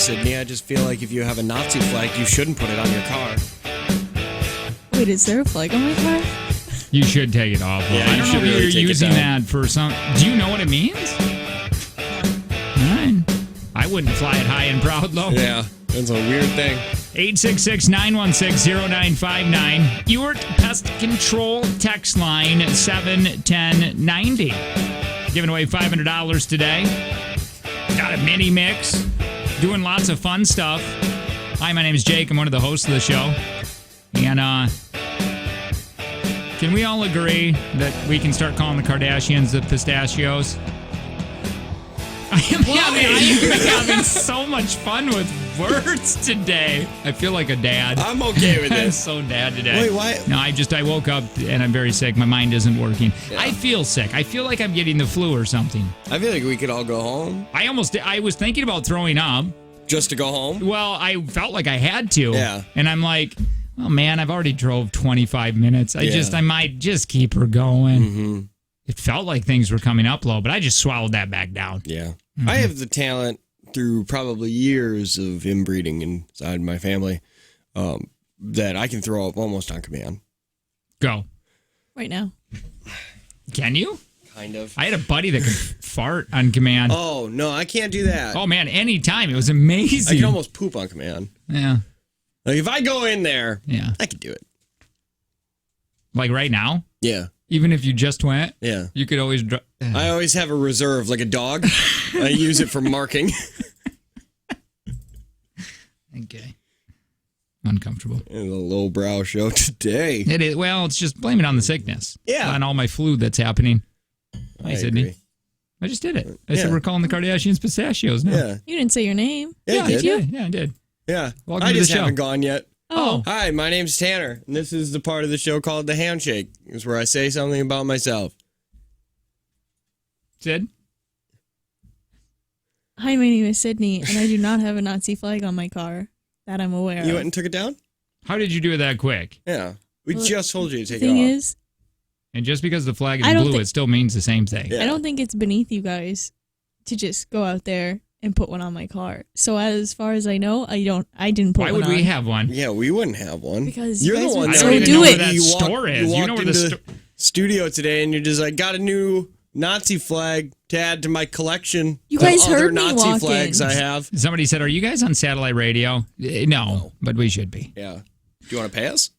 Sydney. I just feel like if you have a Nazi flag, you shouldn't put it on your car. Wait, is there a flag on my car? You should take it off. Yeah, I don't know if really you're using that for some... Do you know what it means? All right. I wouldn't fly it high and proud, though. Yeah, that's a weird thing. 866-916-0959. Ewart Pest Control text line 71090. Giving away $500 today. Got a mini mix. Doing lots of fun stuff. Hi, my name is Jake. I'm one of the hosts of the show. And can we all agree that we can start calling the Kardashians the pistachios? I am having so much fun with words today. I feel like a dad. I'm okay with I'm this. so dad today. Wait, why? No, I woke up and I'm very sick. My mind isn't working. Yeah. I feel sick. I feel like I'm getting the flu or something. I feel like we could all go home. I was thinking about throwing up. Just to go home? Well, I felt like I had to. Yeah. And I'm like, oh man, I've already drove 25 minutes. I might just keep her going. Mm-hmm. It felt like things were coming up low, but I just swallowed that back down. Yeah. Mm-hmm. I have the talent through probably years of inbreeding inside my family that I can throw up almost on command. Go. Right now. Can you? Kind of. I had a buddy that could fart on command. Oh, no, I can't do that. Oh, man, anytime. It was amazing. I can almost poop on command. Yeah. Like, if I go in there, I can do it. Like right now? Yeah. Even if you just went? Yeah. You could always... I always have a reserve, like a dog. I use it for marking. Okay. Uncomfortable. And a lowbrow show today. It is. Well, it's just blame it on the sickness. Yeah. On all my flu that's happening. Hi, I Sydney. agree. I just did it. I said we're calling the Kardashians pistachios now. Yeah. You didn't say your name. Yeah, I did. Yeah, I did. Yeah. Welcome I to the just show. haven't gone yet. Oh. Hi, my name's Tanner, and this is the part of the show called The Handshake. It's where I say something about myself. Sid? Hi, my name is Sydney, and I do not have a Nazi flag on my car that I'm aware of. You went and took it down? How did you do it that quick? Yeah. We just told you to take The it thing off. is, And just because the flag is I don't blue, thi- it still means the same thing. Yeah. I don't think it's beneath you guys to just go out there and put one on my car. So as far as I know, I didn't put Why one would on. we have one? Yeah, we wouldn't have one. Because you're you guys the one would that so I don't even do know it. where that store is. You know where the studio today, and you're just like, got a new Nazi flag to add to my collection. You guys of other heard me Nazi walk flags in. I have. Somebody said, "Are you guys on satellite radio?" No, but we should be. Yeah. Do you want to pay us?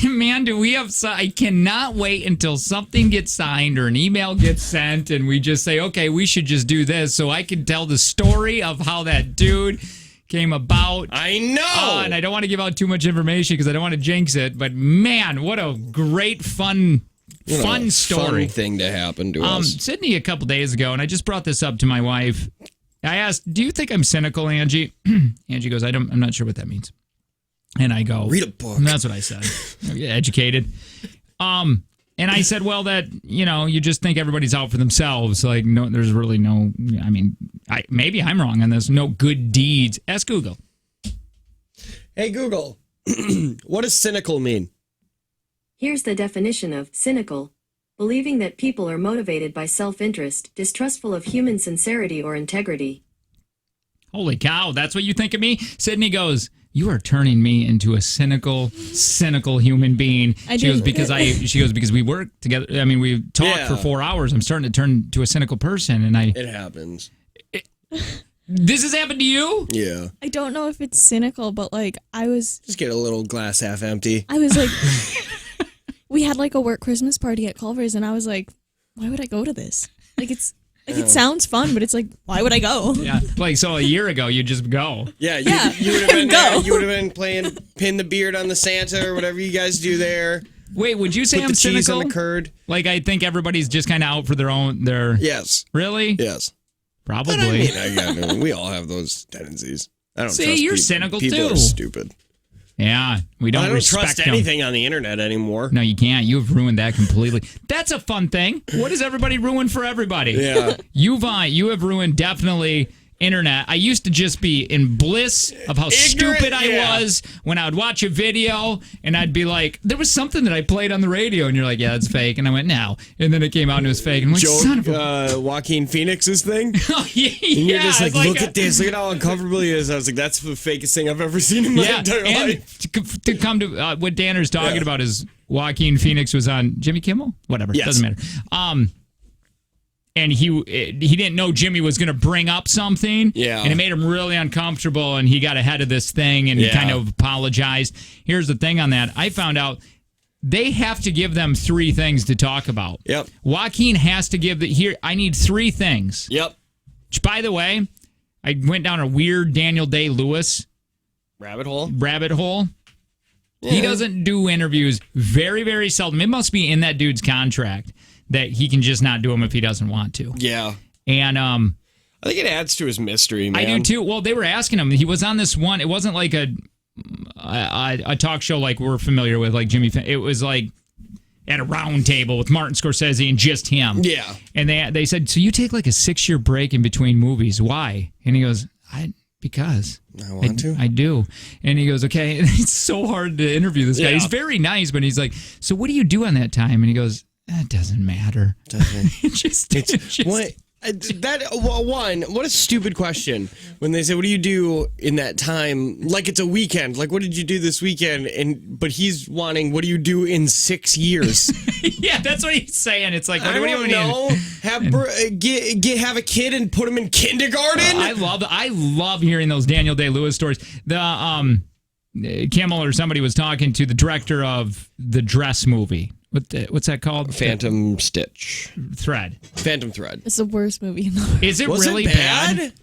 Man, do we have... I cannot wait until something gets signed or an email gets sent and we just say, okay, we should just do this so I can tell the story of how that dude came about. I know! And I don't want to give out too much information because I don't want to jinx it, but man, what a great, fun story. Fun thing to happen to us. Sydney, a couple days ago, and I just brought this up to my wife. I asked, do you think I'm cynical, Angie? Angie goes, I'm not sure what that means. And I go, read a book. And that's what I said. Educated. And I said, well, that, you just think everybody's out for themselves. Like, no, there's really no, maybe I'm wrong on this. No good deeds. Ask Google. Hey, Google, what does cynical mean? Here's the definition of cynical. Believing that people are motivated by self-interest, distrustful of human sincerity or integrity. Holy cow, that's what you think of me? Sydney goes, you are turning me into a cynical human being. She goes, because we work together. I mean, we talked for 4 hours. I'm starting to turn to a cynical person. And It happens. This has happened to you? Yeah. I don't know if it's cynical, but Just get a little glass half empty. I was like, we had a work Christmas party at Culver's, and I was like, why would I go to this? It sounds fun, but it's like, why would I go? Yeah, so a year ago, you just go. Yeah, you would have been there. You would have been playing pin the beard on the Santa or whatever you guys do there. Wait, would you say Put I'm the cynical? cheese on the curd. I think everybody's just kind of out for their... Yes. Really? Yes. Probably. We all have those tendencies. I don't See, trust you're people. cynical People too. are stupid. Yeah, we don't I don't respect trust anything on the internet anymore. No, you can't. You've ruined that completely. That's a fun thing. What does everybody ruin for everybody? Yeah. You have ruined definitely internet. I used to just be in bliss of how Ignorant, stupid I yeah. was when I would watch a video and I'd be like, there was something that I played on the radio, and you're like, yeah, it's fake. And I went, no. And then it came out and it was fake. And I'm like, son of a... Joaquin Phoenix's thing. Oh, yeah, And you're just like, it's look at this. Look at how uncomfortable he is. I was like, that's the fakest thing I've ever seen in my entire and life. to come to what Danner's talking about is Joaquin Phoenix was on Jimmy Kimmel? Whatever. Yes. Doesn't matter. And he didn't know Jimmy was going to bring up something. Yeah. And it made him really uncomfortable, and he got ahead of this thing and he kind of apologized. Here's the thing on that. I found out they have to give them 3 things to talk about. Yep. Joaquin has to give I need 3 things. Yep. Which, by the way, I went down a weird Daniel Day-Lewis Rabbit hole. Yeah. He doesn't do interviews very, very seldom. It must be in that dude's contract that he can just not do them if he doesn't want to. Yeah. And I think it adds to his mystery, man. I do too. Well, they were asking him. He was on this one. It wasn't like a talk show like we're familiar with, like Jimmy. It was like at a round table with Martin Scorsese and just him. Yeah. And they said, so you take like a 6-year break in between movies. Why? And he goes, because I want to. I do. And he goes, okay. And it's so hard to interview this guy. Yeah. He's very nice, but he's like, so what do you do on that time? And he goes, that doesn't matter. What a stupid question. When they say, what do you do in that time? Like it's a weekend. Like, what did you do this weekend? But he's wanting, what do you do in 6 years? Yeah, that's what he's saying. It's like, what I do you don't know. Have a kid and put him in kindergarten? I love hearing those Daniel Day-Lewis stories. The Kimmel or somebody was talking to the director of the Dress movie. What's that called? Phantom Thread. It's the worst movie in the world. Is it Was really it bad?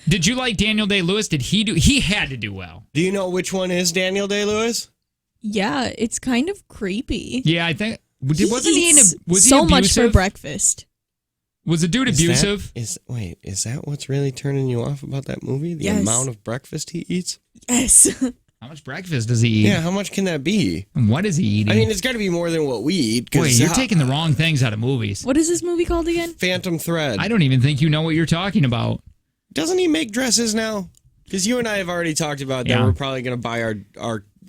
Did you like Daniel Day-Lewis? He had to do well. Do you know which one is Daniel Day-Lewis? Yeah, it's kind of creepy. Yeah, I think was he eats was he so much for abusive? breakfast. Was the dude abusive? Is that what's really turning you off about that movie? The Yes. amount of breakfast he eats? Yes. How much breakfast does he eat? Yeah, how much can that be? And what is he eating? I mean, it's got to be more than what we eat. Boy, you're taking the wrong things out of movies. What is this movie called again? Phantom Thread. I don't even think you know what you're talking about. Doesn't he make dresses now? Because you and I have already talked about that. Yeah. We're probably going to buy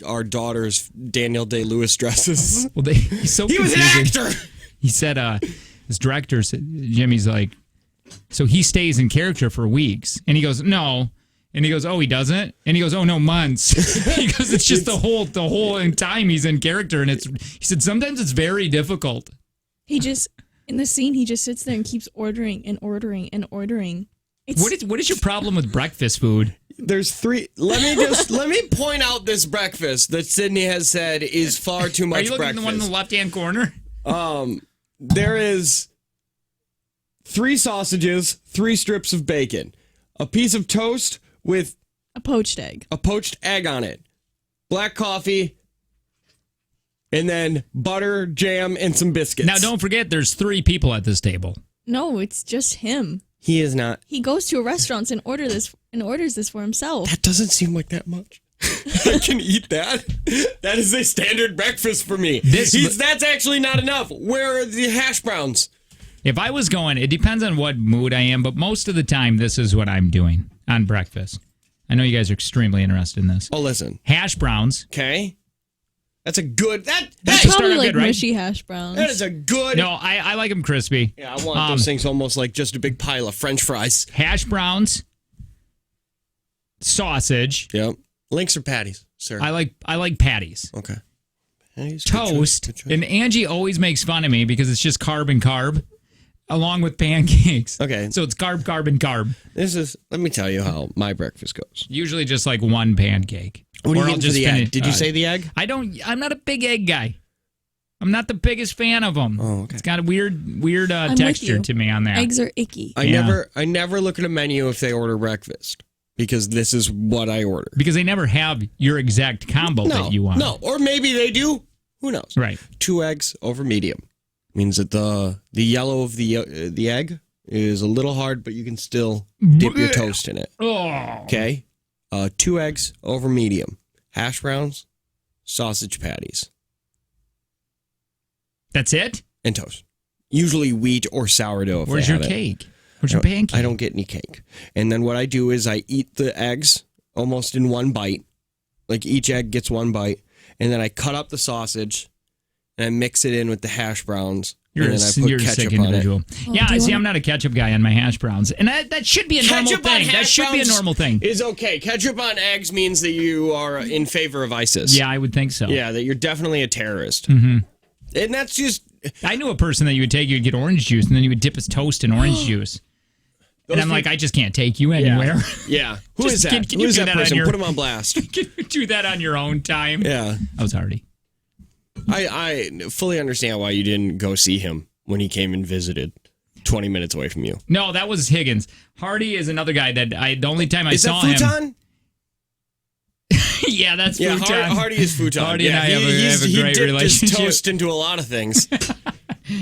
our daughters Daniel Day-Lewis dresses. Well, he's so He was an confusing. actor! He said, his director said, Jimmy's like, so he stays in character for weeks. And he goes, no. And he goes, oh, he doesn't? And he goes, oh, no, months. He goes, it's just the whole time he's in character. And he said, sometimes it's very difficult. In the scene, he just sits there and keeps ordering and ordering and ordering. What is your problem with breakfast food? There's 3. Let me point out this breakfast that Sydney has said is far too much Are you looking breakfast. at the one in the left-hand corner? There is 3 sausages, 3 strips of bacon, a piece of toast with A poached egg. a poached egg on it, black coffee, and then butter, jam, and some biscuits. Now, don't forget, there's 3 people at this table. No, it's just him. He is not. He goes to a restaurant and orders this for himself. That doesn't seem like that much. I can eat that. That is a standard breakfast for me. That's actually not enough. Where are the hash browns? If I was going, it depends on what mood I am, but most of the time, this is what I'm doing on breakfast. I know you guys are extremely interested in this. Oh, listen. Hash browns. Okay. That's a good... It's Hey, probably started like good, right? mushy hash browns. That is a good... No, I like them crispy. Yeah, I want those things almost like just a big pile of French fries. Hash browns, sausage. Yep. Links or patties, sir? I like patties. Okay. Patties, good Toast. choice, good choice. And Angie always makes fun of me because it's just carb and carb, along with pancakes. Okay. So it's carb, carb, and carb. Let me tell you how my breakfast goes. Usually just like one pancake. What are Or you I'll getting for the finish- egg? Did you say the egg? I'm not a big egg guy. I'm not the biggest fan of them. Oh, okay. It's got a weird I'm with texture you. to me on that. Eggs are icky. I never look at a menu if they order breakfast because this is what I order. Because they never have your exact combo that you want. No, or maybe they do. Who knows? Right. 2 eggs over medium means that the yellow of the egg is a little hard, but you can still dip your toast in it. Oh. Okay. 2 eggs over medium. Hash browns, sausage patties, That's it? and toast. Usually wheat or sourdough. If Where's they your have it. cake? What's your pancake? I don't get any cake. And then what I do is I eat the eggs almost in one bite. Like each egg gets one bite. And then I cut up the sausage and I mix it in with the hash browns. You're and then I put a sick ketchup on it. individual. Oh, I'm not a ketchup guy on my hash browns. And that should be a normal Ketchup on thing. That hash should be a browns normal thing. Is okay. Ketchup on eggs means that you are in favor of ISIS. Yeah, I would think so. Yeah, that you're definitely a terrorist. Mm-hmm. And that's just... I knew a person that you'd get orange juice, and then he would dip his toast in orange juice. And I'm like, I just can't take you anywhere. Yeah. Who Just is that? can Who you is do that that on person? your- Put him on blast. Can you do that on your own time? Yeah. I was Hardy. I fully understand why you didn't go see him when he came and visited 20 minutes away from you. No, that was Higgins. Hardy is another guy that the only time I Is saw that him. futon? Yeah, that's Yeah, futon. Hardy is futon. Hardy and I have a he great dipped relationship. his toast into a lot of things.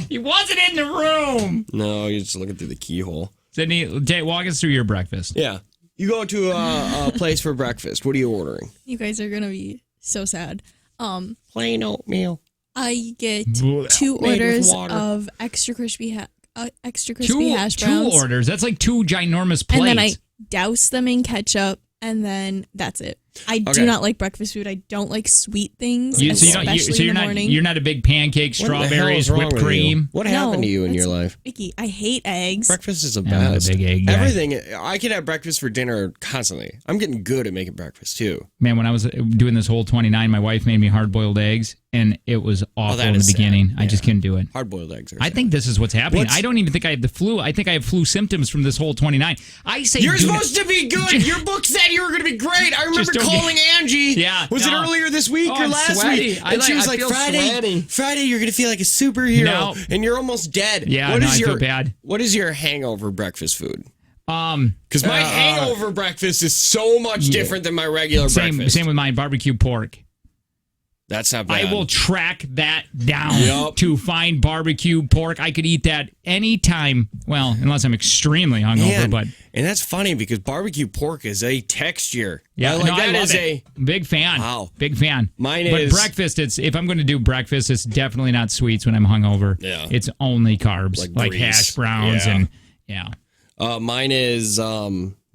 He wasn't in the room. No, you're just looking through the keyhole. Sydney, walk us through your breakfast. Yeah. You go to a place for breakfast. What are you ordering? You guys are gonna be so sad. Plain oatmeal. I get Blech. 2 Made with orders water. of extra crispy hash browns. 2 orders. That's like 2 ginormous plates. And then I douse them in ketchup, and then that's it. I Okay. do not like breakfast food. I don't like sweet things, so especially in the morning. you're not a big pancake, What the hell strawberries, is wrong whipped with you? cream. What No, happened to you in your that's life? Icky. I hate eggs. Breakfast is the Yeah, I'm not a best. big egg guy. Everything. I can have breakfast for dinner constantly. I'm getting good at making breakfast too. Man, when I was doing this whole 29, my wife made me hard-boiled eggs, and it was awful that in the is sad. beginning. I Yeah. just couldn't do it. Hard-boiled eggs are I sad. think this is what's happening. What's- I don't even think I have the flu. I think I have flu symptoms from this whole 29. I say You're do supposed to be good. Your book said you were going to be great. I remember Just don't calling Angie. Yeah, Was it no. earlier this week Oh, or I'm last sweaty. week? I And she like- was I like, feel Friday, sweaty. you're going to feel like a superhero. No. And you're almost dead. Yeah, What no, is I your, feel bad. What is your hangover breakfast food? Um, Because my hangover breakfast is so much different than my regular breakfast. same with my barbecue pork. That's not bad. I will track that down Yup. to find barbecue pork. I could eat that anytime. Well, unless I'm extremely hungover, Man, but and that's funny because barbecue pork is a texture. yeah, I like no, I that love is it. Big fan. Wow. Big fan. Mine but is- breakfast. If I'm going to do breakfast, it's definitely not sweets when I'm hungover. Yeah. It's only carbs, Like like hash grease. browns Yeah. and yeah. Mine is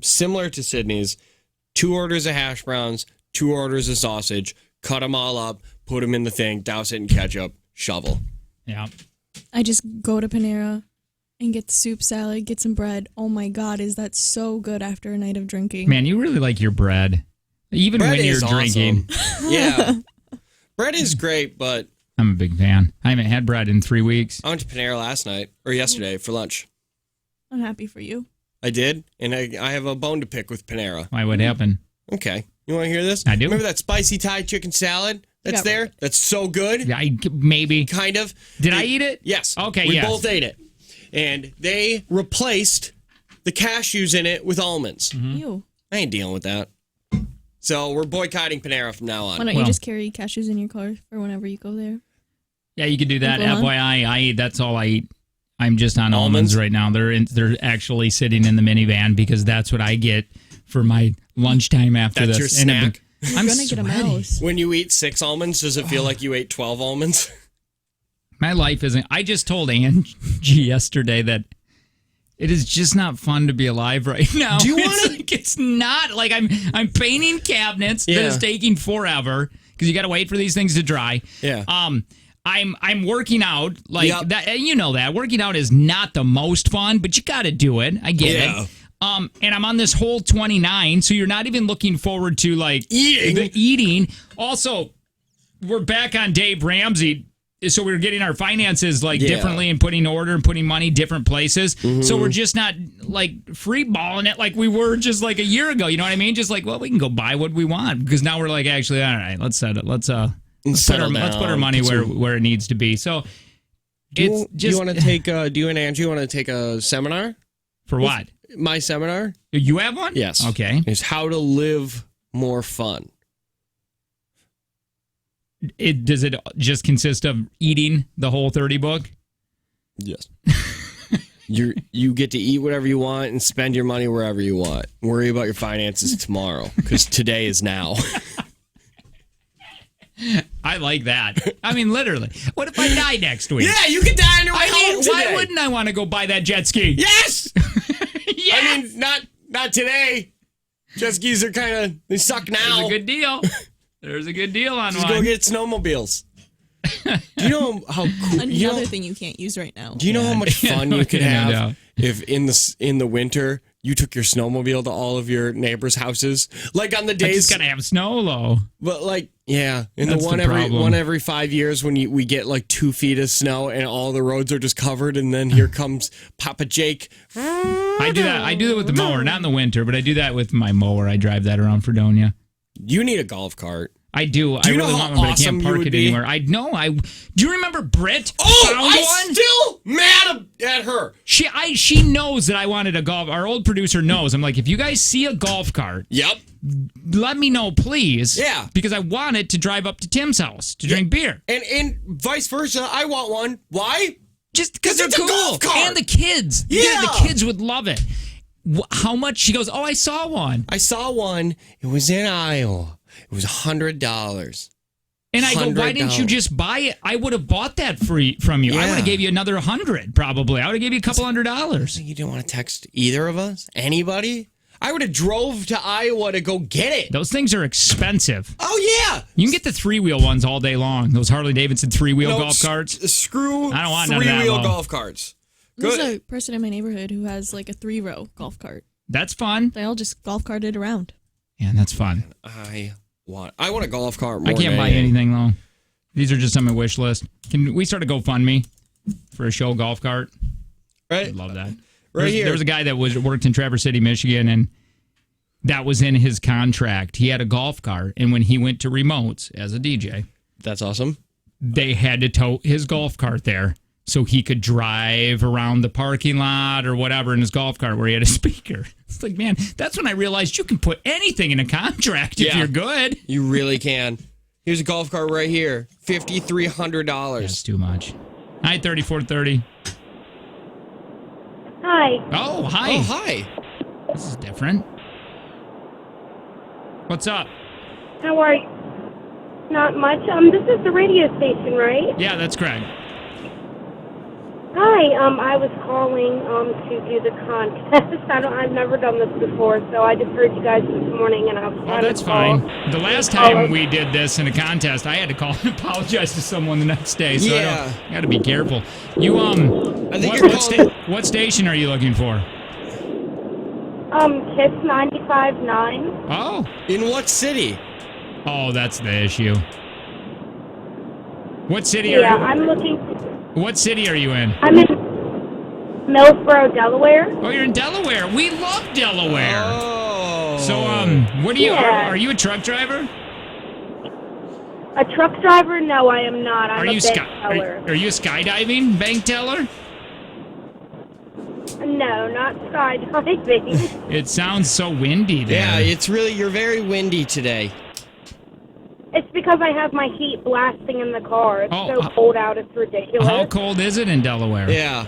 similar to Sydney's. 2 orders of hash browns, 2 orders of sausage, cut them all up, put them in the thing, douse it in ketchup, shovel. Yeah. I just go to Panera and get the soup salad, get some bread. Oh my God, is that so good after a night of drinking? Man, you really like your bread. Even Bread when you're is drinking. awesome. Yeah. Bread is great, but I'm a big fan. I haven't had bread in 3 weeks. I went to Panera last night, or yesterday, for lunch. I'm happy for you. I did, and I have a bone to pick with Panera. Why would happen? Okay. You want to hear this? I do. Remember that spicy Thai chicken salad that's got there? rid That's so good? Maybe. Kind of. Did I eat it? Yes. Okay, We yes. both ate it. And they replaced the cashews in it with almonds. Ew. I ain't dealing with that. So we're boycotting Panera from now Why on. don't Well- you just carry cashews in your car for whenever you go there? Yeah, you could do that. Go on. FYI, I eat. That's all I eat. I'm just on almonds right now. They're actually sitting in the minivan because that's what I get for my lunchtime after That's this. your And snack? You're I'm gonna get a sweaty. mouse. When you eat 6 almonds, does it feel like you ate 12 almonds? My life isn't. I just told Angie yesterday that it is just not fun to be alive right now. Do you It's wanna- like, it's not like I'm painting cabinets that Yeah. is taking forever because you got to wait for these things to dry. Yeah. I'm working out like Yep. that. And you know that working out is not the most fun, but you got to do it. I get Yeah. it. And I'm on this whole 29, so you're not even looking forward to like Eating. the eating. Also, we're back on Dave Ramsey. So we're getting our finances like Yeah. differently and putting order and putting money different places. So we're just not like free balling it like we were just like a year ago. You know what I mean? Just like, well, we can go buy what we want because now we're like, actually, all right, let's put our Settle money down. where it needs to be. So Do it's you just want to take, do you and Angie want to take a seminar? for what? My seminar? You have one? Yes. Okay. Is how to live more fun. Does it just consist of eating the whole 30 book? Yes. You get to eat whatever you want and spend your money wherever you want. Worry about your finances tomorrow because today is now. I like that. I mean, literally. What if I die next week? Yeah, you can die on your way home today. Why wouldn't I want to go buy that jet ski? Yes! I mean, not today. Jet skis are they suck now. There's a good deal. There's a good deal on Just one. go get snowmobiles. Do you know how cool? Another thing you can't use right now. Do you know how much fun you could No have doubt. if in the winter you took your snowmobile to all of your neighbors' houses? Like on the I days, just gotta have snow though. but like in That's the the problem. one every 5 years when we get like 2 feet of snow and all the roads are just covered, and then here comes Papa Jake. I do that with the mower, not in the winter, but I do that with my mower. I drive that around Fredonia. You need a golf cart. I do. I you know really how want one, but I awesome can't you park would it be? anywhere. I know. Do you remember Britt? Oh, found I'm one? still mad at her. She knows that I wanted a golf. Our old producer knows. I'm like, if you guys see a golf cart, Yep. let me know, please. Yeah. Because I want it to drive up to Tim's house to drink beer. And vice versa. I want one. Why? Just because they're it's a cool. golf cart. And the kids. Yeah. The kids would love it. How much? She goes, oh, I saw one. I saw one. It was in Iowa. It was $100. And I go, why didn't you $100. just buy it? I would have bought that free from you. I Yeah. would have gave you another 100 probably. I would have gave you a couple $100. You didn't want to text either of us? Anybody? I would have drove to Iowa to go get it. Those things are expensive. Oh, yeah. You can get the 3-wheel ones all day long. Those Harley Davidson 3-wheel No, golf carts. Screw I don't want none of that, 3-wheel Lo. golf carts. There's Good. a person in my neighborhood who has like a 3-row golf cart. That's fun. They all just golf carted around. Yeah, that's fun. I want a golf cart more I can't than buy anything, though. These are just on my wish list. Can we start a GoFundMe for a show golf cart? Right? I'd love that. Right here. There was a guy that worked in Traverse City, Michigan, and that was in his contract. He had a golf cart, and when he went to remotes as a DJ, That's awesome. they had to tow his golf cart there so he could drive around the parking lot or whatever in his golf cart where he had a speaker. It's like, man, that's when I realized you can put anything in a contract if Yeah. you're good. You really can. Here's a golf cart right here. $5,300. That's too much. Hi, 3430. Hi. Oh, hi. Oh, hi. This is different. What's up? How are you? Not much. This is the radio station, right? Yeah, that's correct. Hi. I was calling to do the contest. I've never done this before, so I just heard you guys this morning, and I was Oh, trying that's to call. fine. The last time we did this in a contest, I had to call and apologize to someone the next day. So Yeah. I got to be careful. You I think you're calling. what station are you looking for? Kiss 95.9. Oh, In what city? oh, that's the issue. What city Yeah, are I'm looking. What city are you in? I'm in Millsboro, Delaware. Oh, you're in Delaware. We love Delaware. Oh. So, what do you? Yeah. Are you a truck driver? A truck driver? No, I am not. I'm Are a you bank sky? teller. Are you a skydiving bank teller? No, not skydiving. It sounds so windy there. Yeah, you're very windy today. It's because I have my heat blasting in the car. It's Oh, so cold out, it's ridiculous. How cold is it in Delaware? Yeah.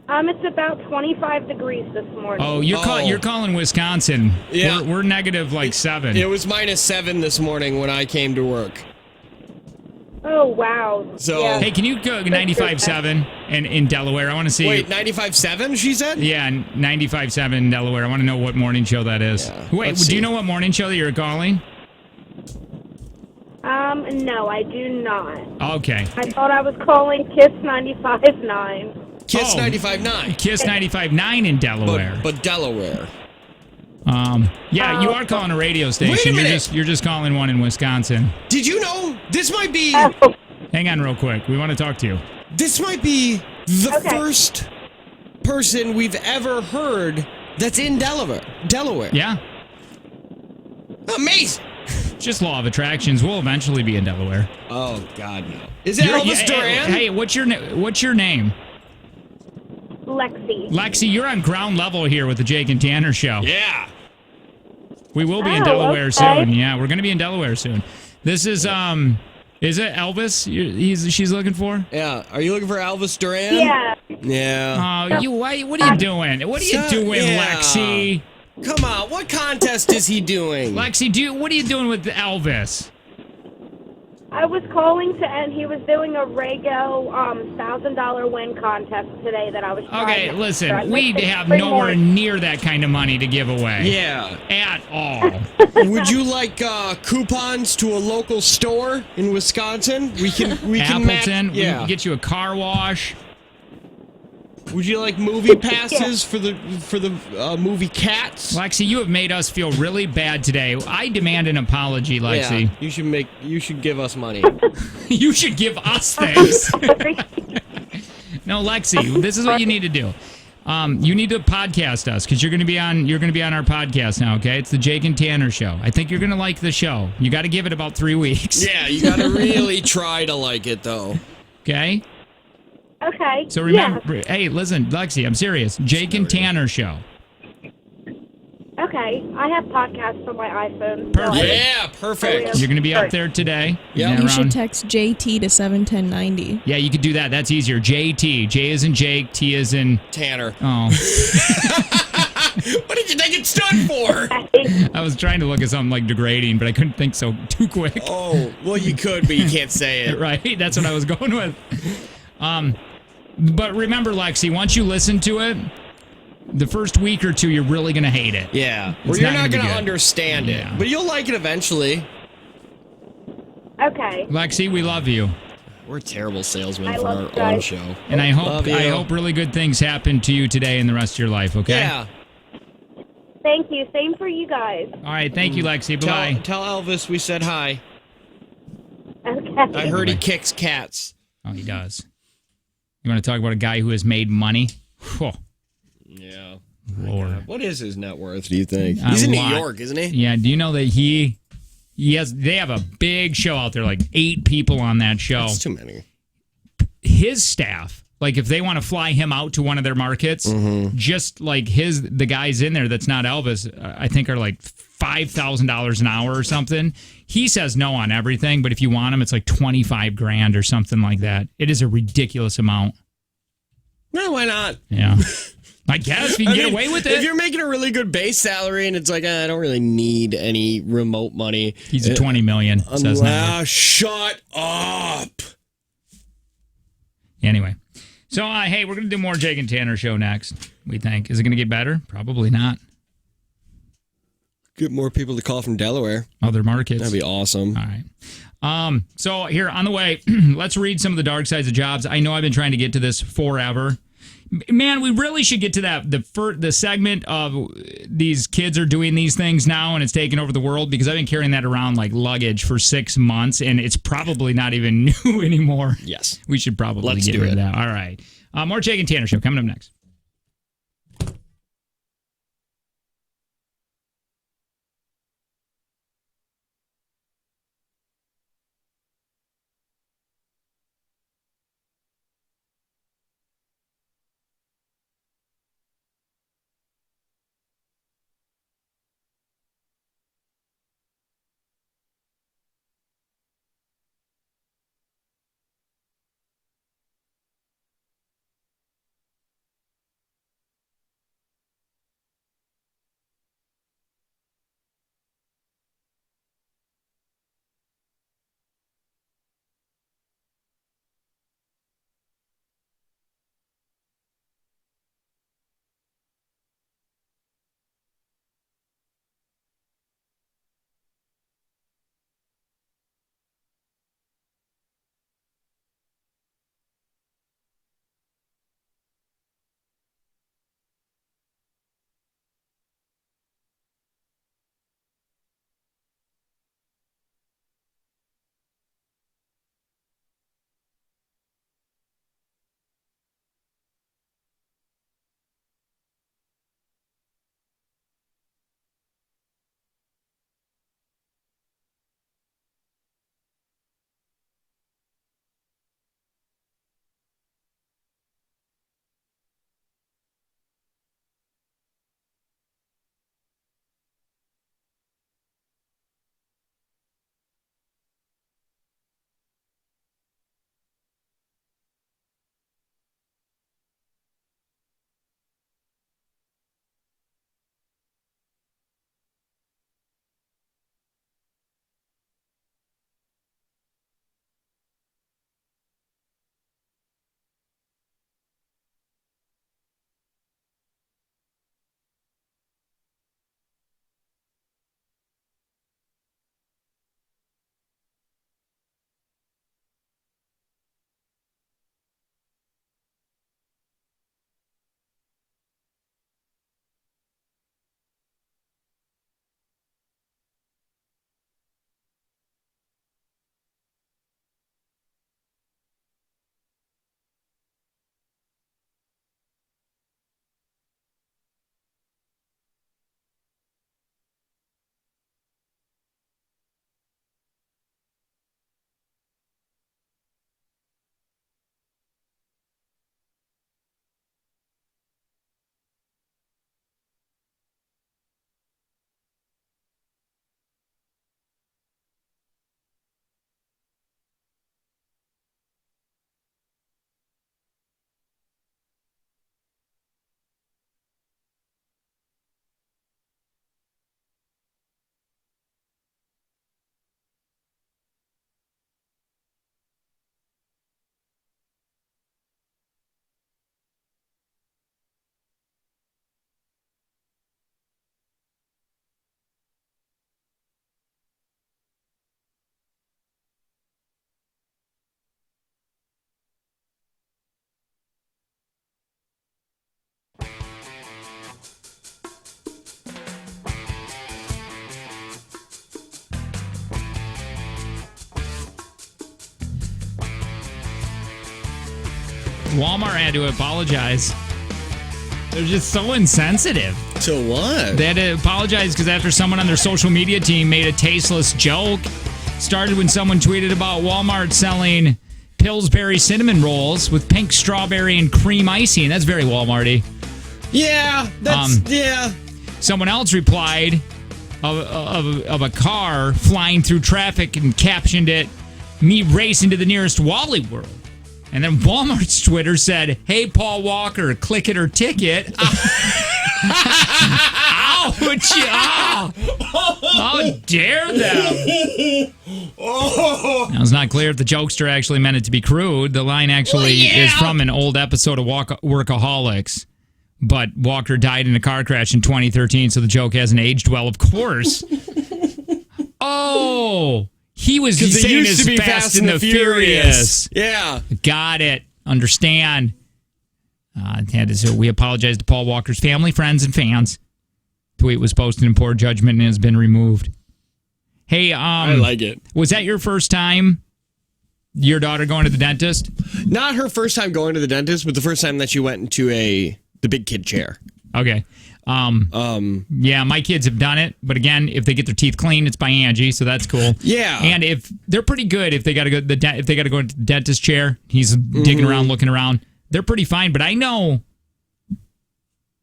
It's about 25 degrees this morning. Oh, you're calling Wisconsin. Yeah. We're negative like 7. It was -7 this morning when I came to work. Oh, wow. So- Yeah. Hey, can you go 95.7 in Delaware? I want to see. Wait, 95.7, she said? Yeah, 95.7 Delaware. I want to know what morning show that is. Yeah, Wait, let's do you see. know what morning show that you're calling? No, I do not. Okay. I thought I was calling Kiss 95.9. Kiss Oh. 95.9. Kiss 95.9 in Delaware. But Delaware. Yeah, you are calling a radio station. Wait a minute. You're just calling one in Wisconsin. Did you know this might be Oh, Hang on real quick. We want to talk to you. the Okay. first person we've ever heard that's in Delaware. Yeah? Amazing. Just law of attractions. We'll eventually be in Delaware. Oh God, no. Is it Elvis Duran? Hey, what's your name? Lexi. Lexi, you're on ground level here with the Jake and Tanner show. Yeah. We will be in Oh, Delaware okay. soon. Yeah, we're going to be in Delaware soon. This is it Elvis she's looking for? Yeah. Are you looking for Elvis Duran? Yeah. Yeah. Oh, what are you doing? What are you doing, Yeah. Lexi? Come on. What contest is he doing? Lexi, what are you doing with Elvis? I was calling and he was doing a Rego $1,000 win contest today that I was trying. Okay, to listen, enter. we have nowhere near that kind of money to give away. Yeah. At all. Would you like coupons to a local store in Wisconsin? We can match. Appleton, we Yeah. can get you a car wash. Would you like movie passes for the movie Cats? Lexi, you have made us feel really bad today. I demand an apology, Lexi. Yeah, you should give us money. You should give us things. No, Lexi, this is what you need to do. You need to podcast us because you're going to be on our podcast now. Okay, it's the Jake and Tanner show. I think you're going to like the show. You got to give it about 3 weeks. Yeah, you got to really try to like it though. Okay. Okay. So remember, hey, listen, Lexi, I'm serious. Jake and Tanner show. Okay. I have podcasts on my iPhone. Perfect. Yeah, perfect. You're going to be up there today. Yeah. You should text JT to 71090. Yeah, you could do that. That's easier. JT. J is in Jake. T is in Tanner. Oh. What did you think it stood for? I was trying to look at something like degrading, but I couldn't think so too quick. Oh, well, you could, but you can't say it. Right? That's what I was going with. But remember, Lexi, once you listen to it, the first week or two, you're really going to hate it. Yeah. It's Or you're not not gonna be going to good. understand it. Yeah. But you'll like it eventually. Okay. Lexi, we love you. We're terrible salesmen I for love our you own guys. show. And I Love you. hope really good things happen to you today and the rest of your life, okay? Yeah. Thank you. Same for you guys. All right, thank you, Lexi. Bye-bye. Tell Elvis we said hi. Okay. I heard he kicks cats. Oh, he does. You want to talk about a guy who has made money? Whew. Yeah. Lord. What is his net worth, do you think? A He's in New lot. York, isn't he? Yeah, do you know that they have a big show out there, like 8 people on that show. That's too many. His staff, like if they want to fly him out to one of their markets, just like the guys in there that's not Elvis, I think are like $5,000 an hour or something. He says no on everything, but if you want him, it's like $25,000 or something like that. It is a ridiculous amount. No, why not? Yeah. I guess if you can get away with it. If you're making a really good base salary and it's like, I don't really need any remote money. He's at $20 million. Says no. Shut up. Anyway. So, hey, we're going to do more Jake and Tanner show next, we think. Is it going to get better? Probably not. Get more people to call from Delaware. Other markets. That'd be awesome. All right. So here on the way, let's read some of the dark sides of jobs. I know I've been trying to get to this forever. Man, we really should get to that. The segment of these kids are doing these things now and it's taking over the world, because I've been carrying that around like luggage for 6 months and it's probably not even new anymore. Yes. We should probably Let's get do rid of it. that. All right. More Jake and Tanner show coming up next. Walmart had to apologize. They're just so insensitive. To what? They had to apologize because after someone on their social media team made a tasteless joke. Started when someone tweeted about Walmart selling Pillsbury cinnamon rolls with pink strawberry and cream icing. That's very Walmarty. Yeah, yeah. Someone else replied of a car flying through traffic and captioned it, "Me racing to the nearest Wally World." And then Walmart's Twitter said, "Hey, Paul Walker, click it or ticket." Ouch! How dare them! Now, it's not clear if the jokester actually meant it to be crude. The line actually is from an old episode of Workaholics. But Walker died in a car crash in 2013, so the joke hasn't aged well, of course. Oh! He was saying used to be Fast and the Furious. Yeah. Got it. Understand. So we apologize to Paul Walker's family, friends, and fans. Tweet was posted in poor judgment and has been removed. Hey, I like it. Was that your first time, your daughter going to the dentist? Not her first time going to the dentist, but the first time that she went into the big kid chair. Okay. Yeah, my kids have done it, but again, if they get their teeth clean, it's by Angie, so that's cool. Yeah, and if they're pretty good, if they got to go if they got to go into the dentist chair, he's digging around, looking around. They're pretty fine, but I know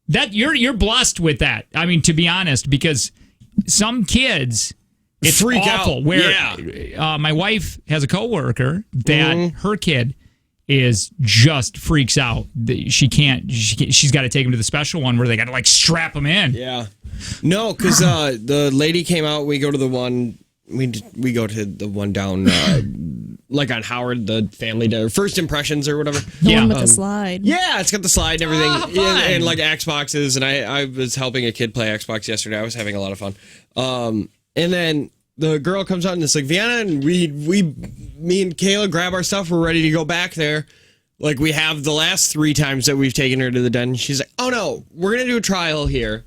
that you're blessed with that. I mean, to be honest, because some kids it's freak awful. out. Where my wife has a coworker that her kid is just freaks out. She's got to take him to the special one where they got to like strap him in. Yeah. No, because the lady came out. We go to the one. We go to the one down like on Howard, the family first impressions or whatever. The one with the slide. Yeah, it's got the slide and everything, fun. and like Xboxes. And I was helping a kid play Xbox yesterday. I was having a lot of fun. And then the girl comes out and it's like, Vienna, and me and Kayla grab our stuff. We're ready to go back there. Like we have the last 3 times that we've taken her to the den. She's like, oh no, we're going to do a trial here.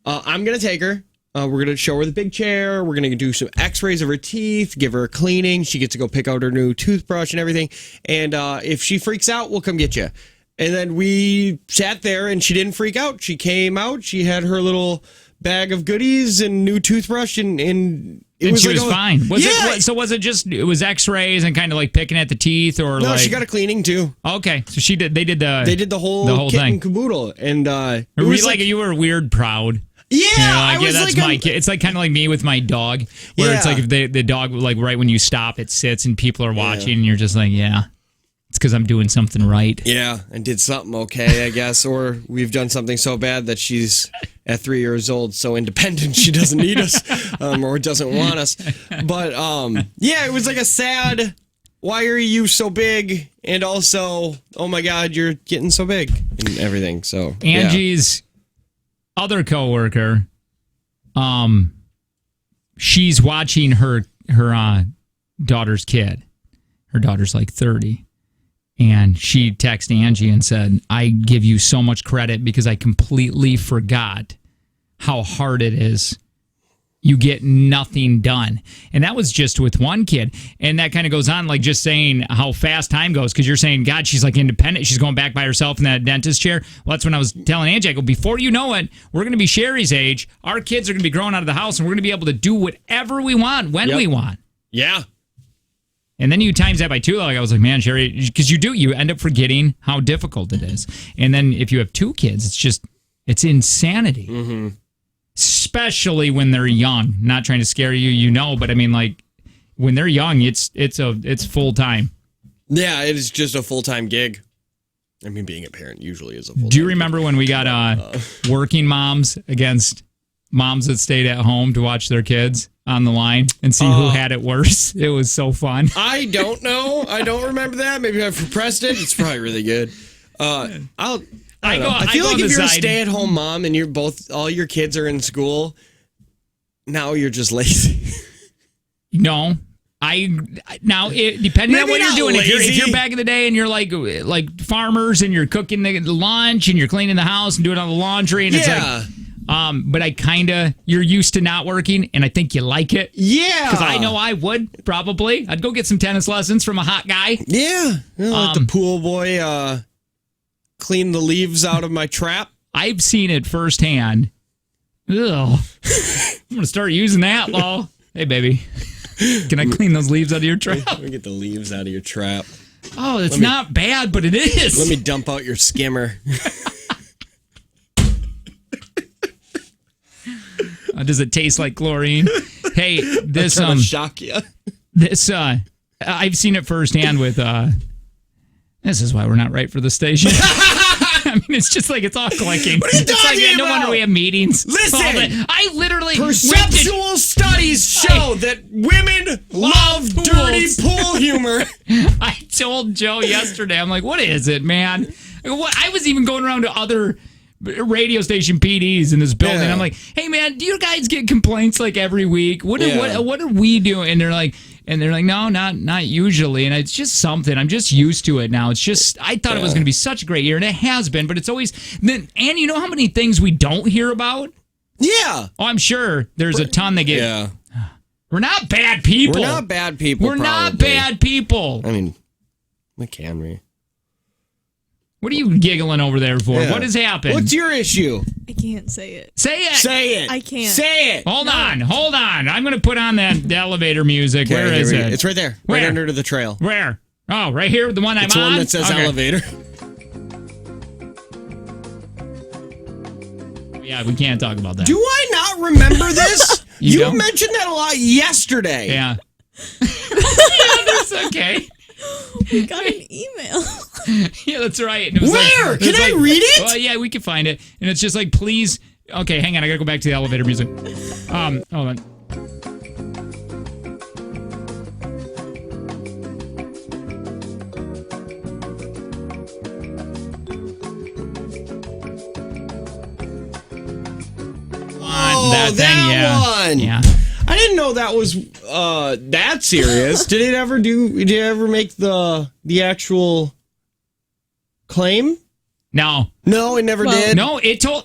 I'm going to take her. We're going to show her the big chair. We're going to do some x-rays of her teeth, give her a cleaning. She gets to go pick out her new toothbrush and everything. And if she freaks out, we'll come get you. And then we sat there and she didn't freak out. She came out. She had her little bag of goodies and new toothbrush and she was fine. Was it was x-rays and kind of like picking at the teeth or no, she got a cleaning too. Okay. So they did the whole kit thing. and caboodle. And it were was you like you were weird proud. Yeah, that's my kid. It's like kind of like me with my dog, where it's like if the dog, like right when you stop, it sits and people are watching, and you're just like, yeah, it's because I'm doing something right. Yeah, and did something okay, I guess, or we've done something so bad that she's at 3 years old, so independent she doesn't need us or doesn't want us. But yeah, it was like a sad. Why are you so big? And also, oh my God, you're getting so big and everything. So Angie's other coworker, she's watching her daughter's kid. Her daughter's like 30. And she texted Angie and said, I give you so much credit because I completely forgot how hard it is. You get nothing done. And that was just with one kid. And that kind of goes on, like just saying how fast time goes. Because you're saying, God, she's like independent. She's going back by herself in that dentist chair. Well, that's when I was telling Angie, I go, before you know it, we're going to be Sherry's age. Our kids are going to be growing out of the house. And we're going to be able to do whatever we want, when we want. Yeah. And then you times that by 2. Like I was like, man, Sherry, because you end up forgetting how difficult it is. And then if you have 2 kids, it's insanity. Mm-hmm. Especially when they're young. Not trying to scare you, but I mean, like when they're young, it's full time. Yeah, it is just a full time gig. I mean, being a parent usually is a full time. Do you remember when we got working moms against moms that stayed at home to watch their kids on the line and see who had it worse? It was so fun. I don't know. I don't remember that. Maybe I've repressed it. It's probably really good. I feel like if you're a stay-at-home mom and all your kids are in school, now you're just lazy. No, depending on what you're doing. If you're back in the day and you're like farmers and you're cooking the lunch and you're cleaning the house and doing all the laundry and it's like, but you're used to not working and I think you like it. Yeah, because I know I would probably. I'd go get some tennis lessons from a hot guy. Yeah, like the pool boy. clean the leaves out of my trap? I've seen it firsthand. Ugh. I'm gonna start using that, Lo. Hey, baby, can I clean those leaves out of your trap? Let me get the leaves out of your trap. Oh, it's not bad, but it is. Let me dump out your skimmer. Does it taste like chlorine? Hey, this shock you. This I've seen it firsthand with this is why we're not right for the station. I mean, it's just like it's all clicking. What are you talking about? No wonder we have meetings. Listen, I literally perceptual studies show that women love dirty pool humor. I told Joe yesterday, I'm like, what is it, man? I was even going around to other radio station PDs in this building. Yeah. I'm like, hey man, do you guys get complaints like every week? What are we doing? And they're like, no, not usually. And it's just something. I'm just used to it now. It's just I thought it was going to be such a great year, and it has been. But it's always then. And you know how many things we don't hear about? Yeah. Oh, I'm sure there's a ton that get. Yeah. We're not bad people. We're not bad people. We're not bad people. I mean, what can we? What are you giggling over there for? Yeah. What has happened? What's your issue? I can't say it. Say it. Say it. I can't. Say it. Hold on. I'm going to put on the elevator music. Okay, Where is it? It's right there. Where? Right under the trail. Where? Oh, right here, the one I'm It's the on? one that says Okay. elevator. Yeah, we can't talk about that. Do I not remember this? You You don't? mentioned that a lot yesterday. Yeah. Yeah, that's okay. We got an email. Yeah, that's right. And it was Where? Can I read it? Well, yeah, we can find it. And it's just like, please. Okay, hang on. I got to go back to the elevator music. Hold on. that one. Yeah. I didn't know that was that serious. Did it ever make the actual claim? No. No, it never did. No, it told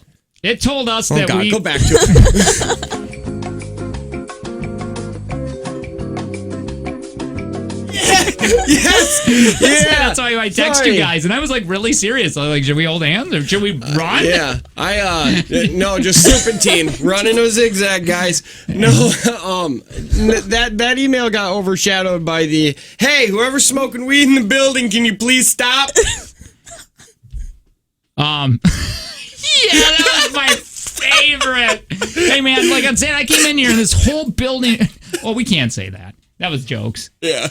us Oh that God, we go back to it. Yes. Yeah. That's why I text you guys, and I was like really serious. I was like, should we hold hands or should we run? Yeah, no, just serpentine, running a zigzag, guys. No, that email got overshadowed by the hey, whoever's smoking weed in the building, can you please stop? Yeah, that was my favorite. Hey man, like I'm saying, I came in here and this whole building. Well, we can't say that. That was jokes. Yeah.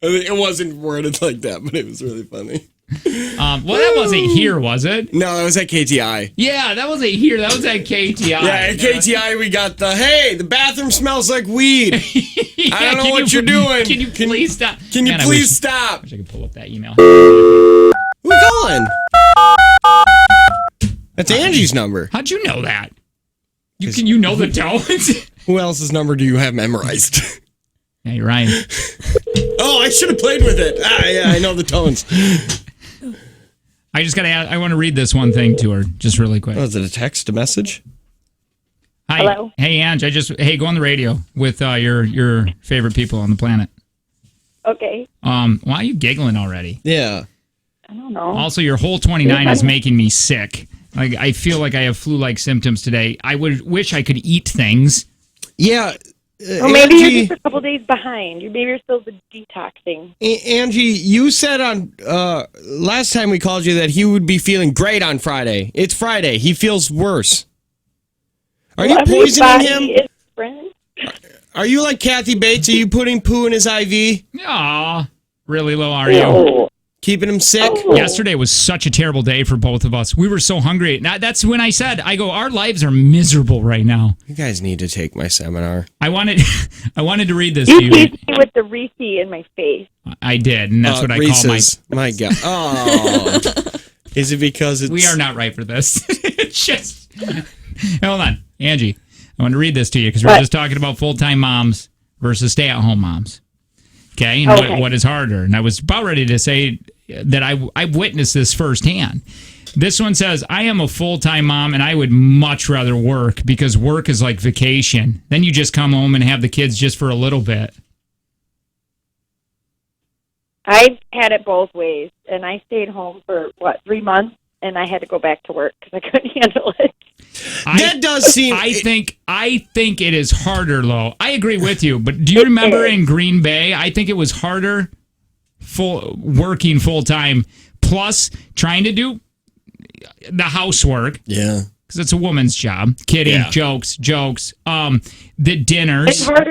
I mean, it wasn't worded like that, but it was really funny. Well, that wasn't here, was it? No, that was at KTI. Yeah, that wasn't here. That was at KTI. Yeah, at KTI we got the bathroom smells like weed. I don't know what you're doing. Can you please stop? Can you Man, please stop? I wish I could pull up that email. Who's calling? That's Angie's number. How'd you know that? You know the tones? Who else's number do you have memorized? Yeah, you're right. Oh, I should have played with it. Yeah, I know the tones. I just gotta. I want to read this one thing to her, just really quick. Oh, is it a text, a message? Hi. Hello? Hey, Ange. Go on the radio with your favorite people on the planet. Okay. Why are you giggling already? Yeah. I don't know. Also, your whole 29 is making me sick. Like I feel like I have flu-like symptoms today. I wish I could eat things. Yeah. Well, maybe you're just a couple days behind. Maybe you're still detoxing. Angie, you said on last time we called you that he would be feeling great on Friday. It's Friday. He feels worse. Are you poisoning him? Is different. Are you like Kathy Bates? Are you putting poo in his IV? Aw, really low are you? No. Keeping him sick? Oh. Yesterday was such a terrible day for both of us. We were so hungry. That's when I said, our lives are miserable right now. You guys need to take my seminar. I wanted to read this You to you. teased me with the Reese in my face. I did, and that's what I call my... Reese's. My God. Oh. Is it because it's... We are not right for this. It's just... Hold on. Angie, I want to read this to you because we're just talking about full-time moms versus stay-at-home moms. Okay? And what is harder? And I was about ready to say that I've witnessed this firsthand. This one says, I am a full-time mom and I would much rather work because work is like vacation. Then you just come home and have the kids just for a little bit. I've had it both ways, and I stayed home for, 3 months and I had to go back to work because I couldn't handle it. That does seem. I think it is harder, though. I agree with you, but do you remember in Green Bay? I think it was harder working full time, plus trying to do the housework. Yeah. Because it's a woman's job. Kidding, jokes. The dinners. It's hard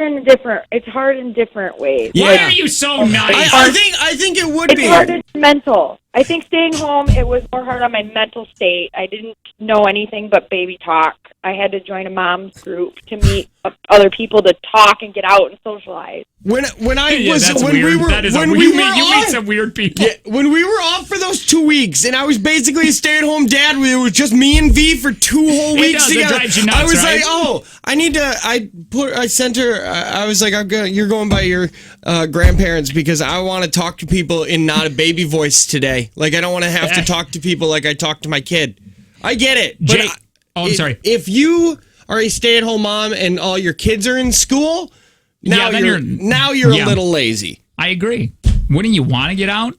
in different ways. Yeah. Why are you so nice? I think it would It's be. hard. It's mental. I think staying home, it was more hard on my mental state. I didn't know anything but baby talk. I had to join a mom's group to meet other people to talk and get out and socialize. When I was that's when weird. we were That is when you we were meet off, some weird people. yeah, when we were off for those 2 weeks, and I was basically a stay-at-home dad. It was just me and V for 2 whole weeks does. It together. drives you nuts, I was right? like, oh, I need to. I sent her. I was like, you're going by your grandparents because I want to talk to people in not a baby voice today. Like I don't want to have to talk to people like I talk to my kid. I get it. But Jake, I'm sorry. If you are a stay-at-home mom and all your kids are in school, now then you're a little lazy. I agree. Wouldn't you want to get out?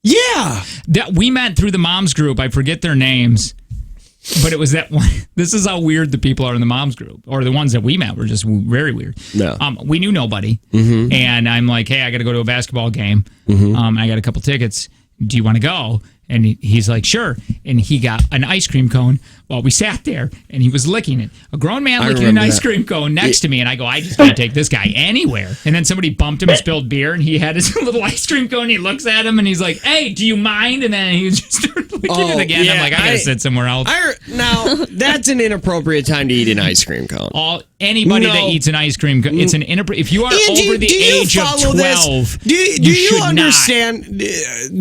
Yeah. That we met through the moms group. I forget their names, but it was that one. This is how weird the people are in the moms group, or the ones that we met were just very weird. No. We knew nobody, and I'm like, hey, I got to go to a basketball game. I got a couple tickets. Do you want to go? And he's like, sure. And he got an ice cream cone while we sat there, and he was licking it. A grown man licking an ice cream cone next to me, and I go, I just can't take this guy anywhere. And then somebody bumped him and spilled beer, and he had his little ice cream cone. He looks at him, and he's like, hey, do you mind? And then he just started licking it again. yeah, I'm like, I got to sit somewhere else. Now, that's an inappropriate time to eat an ice cream cone. Anybody that eats an ice cream cone, it's an if you are Angie, over the age of 12, do you should understand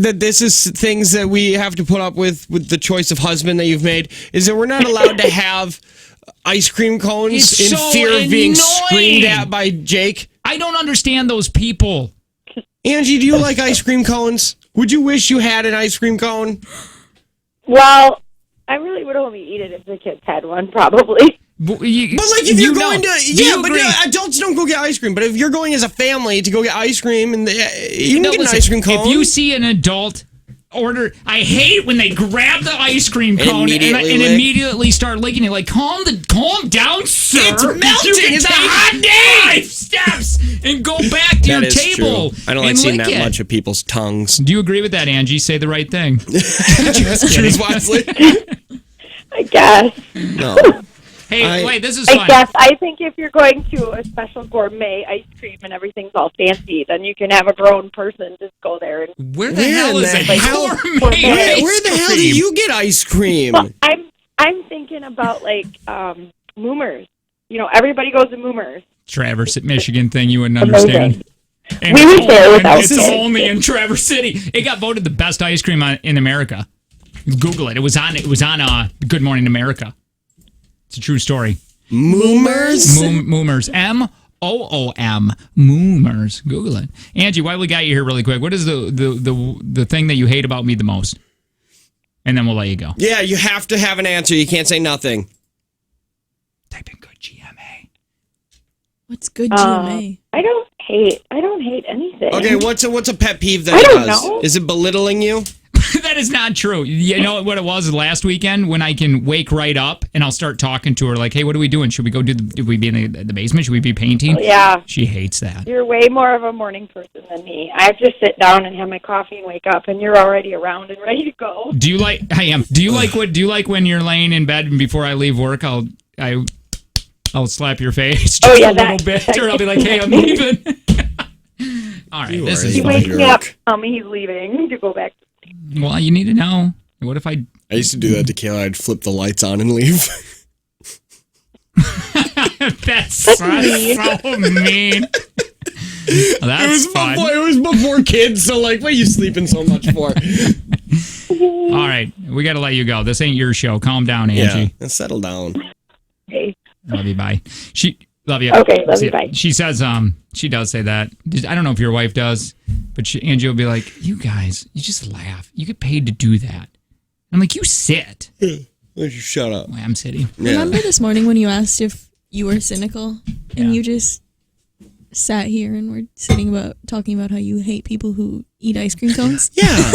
that this is things that we have to put up with the choice of husband that you've made? Is that we're not allowed to have ice cream cones It's in so fear of being annoying. screamed at by Jake? I don't understand those people. Angie, do you like ice cream cones? Would you wish you had an ice cream cone? Well, I really would only eat it if the kids had one, probably. But if you're going to, agree? adults don't go get ice cream. But if you're going as a family to go get ice cream, and you can get an ice cream cone. If you see an adult order, I hate when they grab the ice cream cone and immediately start licking it. Like, calm down, sir. It's melting. You can It's a take hot day. 5 steps and go back to your That is table. true. I don't like and seeing lick that it. much of people's tongues. Do you agree with that, Angie? Say the right thing. Choose wisely. I guess. No. Hey, wait, this is I fun. guess. I think if you're going to a special gourmet ice cream and everything's all fancy, then you can have a grown person just go there. And Where the hell is the a hell- gourmet ice Where the hell do cream? you get ice cream? well, I'm thinking about like Moomers. You know, everybody goes to Moomers. Traverse Michigan thing you wouldn't understand. And We it's were there only- without It's it. only in Traverse City. It got voted the best ice cream in America. Google it. It was on Good Morning America. It's a true story. Moomers? Moomers. M-O-O-M. Moomers. Google it. Angie, while we got you here really quick, what is the thing that you hate about me the most? And then we'll let you go. Yeah, you have to have an answer. You can't say nothing. Type in good GMA. What's good GMA? I don't hate anything. Okay, what's a pet peeve that I he don't does? know. Is it belittling you? That is not true. You know what it was last weekend when I can wake right up and I'll start talking to her like, hey, what are we doing? Should we go should we be in the basement? Should we be painting? Oh, yeah. She hates that. You're way more of a morning person than me. I have to sit down and have my coffee and wake up, and you're already around and ready to go. Do you like when you're laying in bed and before I leave work, I'll slap your face just a little bit, or I'll be like, hey, I'm leaving. All right, this is He fun. wakes me up, tell me he's leaving to go back to sleep. Well, you need to know. What if I used to do that to Kayla. I'd flip the lights on and leave. That's so mean. That's fun. It was before kids, so like, what are you sleeping so much for? All right, we got to let you go. This ain't your show. Calm down, Angie. Yeah, settle down. Okay. Love you. Bye. Love you. Okay, love you, bye. She says, she does say that. I don't know if your wife does, but Angie will be like, you guys, you just laugh. You get paid to do that. I'm like, you sit. Why don't you shut up? Well, I'm sitting. Yeah. Remember this morning when you asked if you were cynical and you just sat here and were talking about how you hate people who eat ice cream cones? Yeah.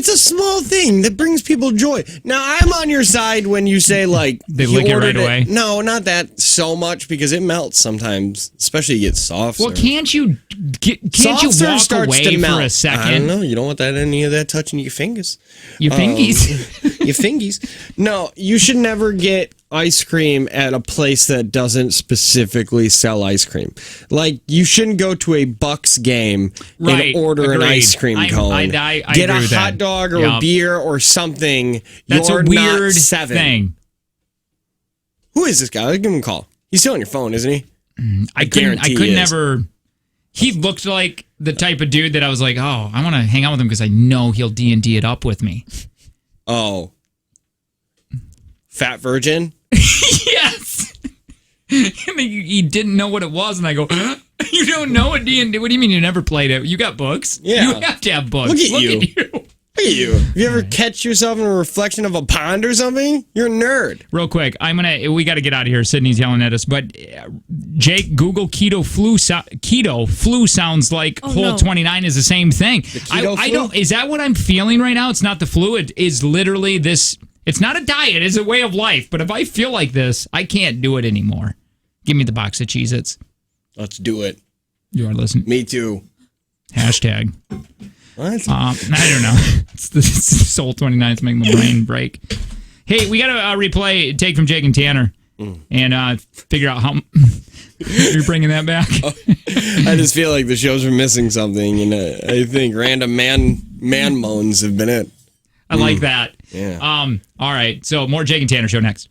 It's a small thing that brings people joy. Now, I'm on your side when you say, like, They you lick it ordered right away? No, not that so much because it melts sometimes, especially you get soft serve. Well, can't you Soft serve walk starts to away melt. for a second? I don't know. You don't want any of that touching your fingers. Your fingies. Your fingies. No, you should never get ice cream at a place that doesn't specifically sell ice cream. Like, you shouldn't go to a Bucks game Right, and order an agreed. ice cream cone. I Get agree a with hot that. dog or Yep. a beer or something. That's You're a not weird 7. thing. Who is this guy? Let's give him a call. He's still on your phone, isn't he? I guarantee could he is. never. He looked like the type of dude that I was like, oh, I want to hang out with him because I know he'll D&D it up with me. Oh. Fat virgin? Yes. And he didn't know what it was, and I go, you don't know what D&D? What do you mean you never played it? You got books? Yeah. You have to have books. Look at you. you. Look at you. Have you ever catch yourself in a reflection of a pond or something? You're a nerd. Real quick, we got to get out of here. Sydney's yelling at us, but Jake, Google keto flu. Keto flu sounds like Oh, whole no. 29 is the same thing. keto I flu? don't. Is that what I'm feeling right now? It's not the flu. It is literally this. It's not a diet. It's a way of life. But if I feel like this, I can't do it anymore. Give me the box of Cheez-Its. Let's do it. You are listening. Me too. Hashtag. What? I don't know. It's the Soul 29 to make my brain break. Hey, we got to replay Take from Jake and Tanner and figure out how you're bringing that back. I just feel like the shows are missing something, and I think random man moans have been it. I like that. Yeah. All right. So more Jake and Tanner show next.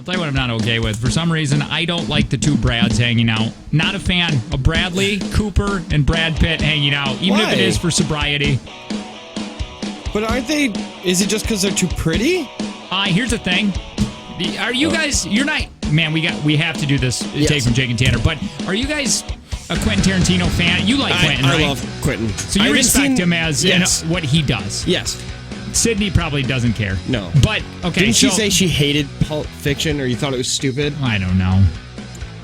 tell you what I'm not okay with. For some reason, I don't like the two Brads hanging out. Not a fan of Bradley Cooper and Brad Pitt hanging out, even if it Why? is for sobriety. But aren't they? Is it just because they're too pretty? Here's the thing. Are you guys? You're not. Man, we have to do this. Yes. Take from Jake and Tanner. But are you guys a Quentin Tarantino fan? You like Quentin, right? I love Quentin. So you respect him as what he does. Yes. Sydney probably doesn't care. No. But okay. Didn't she say she hated Pulp Fiction, or you thought it was stupid? I don't know.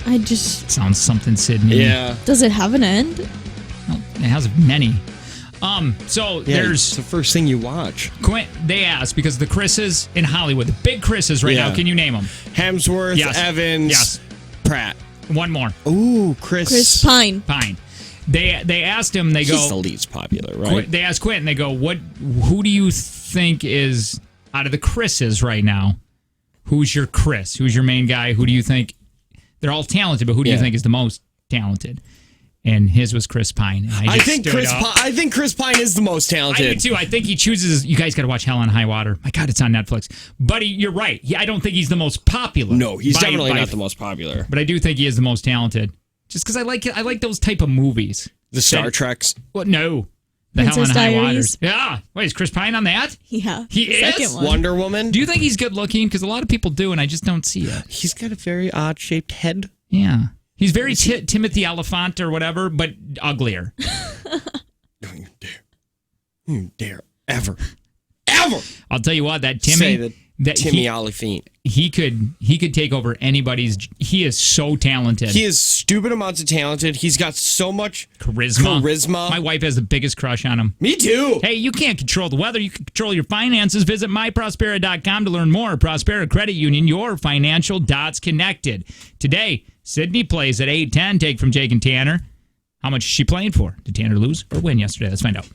I just. Sounds something, Sydney. Yeah. Does it have an end? Well, it has many. So there's it's the first thing you watch. They asked because the Chris's in Hollywood, the big Chris's right now. Can you name them? Hemsworth, Yes. Evans, Yes. Pratt. One more. Ooh, Chris Pine. Pine. They asked him. They He's go. the least popular, right? They asked Quentin. They go, who do you think is out of the Chris's right now? Who's your Chris? Who's your main guy? Who do you think? They're all talented, but who do you think is the most talented? And his was Chris Pine. And I think Chris Pine is the most talented. I do too. I think he chooses. You guys got to watch Hell on High Water. My God, it's on Netflix. Buddy, you're right. I don't think he's the most popular. No, he's definitely not the most popular. But I do think he is the most talented. Just because I like those type of movies. The Star Treks. What? No. The Princess Hell on High Diaries. Waters. Yeah. Wait, is Chris Pine on that? Yeah. He is? Second one. Wonder Woman. Do you think he's good looking? Because a lot of people do, and I just don't see it. He's got a very odd shaped head. Yeah. He's very Timothy Oliphant or whatever, but uglier. Don't you dare. You dare. Ever. I'll tell you what, that Timmy. Say that Timmy Oliphant. He could take over anybody's. He is so talented. He is stupid amounts of talented. He's got so much charisma. My wife has the biggest crush on him. Me too. Hey, you can't control the weather. You can control your finances. Visit myprospera.com to learn more. Prospera Credit Union, your financial dots connected. Today, Sydney plays at 8:10. Take from Jake and Tanner. How much is she playing for? Did Tanner lose or win yesterday? Let's find out.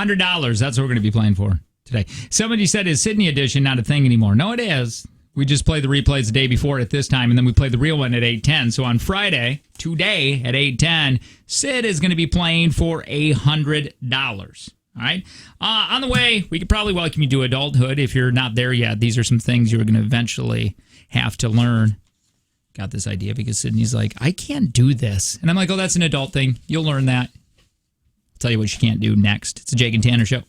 $100. That's what we're going to be playing for today. Somebody said, is Sydney edition not a thing anymore? No, it is. We just play the replays the day before at this time, and then we play the real one at 8:10. So on Friday, today at 8:10, Sid is going to be playing for $100. All right. On the way, we could probably welcome you to adulthood if you're not there yet. These are some things you're going to eventually have to learn. Got this idea because Sydney's like, I can't do this. And I'm like, oh, that's an adult thing. You'll learn that. I'll tell you what you can't do next. It's a Jake and Tanner show.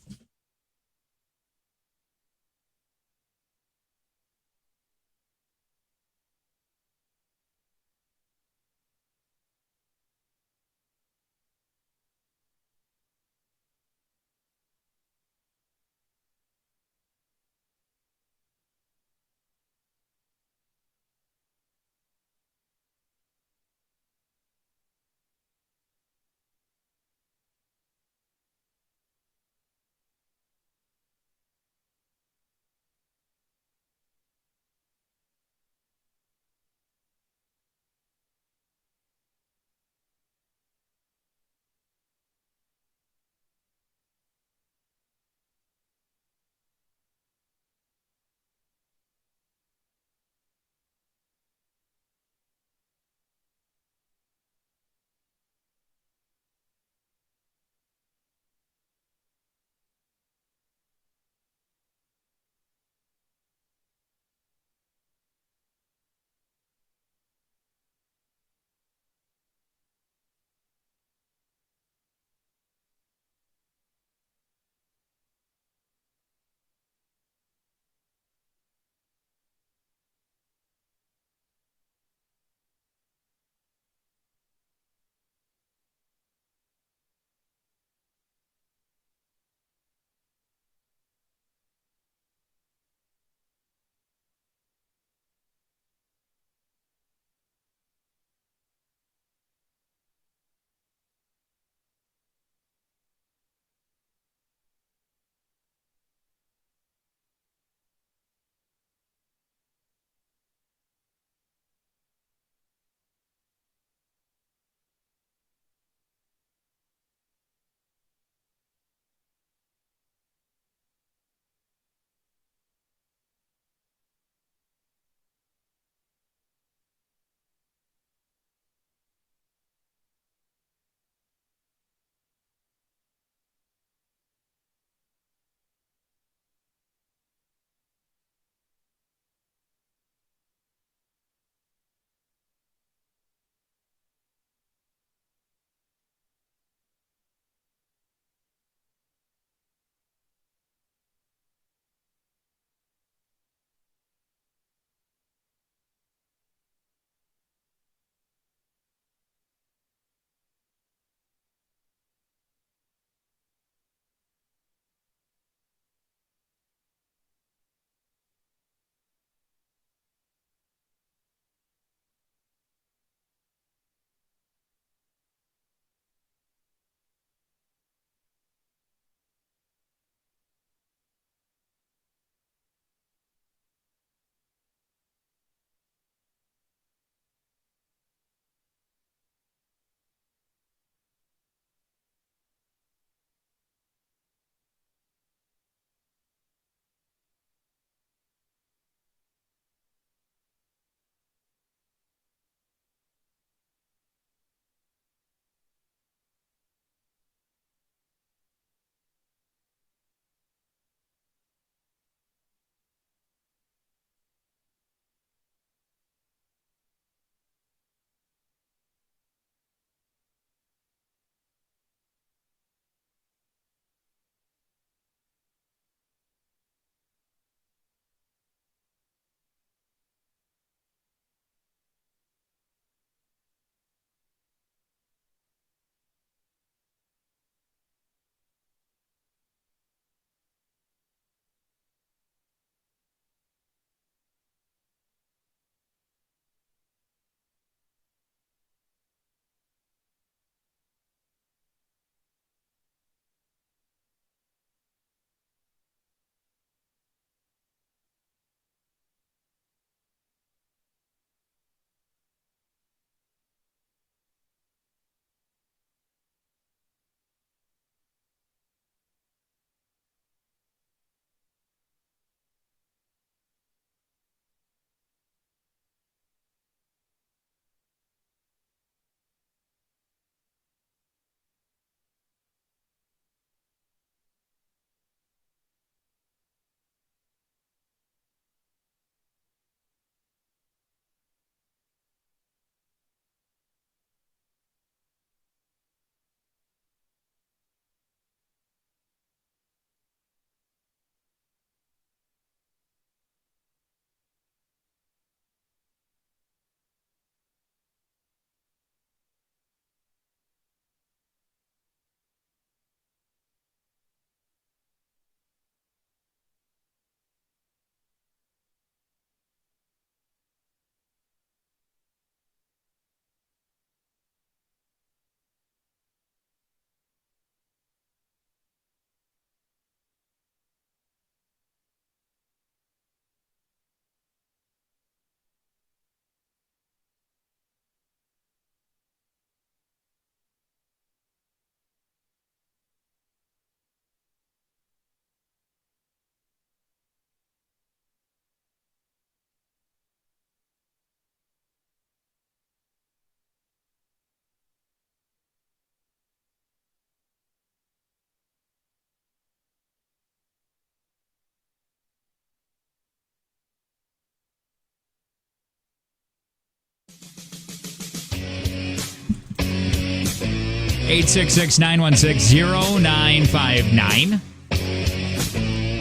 866-916-0959.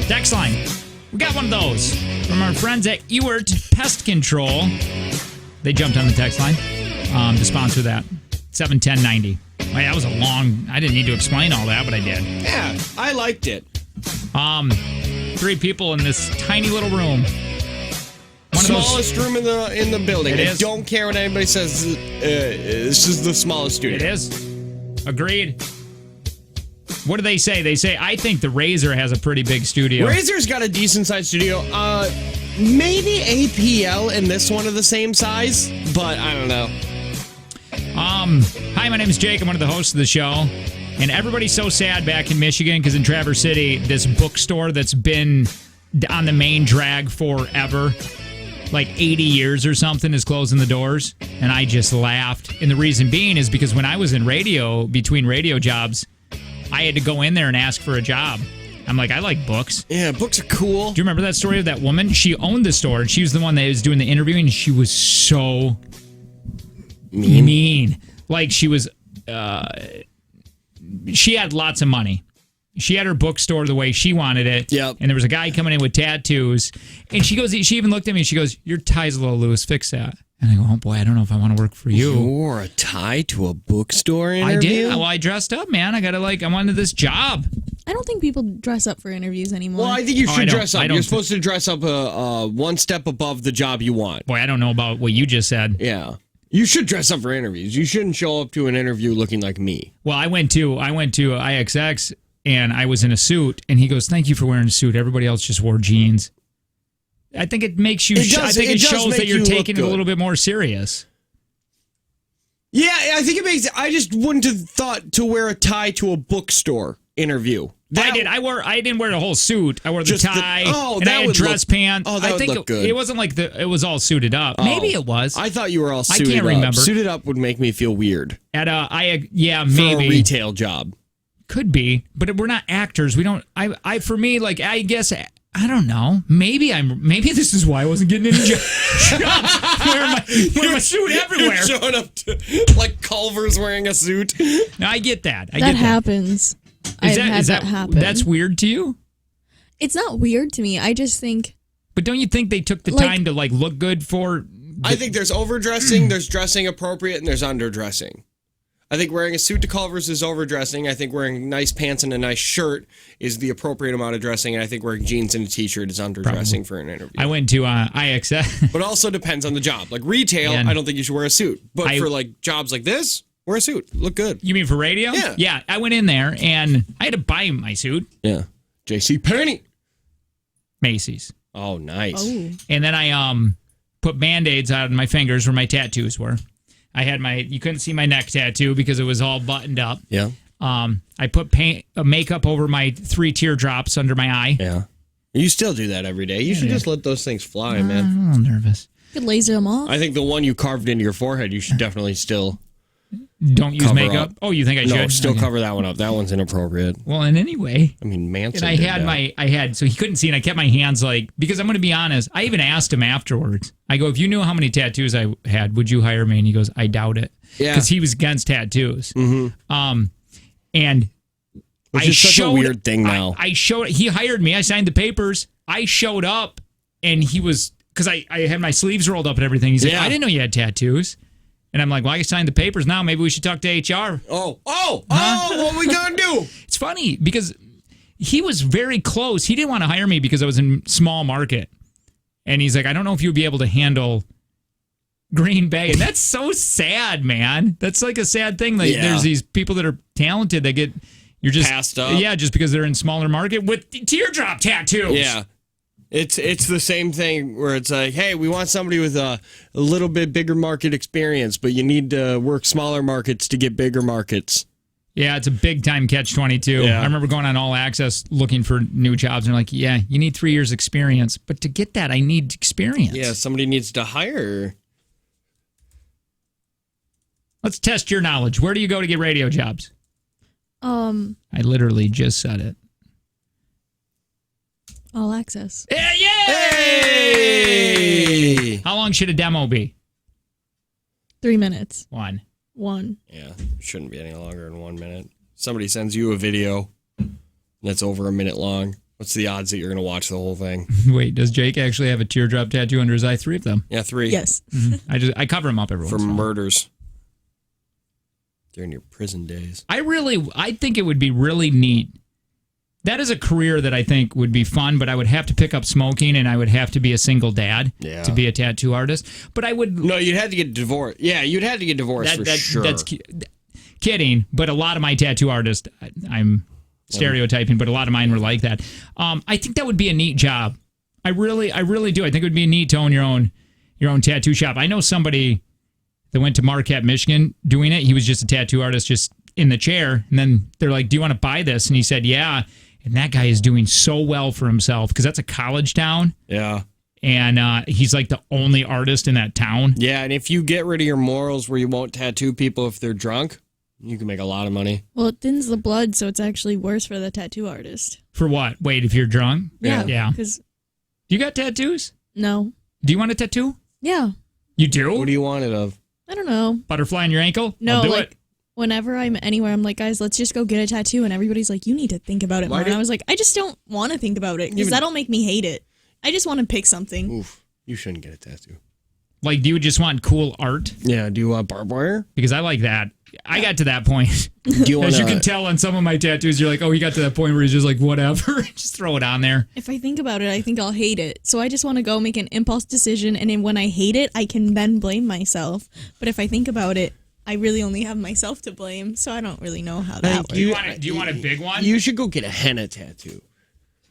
Text line. We got one of those from our friends at Ewert Pest Control. They jumped on the text line to sponsor that. 71090. Wait, that was a long... I didn't need to explain all that, but I did. Yeah, I liked it. 3 people in this tiny little room. Smallest room in the building. It I is. don't care what anybody says. This is the smallest studio. It is. Agreed. What do they say? They say, I think the Razor has a pretty big studio. Razor's got a decent sized studio. Maybe APL and this one are the same size, but I don't know. Hi, my name is Jake. I'm one of the hosts of the show. And everybody's so sad back in Michigan because in Traverse City, this bookstore that's been on the main drag forever, like 80 years or something, is closing the doors. And I just laughed. And the reason being is because when I was in radio, between radio jobs, I had to go in there and ask for a job. I'm like, I like books. Yeah, books are cool. Do you remember that story of that woman? She owned the store. She was the one that was doing the interviewing. And she was so mean. Like she was, she had lots of money. She had her bookstore the way she wanted it. Yep. And there was a guy coming in with tattoos. And she goes, she even looked at me and she goes, your tie's a little loose. Fix that. And I go, oh boy, I don't know if I want to work for you. You wore a tie to a bookstore interview? I did. Well, I dressed up, man. I wanted this job. I don't think people dress up for interviews anymore. Well, I think you should dress up. I don't You're supposed to dress up one step above the job you want. Boy, I don't know about what you just said. Yeah. You should dress up for interviews. You shouldn't show up to an interview looking like me. Well, I went to IXX and I was in a suit, and he goes, "Thank you for wearing a suit. Everybody else just wore jeans." I think it makes you. I think it shows that you're taking it a little bit more serious. Yeah, I think it makes. I just wouldn't have thought to wear a tie to a bookstore interview. I did. I didn't wear the whole suit. I wore the tie. And I had dress pants. Oh, that would look good. It wasn't like it was all suited up. Oh. Maybe it was. I thought you were all suited up. I can't remember. Suited up would make me feel weird. Yeah, for maybe a retail job. Could be, but we're not actors. We don't. For me, like I guess. I don't know. Maybe this is why I wasn't getting any jobs. wearing my suit everywhere. You're showing up to, like Culver's wearing a suit. No, I get that. That happens. I've had that happen. That's weird to you? It's not weird to me. I just think. But don't you think they took the time to like look good for? I think there's overdressing, there's dressing appropriate, and there's underdressing. I think wearing a suit to Culver's is overdressing. I think wearing nice pants and a nice shirt is the appropriate amount of dressing. And I think wearing jeans and a t-shirt is underdressing for an interview. I went to IXS. But also depends on the job. Like retail, I don't think you should wear a suit. But for like jobs like this, wear a suit. Look good. You mean for radio? Yeah. Yeah, I went in there and I had to buy my suit. Yeah. JCPenney. Macy's. Oh, nice. Oh. And then I put Band-Aids on my fingers where my tattoos were. I had you couldn't see my neck tattoo because it was all buttoned up. Yeah. I put makeup over my 3 teardrops under my eye. Yeah. You still do that every day. You should just let those things fly, man. I'm a little nervous. You could laser them off. I think the one you carved into your forehead, you should definitely still don't use makeup. Up. Oh, you think I should? No, still cover that one up. That one's inappropriate. Well, and anyway. I mean, Manson. And I had so he couldn't see, and I kept my hands because I'm going to be honest. I even asked him afterwards. I go, if you knew how many tattoos I had, would you hire me? And he goes, I doubt it. Yeah. Because he was against tattoos. Mm-hmm. And which is such a weird thing now. He hired me. I signed the papers. I showed up, and he was, because I had my sleeves rolled up and everything. He's like, I didn't know you had tattoos. And I'm like, well, I signed the papers now. Maybe we should talk to HR. Oh, what we gonna do? It's funny because he was very close. He didn't want to hire me because I was in small market. And he's like, I don't know if you'd be able to handle Green Bay. And that's so sad, man. That's like a sad thing. Like there's these people that are talented that you're just passed up. Yeah, just because they're in smaller market with teardrop tattoos. Yeah. It's the same thing where it's like, hey, we want somebody with a little bit bigger market experience, but you need to work smaller markets to get bigger markets. Yeah, it's a big time catch-22. Yeah. I remember going on All Access looking for new jobs, and they're like, yeah, you need 3 years experience. But to get that, I need experience. Yeah, somebody needs to hire. Let's test your knowledge. Where do you go to get radio jobs? I literally just said it. All Access. Yay! Hey! How long should a demo be? 3 minutes. 1. 1. Yeah, it shouldn't be any longer than 1 minute. Somebody sends you a video that's over a minute long. What's the odds that you're going to watch the whole thing? Wait, does Jake actually have a teardrop tattoo under his eye? 3 of them. Yeah, 3. Yes. I cover him up every For once in a while. murders. During your prison days. I think it would be really neat. That is a career that I think would be fun, but I would have to pick up smoking and I would have to be a single dad to be a tattoo artist. But I would... No, you'd have to get divorced. Yeah, you'd have to get divorced for sure. That's kidding, but a lot of my tattoo artists, I'm stereotyping, but a lot of mine were like that. I think that would be a neat job. I really do. I think it would be neat to own your own tattoo shop. I know somebody that went to Marquette, Michigan doing it. He was just a tattoo artist just in the chair. And then they're like, do you want to buy this? And he said, yeah. And that guy is doing so well for himself because that's a college town. Yeah. And he's like the only artist in that town. Yeah, and if you get rid of your morals where you won't tattoo people if they're drunk, you can make a lot of money. Well, it thins the blood, so it's actually worse for the tattoo artist. For what? Wait, if you're drunk? Yeah. Because you got tattoos? No. Do you want a tattoo? Yeah. You do? What do you want it of? I don't know. Butterfly on your ankle? No, I'll do like it. whenever I'm anywhere, I'm like, guys, let's just go get a tattoo. And everybody's like, you need to think about it more. And I was like, I just don't want to think about it because that'll make me hate it. I just want to pick something. Oof, you shouldn't get a tattoo. Like, do you just want cool art? Yeah, do you want barbed wire? Because I like that. I got to that point. Do you want As you can tell on some of my tattoos, you're like, oh, he got to that point where he's just like, whatever. Just throw it on there. If I think about it, I think I'll hate it. So I just want to go make an impulse decision. And then when I hate it, I can then blame myself. But if I think about it, I really only have myself to blame. So I don't really know how that works. Do you want a big one? You should go get a henna tattoo.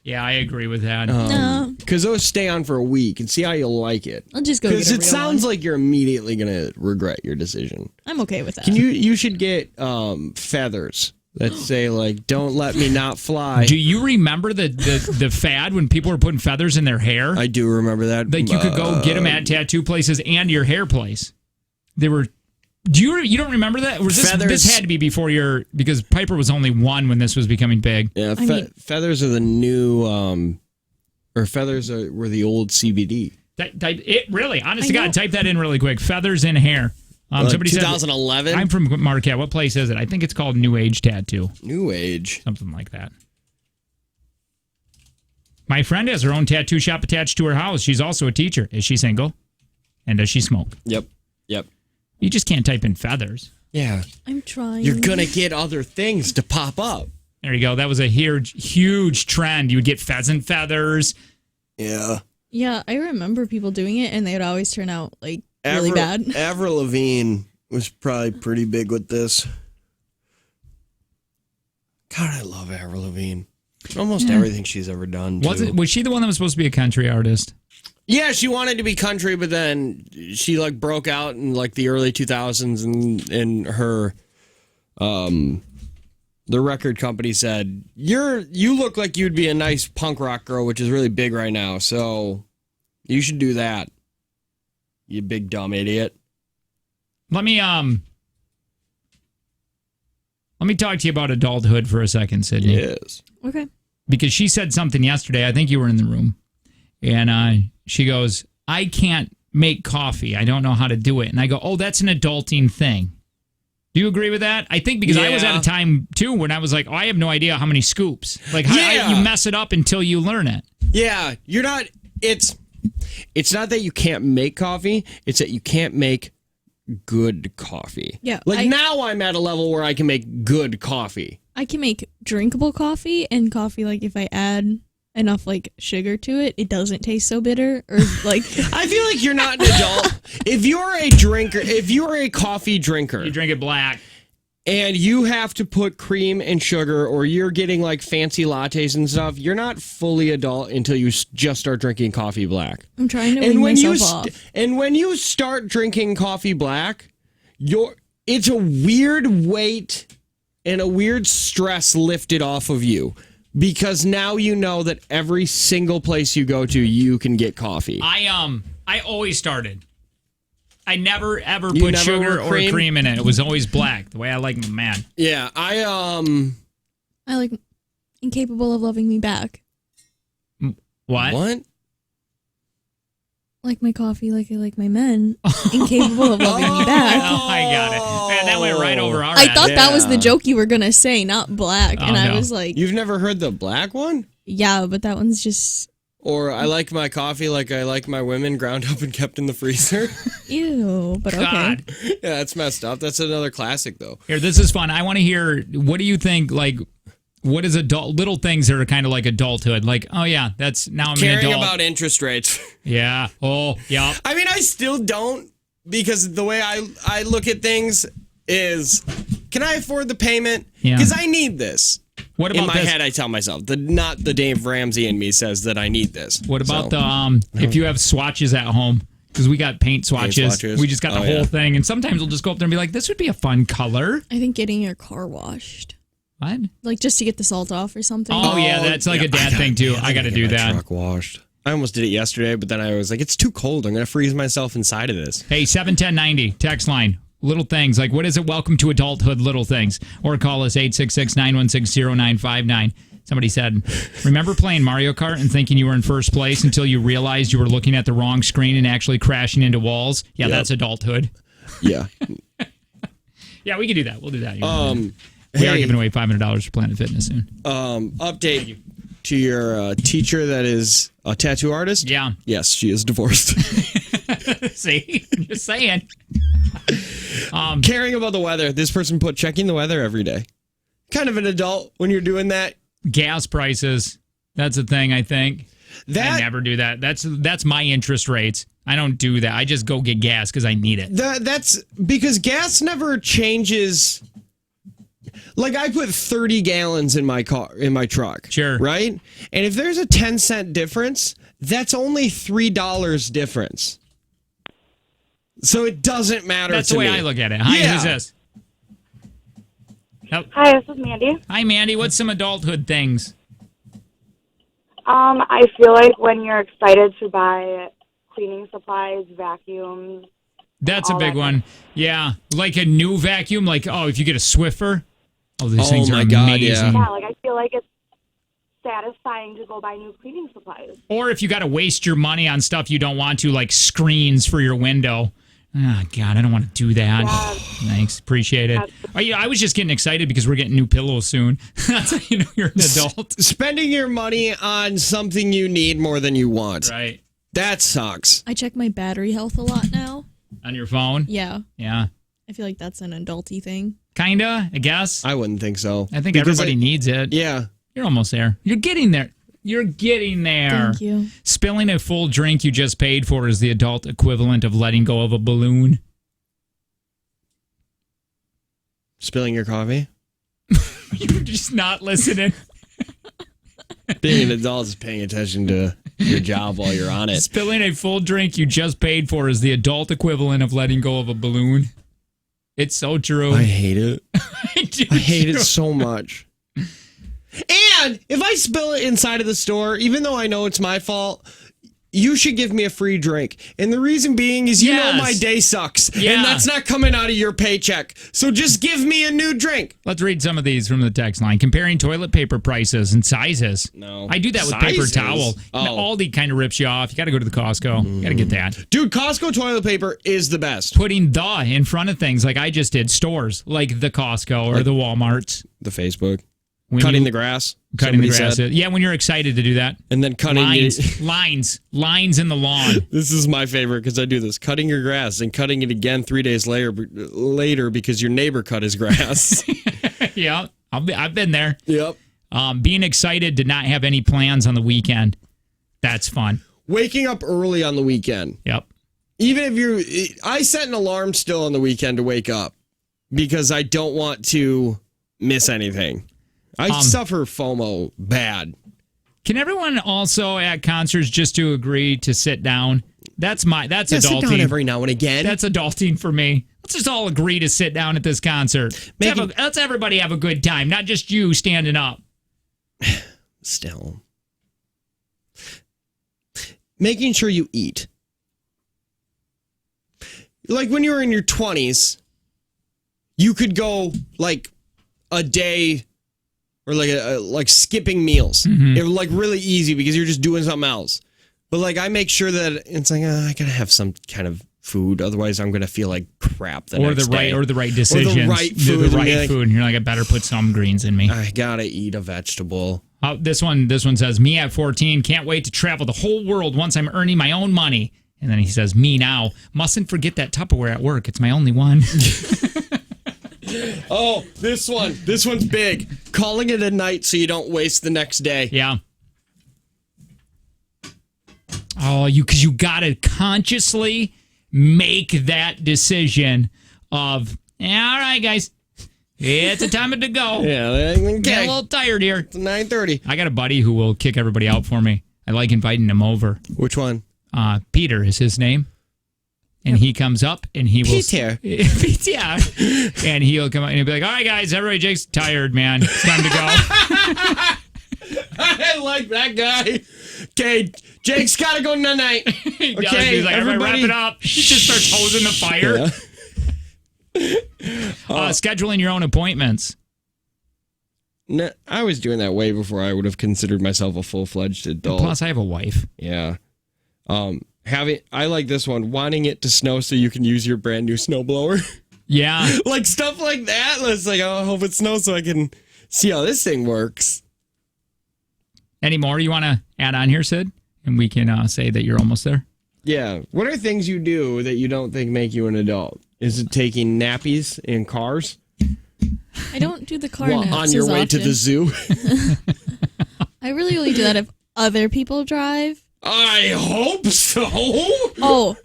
Yeah, I agree with that. No. Because those stay on for a week and see how you like it. I'll just go get a Because real it sounds one. like you're immediately going to regret your decision. I'm okay with that. You should get feathers that say, like, don't let me not fly. Do you remember the fad when people were putting feathers in their hair? I do remember that. Like, you could go get them at tattoo places and your hair place. They were... You don't remember that? Or was this had to be before because Piper was only 1 when this was becoming big. Yeah, feathers are the new, feathers were the old CBD. Honest to God, type that in really quick. Feathers in hair. Somebody 2011? said, I'm from Marquette. What place is it? I think it's called New Age Tattoo. New Age. Something like that. My friend has her own tattoo shop attached to her house. She's also a teacher. Is she single? And does she smoke? Yep. You just can't type in feathers. Yeah. I'm trying. You're going to get other things to pop up. There you go. That was a huge trend. You would get pheasant feathers. Yeah. Yeah, I remember people doing it, and they would always turn out, like, really bad. Avril Lavigne was probably pretty big with this. God, I love Avril Lavigne. Almost everything she's ever done, too. Was she the one that was supposed to be a country artist? Yeah, she wanted to be country, but then she like broke out in like the early 2000s, and her the record company said, you look like you'd be a nice punk rock girl, which is really big right now, so you should do that. You big dumb idiot. Let me talk to you about adulthood for a second, Sydney. Yes. Okay. Because she said something yesterday. I think you were in the room. And she goes, I can't make coffee. I don't know how to do it. And I go, oh, that's an adulting thing. Do you agree with that? I think because I was at a time, too, when I was like, oh, I have no idea how many scoops. Like, you mess it up until you learn it. Yeah, you're not... It's not that you can't make coffee. It's that you can't make good coffee. Yeah. Like, now I'm at a level where I can make good coffee. I can make drinkable coffee, and coffee, like, if I add enough like sugar to it, it doesn't taste so bitter. Or like I feel like you're not an adult. If you're a drinker, if you're a coffee drinker, you drink it black, and you have to put cream and sugar, or you're getting like fancy lattes and stuff, you're not fully adult until you just start drinking coffee black. I'm trying to wean myself off. And when you start drinking coffee black, it's a weird weight and a weird stress lifted off of you. Because now you know that every single place you go to, you can get coffee. I always started. I never ever put sugar or cream in it. It was always black, the way I like my man. Yeah, I like incapable of loving me back. What? What? Like my coffee, like I like my men, incapable of loving me back. Oh, I got it. Man, that went right over our I head. thought that was the Yeah. joke you were gonna say, not black, Oh, and I no. was like, You've never heard the black one? yeah, but that one's just Or I like my coffee like I like my women, ground up and kept in the freezer. ew. But okay, God. Yeah, that's messed up. That's another classic, though. Here, this is fun. I want to hear, what do you think, like, what is little things that are kind of like adulthood? Like, oh, yeah, that's now I'm an Caring adult. about interest rates. Yeah. Oh, yeah. I mean, I still don't, because the way I look at things is, can I afford the payment? Yeah. Because I need this. What about in my this? head, I tell myself, not the Dave Ramsey in me says that I need this. What about So, if you have swatches at home? Because we got paint swatches. swatches? We just got the Oh, whole yeah. thing. And sometimes we'll just go up there and be like, this would be a fun color. I think getting your car washed, What? like just to get the salt off or something. Oh, yeah, that's like a dad thing, too. I got to do get my that. Truck washed. I almost did it yesterday, but then I was like, it's too cold. I'm going to freeze myself inside of this. Hey, 71090, text line. Little things. Like, what is it? Welcome to adulthood, little things. Or call us 866-916-0959. Somebody said, remember playing Mario Kart and thinking you were in first place until you realized you were looking at the wrong screen and actually crashing into walls? Yeah, Yep. that's adulthood. Yeah. Yeah, we can do that. We'll do that. We are Hey, giving away $500 for Planet Fitness soon. update to your teacher that is a tattoo artist. Yeah. Yes, she is divorced. See? I'm just saying. Caring about the weather. This person put checking the weather every day. Kind of an adult when you're doing that. Gas prices. That's a thing, I think. I That never do that. That's my interest rates. I don't do that. I just go get gas because I need it. that's because gas never changes. Like I put 30 gallons in my truck. Sure. Right? And if there's a 10-cent difference, that's only $3 difference. So it doesn't matter. That's to the way me. I look at it. Hi, Yeah. who's this? Oh, Hi, this is Mandy. hi, Mandy. What's some adulthood things? I feel like when you're excited to buy cleaning supplies, vacuums. That's a all big that one. Yeah. Like a new vacuum. Like, oh, if you get a Swiffer. Oh, these Oh things are my God, amazing. Yeah, like I feel like it's satisfying to go buy new cleaning supplies. Or if you got to waste your money on stuff you don't want to, like screens for your window. Oh, God, I don't want to do that. Yeah. Thanks. Appreciate it. Oh, yeah, I was just getting excited because we're getting new pillows soon. That's how you know you're an adult. Spending your money on something you need more than you want. Right. That sucks. I check my battery health a lot now. On your phone? Yeah, Yeah. I feel like that's an adulty thing. Kinda, I guess. I wouldn't think so. I think Because everybody needs it. Yeah. You're almost there. You're getting there. You're getting there. Thank you. Spilling a full drink you just paid for is the adult equivalent of letting go of a balloon. Spilling your coffee. You're just not listening. Being an adult is paying attention to your job while you're on it. Spilling a full drink you just paid for is the adult equivalent of letting go of a balloon. It's so true. I hate it. I I hate it so much. And if I spill it inside of the store, even though I know it's my fault, you should give me a free drink. And the reason being is you know Yes. my day sucks. Yeah. And that's not coming out of your paycheck. So just give me a new drink. Let's read some of these from the text line. Comparing toilet paper prices and sizes. No. I do that with paper Sizes? towel. Oh. Aldi kind of rips you off. You got to go to the Costco. You got to get that. Dude, Costco toilet paper is the best. Putting the in front of things like I just did. Stores like the Costco or the Walmarts. The Facebook. When Cutting you- the grass. Cutting the somebody grass. said. Yeah, when you're excited to do that. And then cutting Lines in the lawn. This is my favorite because I do this. Cutting your grass and cutting it again 3 days later because your neighbor cut his grass. Yeah, I've been there. Yep. Being excited to not have any plans on the weekend. That's fun. Waking up early on the weekend. Yep. Even if I set an alarm still on the weekend to wake up because I don't want to miss anything. I suffer FOMO bad. Can everyone also at concerts just to agree to sit down? That's Sit adulting. down every now and again. That's adulting for me. Let's just all agree to sit down at this concert. Let's everybody have a good time, not just you standing up. Still. Making sure you eat. Like when you were in your 20s, you could go like a day or like skipping meals. It was like really easy because you're just doing something else. But like I make sure that it's like I gotta have some kind of food, otherwise I'm gonna feel like crap the next day. Or the right decisions. Or the right food. The right food. And you're like, I better put some greens in me. I gotta eat a vegetable. This one says, me at 14, can't wait to travel the whole world once I'm earning my own money. And then he says, me now. Mustn't forget that Tupperware at work. It's my only one. Oh, this one. This one's big. Calling it a night so you don't waste the next day. Yeah. Oh, because you got to consciously make that decision of, all right, guys, it's a time to go. Yeah, okay. Get a little tired here. It's 9:30. I got a buddy who will kick everybody out for me. I like inviting him over. Which one? Peter is his name. And he comes up and he will... Peter. Yeah. And he'll come up and he'll be like, all right, guys, everybody, Jake's tired, man. It's time to go. I like that guy. Okay, Jake's got to go tonight. He does. Okay, He's like, everybody wrap it up. He just starts hosing the fire. Yeah. Scheduling your own appointments. No, I was doing that way before I would have considered myself a full-fledged adult. Plus, I have a wife. Yeah. I like this one, wanting it to snow so you can use your brand new snowblower. Yeah. Like stuff like that. It's like, I hope it snows so I can see how this thing works. Any more you want to add on here, Sid? And we can say that you're almost there. Yeah. What are things you do that you don't think make you an adult? Is it taking nappies in cars? I don't do the car naps on your as way to often. the zoo? I really only do that if other people drive. I hope so. Oh.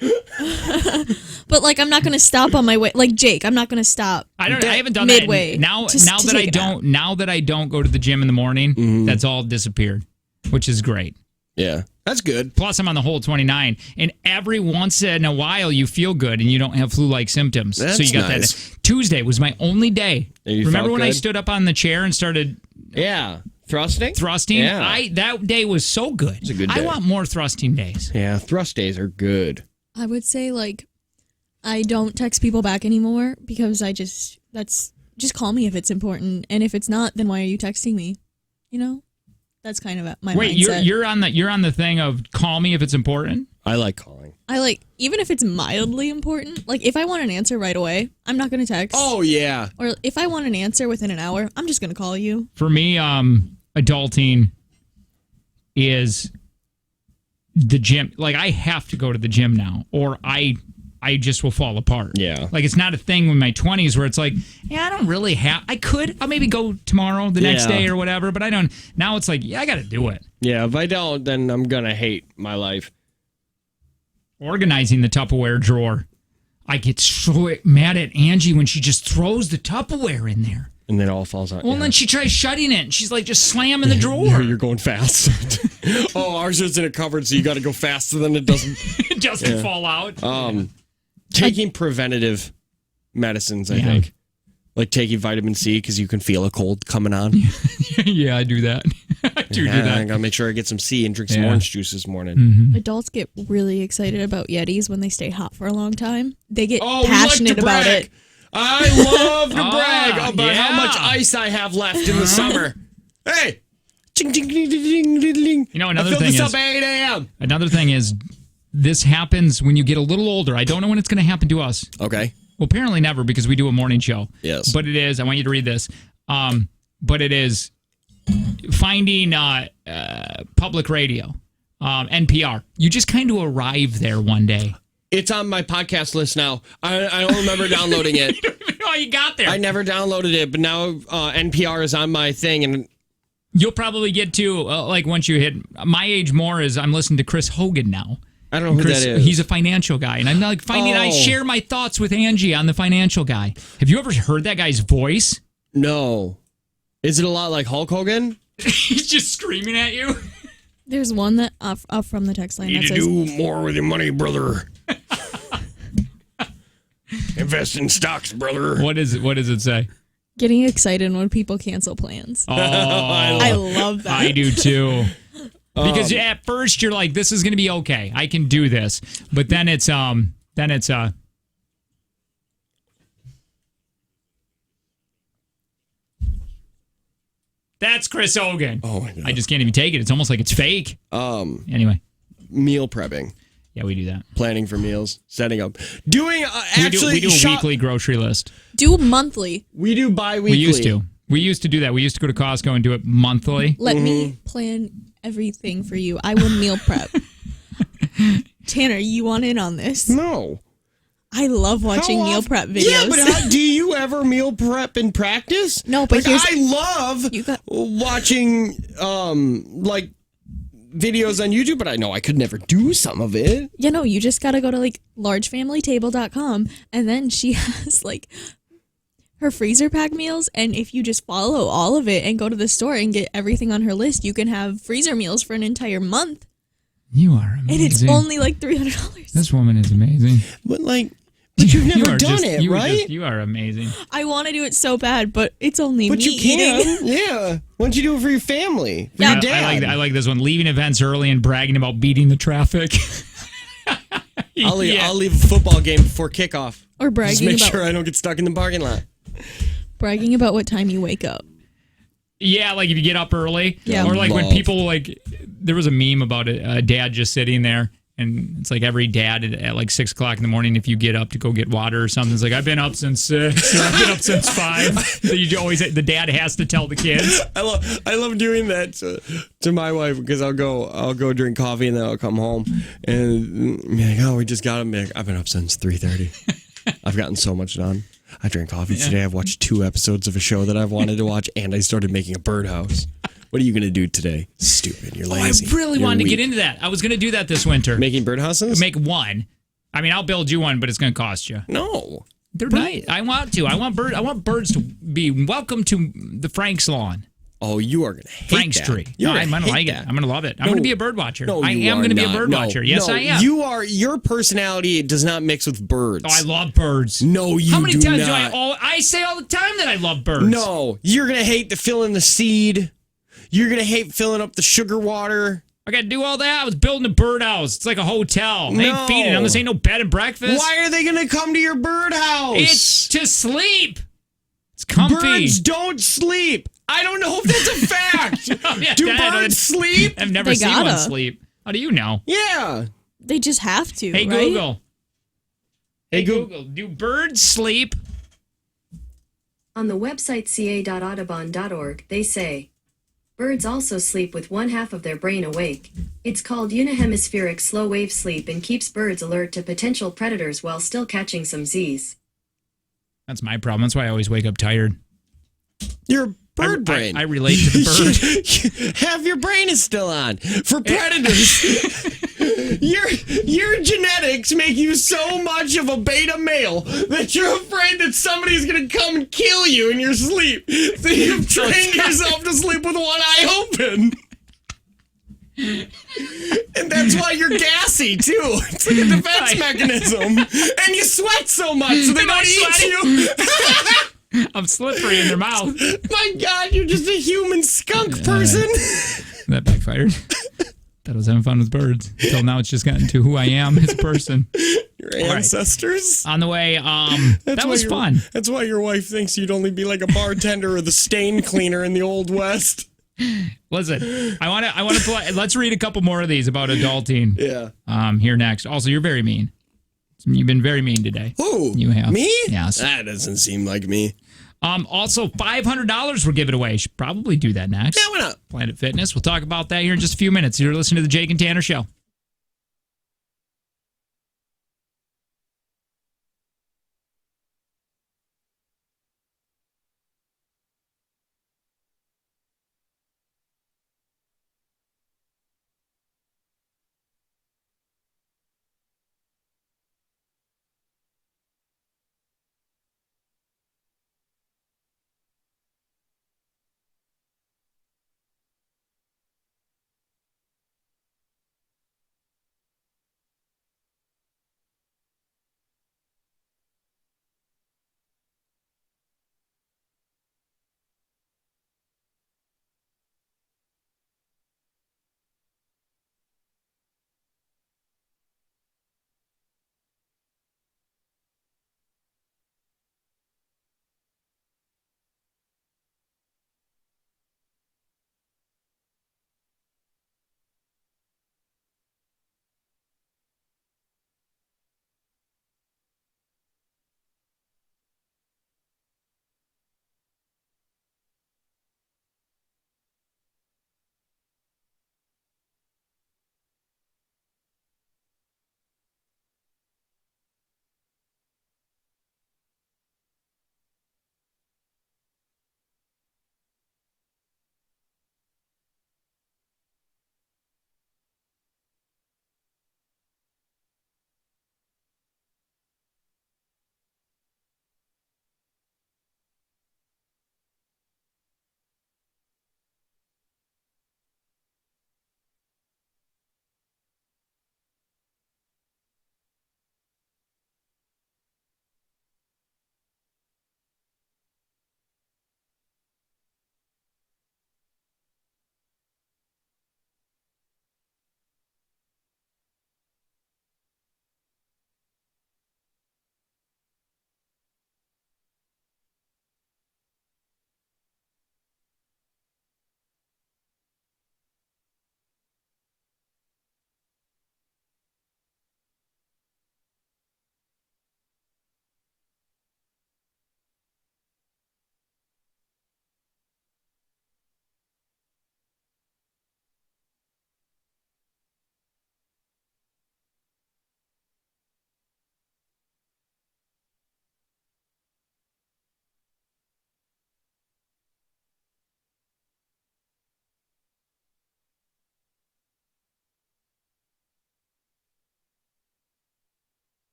But like I'm not going to stop on my way. Like Jake, I'm not going to stop. I haven't done midway that. Now to that take a nap. now that I don't go to the gym in the morning, that's all disappeared, which is great. Yeah. That's good. Plus, I'm on the whole 29, and every once in a while, you feel good and you don't have flu-like symptoms. That's so you got nice. that. Tuesday was my only day. And you Remember felt when I good? stood up on the chair and started Yeah. Thrusting? Yeah. That day was so good. It's a good I day. want more thrusting days. Yeah, thrust days are good. I would say like I don't text people back anymore because just call me if it's important, and if it's not, then why are you texting me? You know, that's kind of my Wait, mindset. you're on the thing of call me if it's important. I like calling. I like even if it's mildly important. Like if I want an answer right away, I'm not gonna text. Oh, yeah. Or if I want an answer within an hour, I'm just gonna call you. For me, adulting is the gym. Like I have to go to the gym now, or I just will fall apart. Yeah. Like it's not a thing in my 20s where it's like, yeah, I don't really have. I'll maybe go tomorrow, the next Yeah. day, or whatever. But I don't. Now it's like, yeah, I got to do it. Yeah, if I don't, then I'm going to hate my life. Organizing the Tupperware drawer. I get so mad at Angie when she just throws the Tupperware in there. And then it all falls out. Well, and then she tries shutting it, and she's like just slamming the drawer. You're going fast. Oh, ours is in a cupboard, so you got to go fast so then it doesn't. It doesn't fall out. Taking preventative medicines, I think. Like taking vitamin C because you can feel a cold coming on. Yeah, I do that. I do I that. got to make sure I get some C and drink some Yeah. orange juice this morning. Mm-hmm. Adults get really excited about Yetis when they stay hot for a long time. They get Oh, passionate we like to about brag. it. I love to brag about yeah. how much ice I have left in the summer. Hey! Ching, ding, ding, ding, ding, ding. You know, another I filled thing this is- up at 8 a.m. Another thing is, this happens when you get a little older. I don't know when it's going to happen to us. Okay. Well, apparently never because we do a morning show. Yes. But it is, I want you to read this. But it is finding public radio, NPR. You just kind of arrive there one day. It's on my podcast list now. I don't remember downloading it. Oh, you got there. I never downloaded it, but now NPR is on my thing. And You'll probably get to, like once you hit, my age more is I'm listening to Chris Hogan now. I don't know who Chris, that is. he's a financial guy. And I'm like I share my thoughts with Angie on the financial guy. Have you ever heard that guy's voice? No. Is it a lot like Hulk Hogan? He's just screaming at you. There's one that up from the text line You that need to says, do more with your money, brother. Invest in stocks, brother. What does it say? getting excited when people cancel plans. Oh, I love that. I do too. Because at first you're like, this is going to be okay. I can do this. But then it's that's Chris Hogan. Oh my God. I just can't even take it. It's almost like it's fake. Anyway. meal prepping. Yeah, we do that. Planning for meals, setting up, doing actually We do a weekly grocery list. Do monthly. We do bi-weekly. We used to do that. We used to go to Costco and do it monthly. Let me plan everything for you. I will meal prep. Tanner, you want in on this? No. I love watching meal prep videos. Yeah, but do you ever meal prep in practice? No, but I love watching like videos on YouTube, but I know I could never do some of it. Yeah, no, you just gotta go to like largefamilytable.com, and then she has like her freezer pack meals, and if you just follow all of it and go to the store and get everything on her list, you can have freezer meals for an entire month. You are amazing. And it's only like $300. This woman is amazing. But you've never done it, right? You are amazing. I want to do it so bad, but it's only me you can. eating. Yeah. Why don't you do it for your family? For your dad. I like this one. Leaving events early and bragging about beating the traffic. I'll leave a football game before kickoff. Or bragging Just make about sure I don't get stuck in the parking lot. bragging about what time you wake up. Yeah, like if you get up early. Yeah. Or like when people there was a meme about a dad just sitting there, and it's like every dad at like 6 o'clock in the morning, if you get up to go get water or something, it's like, I've been up since 6, or I've been up since 5. So the dad has to tell the kids. I love doing that to my wife, because I'll go drink coffee and then I'll come home and be like, oh, we just got up. I've been up since 3:30. I've gotten so much done. I drank coffee today. I've watched 2 episodes of a show that I've wanted to watch, and I started making a birdhouse. What are you going to do today? Stupid. You're lazy. I really wanted to get into that. I was going to do that this winter. Making birdhouses? Make one. I mean, I'll build you one, but it's going to cost you. No. They're nice. I want to. I want birds to be welcome to the Frank's lawn. Oh, you are going to hate Frank's that. tree. You're I'm going to like it. I'm going to love it. I'm going to be a bird watcher. I am going to be a bird watcher. Yes, I am. Your personality does not mix with birds. Oh, I love birds. No, you do not. How many times do I say all the time that I love birds? No, you're going to hate the filling the seed. You're going to hate filling up the sugar water. I got to do all that. I was building a birdhouse. It's like a hotel. They ain't feeding them. This ain't no bed and breakfast. Why are they going to come to your birdhouse? It's to sleep. It's comfy. Birds don't sleep. I don't know if that's a fact. Do birds sleep? I've never seen one sleep. How do you know? Yeah. They just have to, Hey, right? Google. Hey, Google. Do birds sleep? On the website ca.audubon.org, they say, birds also sleep with one half of their brain awake. It's called unihemispheric slow-wave sleep and keeps birds alert to potential predators while still catching some Z's. That's my problem. That's why I always wake up tired. Your bird brain. I relate to the bird. Half your brain is still on for predators. Your genetics make you so much of a beta male that you're afraid that somebody's going to come and kill you in your sleep. So you've trained yourself to sleep with one eye open. And that's why you're gassy, too. It's like a defense mechanism. And you sweat so much so they don't eat you. I'm slippery in their mouth. My God, you're just a human skunk person. That backfired. Thought I was having fun with birds. Until now it's just gotten to who I am as a person. Your ancestors. Right. On the way, that was fun. That's why your wife thinks you'd only be like a bartender or the stain cleaner in the Old West. Listen, I want to play. Let's read a couple more of these about adulting. Yeah. Here next. Also, you're very mean. You've been very mean today. Who? You have. Me? Yes. That doesn't seem like me. Also, $500 we're giving away. Should probably do that next. Yeah, why not? Planet Fitness. We'll talk about that here in just a few minutes. You're listening to the Jake and Tanner Show.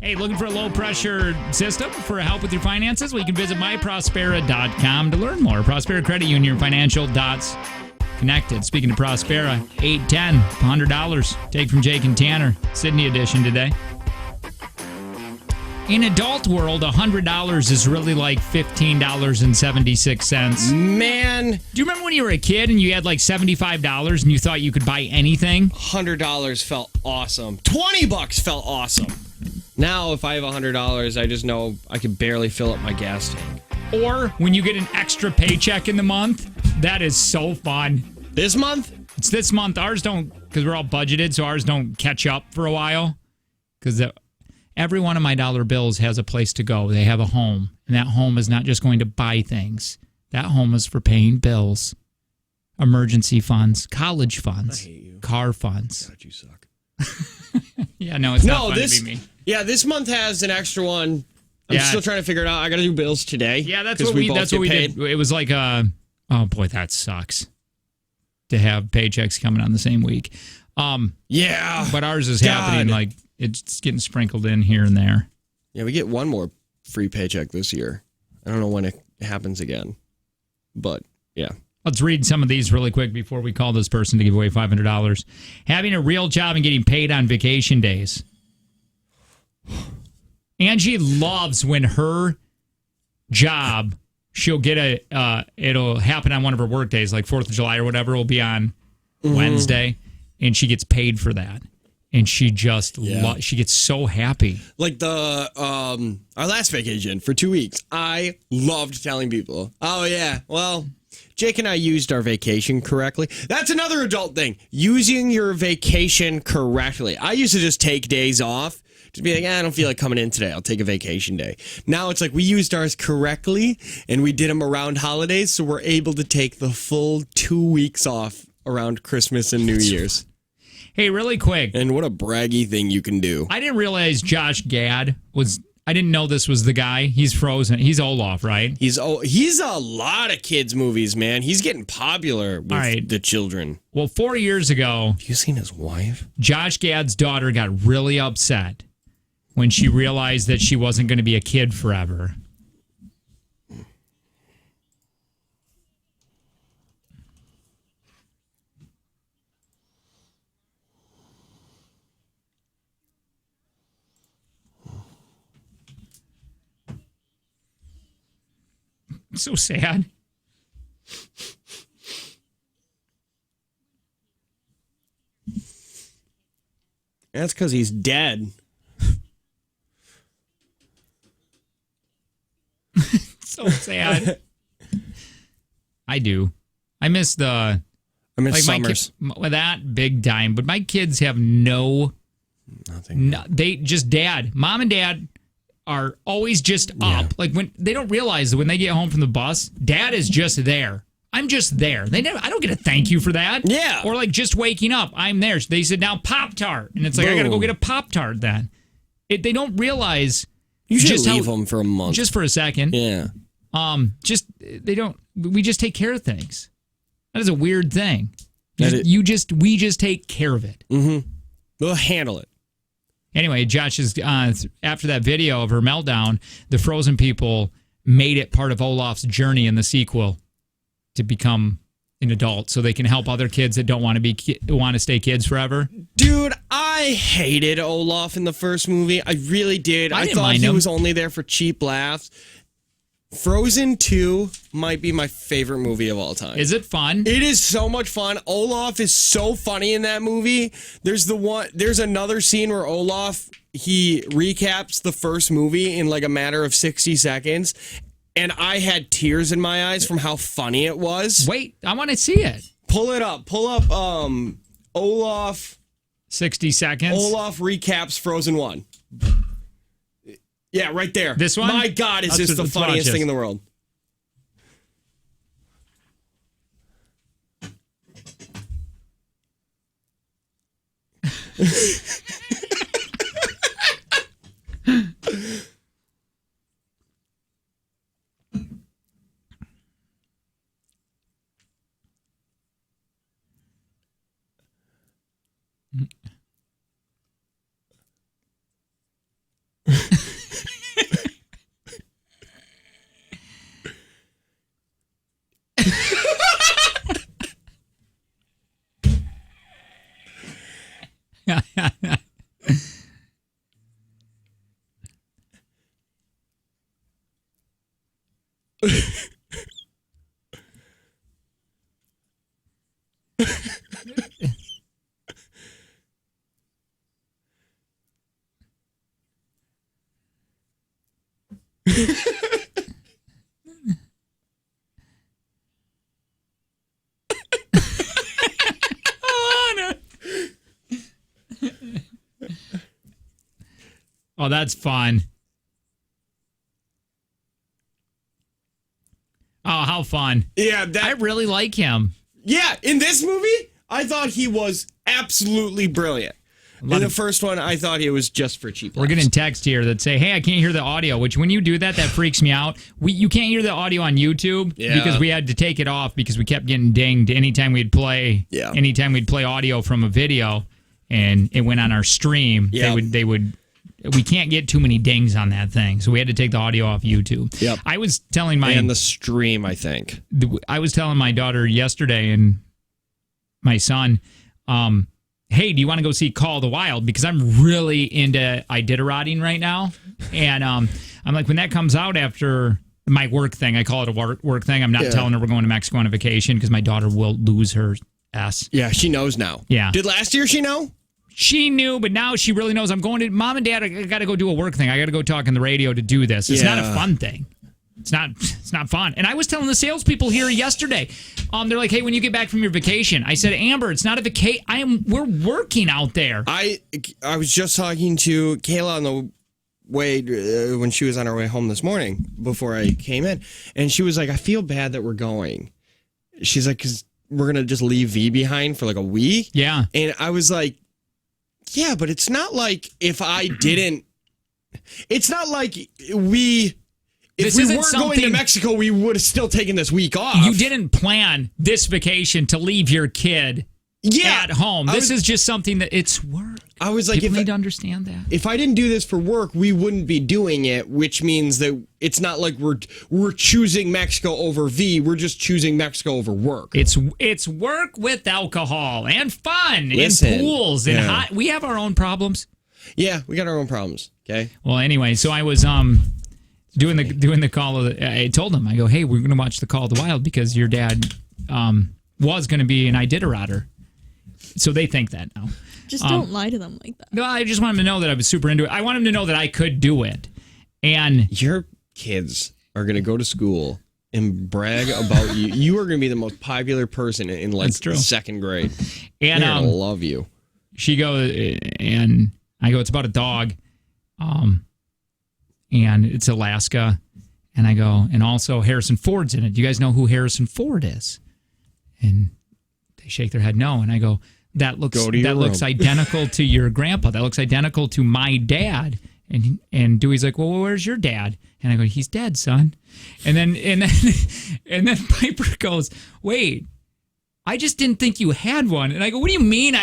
Hey, looking for a low-pressure system for help with your finances? Well, you can visit myprospera.com to learn more. Prospera Credit Union, financial dots connected. Speaking of Prospera, 810, $100. Take from Jake and Tanner. Sydney edition today. In adult world, $100 is really like $15.76. Man, Do you remember when you were a kid and you had like $75 and you thought you could buy anything? $100 felt awesome. $20 felt awesome. Now, if I have $100, I just know I can barely fill up my gas tank. Or when you get an extra paycheck in the month, that is so fun. This month? It's this month. Ours don't, because we're all budgeted, so ours don't catch up for a while. Because every one of my dollar bills has a place to go. They have a home. And that home is not just going to buy things. That home is for paying bills, emergency funds, college funds, car funds. God, you suck. Yeah, no, it's not fun to be me. Yeah, this month has an extra one. I'm still trying to figure it out. I got to do bills today. Yeah, that's what we did. It was like, oh boy, that sucks to have paychecks coming on the same week. Yeah. But ours is happening like it's getting sprinkled in here and there. Yeah, we get one more free paycheck this year. I don't know when it happens again. But, yeah. Let's read some of these really quick before we call this person to give away $500. Having a real job and getting paid on vacation days. Angie loves when her job, she'll get it'll happen on one of her work days, like 4th of July or whatever, will be on Wednesday, and she gets paid for that. And she just, she gets so happy. Like our last vacation for 2 weeks, I loved telling people, oh yeah, well, Jake and I used our vacation correctly. That's another adult thing, using your vacation correctly. I used to just take days off. Just be like, I don't feel like coming in today. I'll take a vacation day. Now it's like we used ours correctly, and we did them around holidays, so we're able to take the full 2 weeks off around Christmas and New Year's. Hey, really quick. And what a braggy thing you can do. I didn't realize Josh Gad was... I didn't know this was the guy. He's Frozen. He's Olaf, right? He's a lot of kids' movies, man. He's getting popular with the children. Well, 4 years ago... Have you seen his wife? Josh Gad's daughter got really upset when she realized that she wasn't going to be a kid forever. So sad. That's because he's dead. So sad. I do. I miss Summers. With that big time, but my kids have nothing. They just mom and dad are always just up. Like when they don't realize that when they get home from the bus, dad is just there. I'm just there. I don't get a thank you for that. Yeah. Or like just waking up, I'm there. They said now Pop-Tart. And it's like, I got to go get a Pop-Tart then. They don't realize. You should leave them for a month. Just for a second. Yeah. We just take care of things. That is a weird thing. We just take care of it. Mm-hmm. We'll handle it. Anyway, Josh is after that video of her meltdown, the Frozen people made it part of Olaf's journey in the sequel to become an adult, so they can help other kids that don't want to stay kids forever. Dude, I hated Olaf in the first movie. I really did. I thought he was only there for cheap laughs. Frozen 2 might be my favorite movie of all time. Is it fun? It is so much fun. Olaf is so funny in that movie. There's another scene where Olaf, he recaps the first movie in like a matter of 60 seconds. And I had tears in my eyes from how funny it was. Wait, I want to see it. Pull it up. Pull up Olaf. 60 seconds. Olaf recaps Frozen 1. Yeah, right there. This one? My God, is this the funniest thing in the world. Oh, that's fun. Oh, how fun. Yeah, I really like him. Yeah, in this movie, I thought he was absolutely brilliant. In the first one, I thought he was just for cheap laughs. We're getting text here that say, hey, I can't hear the audio, which when you do that freaks me out. You can't hear the audio on YouTube because we had to take it off because we kept getting dinged anytime we'd play audio from a video and it went on our stream. Yeah. We can't get too many dings on that thing, so we had to take the audio off YouTube. Yep. I was telling and the stream, I think. I was telling my daughter yesterday and my son, hey, do you want to go see Call of the Wild? Because I'm really into Iditaroding right now. And I'm like, when that comes out after my work thing, I call it a work thing. I'm not telling her we're going to Mexico on a vacation because my daughter will lose her S. Yeah, she knows now. Yeah. Did last year she know? She knew, but now she really knows. I'm going to Mom and Dad. I got to go do a work thing. I got to go talk on the radio to do this. It's not a fun thing. It's not fun. And I was telling the salespeople here yesterday. They're like, "Hey, when you get back from your vacation," I said, "Amber, it's not a vacation. We're working out there." I was just talking to Kayla on the way when she was on her way home this morning before I came in, and she was like, "I feel bad that we're going." She's like, "Because we're gonna just leave V behind for like a week." Yeah, and I was like, "Yeah, but it's not like if I didn't. It's not like we." If we weren't going to Mexico, we would have still taken this week off. You didn't plan this vacation to leave your kid at home. This is just something that it's work. I was like, people need to understand that. If I didn't do this for work, we wouldn't be doing it, which means that it's not like we're choosing Mexico over V. We're just choosing Mexico over work. It's work with alcohol and fun and pools and hot. We have our own problems. Yeah, we got our own problems. Okay. Well, anyway, so I was doing the call of I told him, I go, hey, we're going to watch the Call of the Wild because your dad was going to be an Iditaroder. So they think that now. Just don't lie to them like that. No, I just want him to know that I was super into it. I want him to know that I could do it. And your kids are going to go to school and brag about you. You are going to be the most popular person in like second grade. And they're going to love you. She goes, and I go, it's about a dog. And it's Alaska. And I go, and also Harrison Ford's in it. Do you guys know who Harrison Ford is? And they shake their head no. And I go, that looks identical to your grandpa. That looks identical to my dad. And Dewey's like, well, where's your dad? And I go, he's dead, son. And then Piper goes, wait, I just didn't think you had one. And I go, what do you mean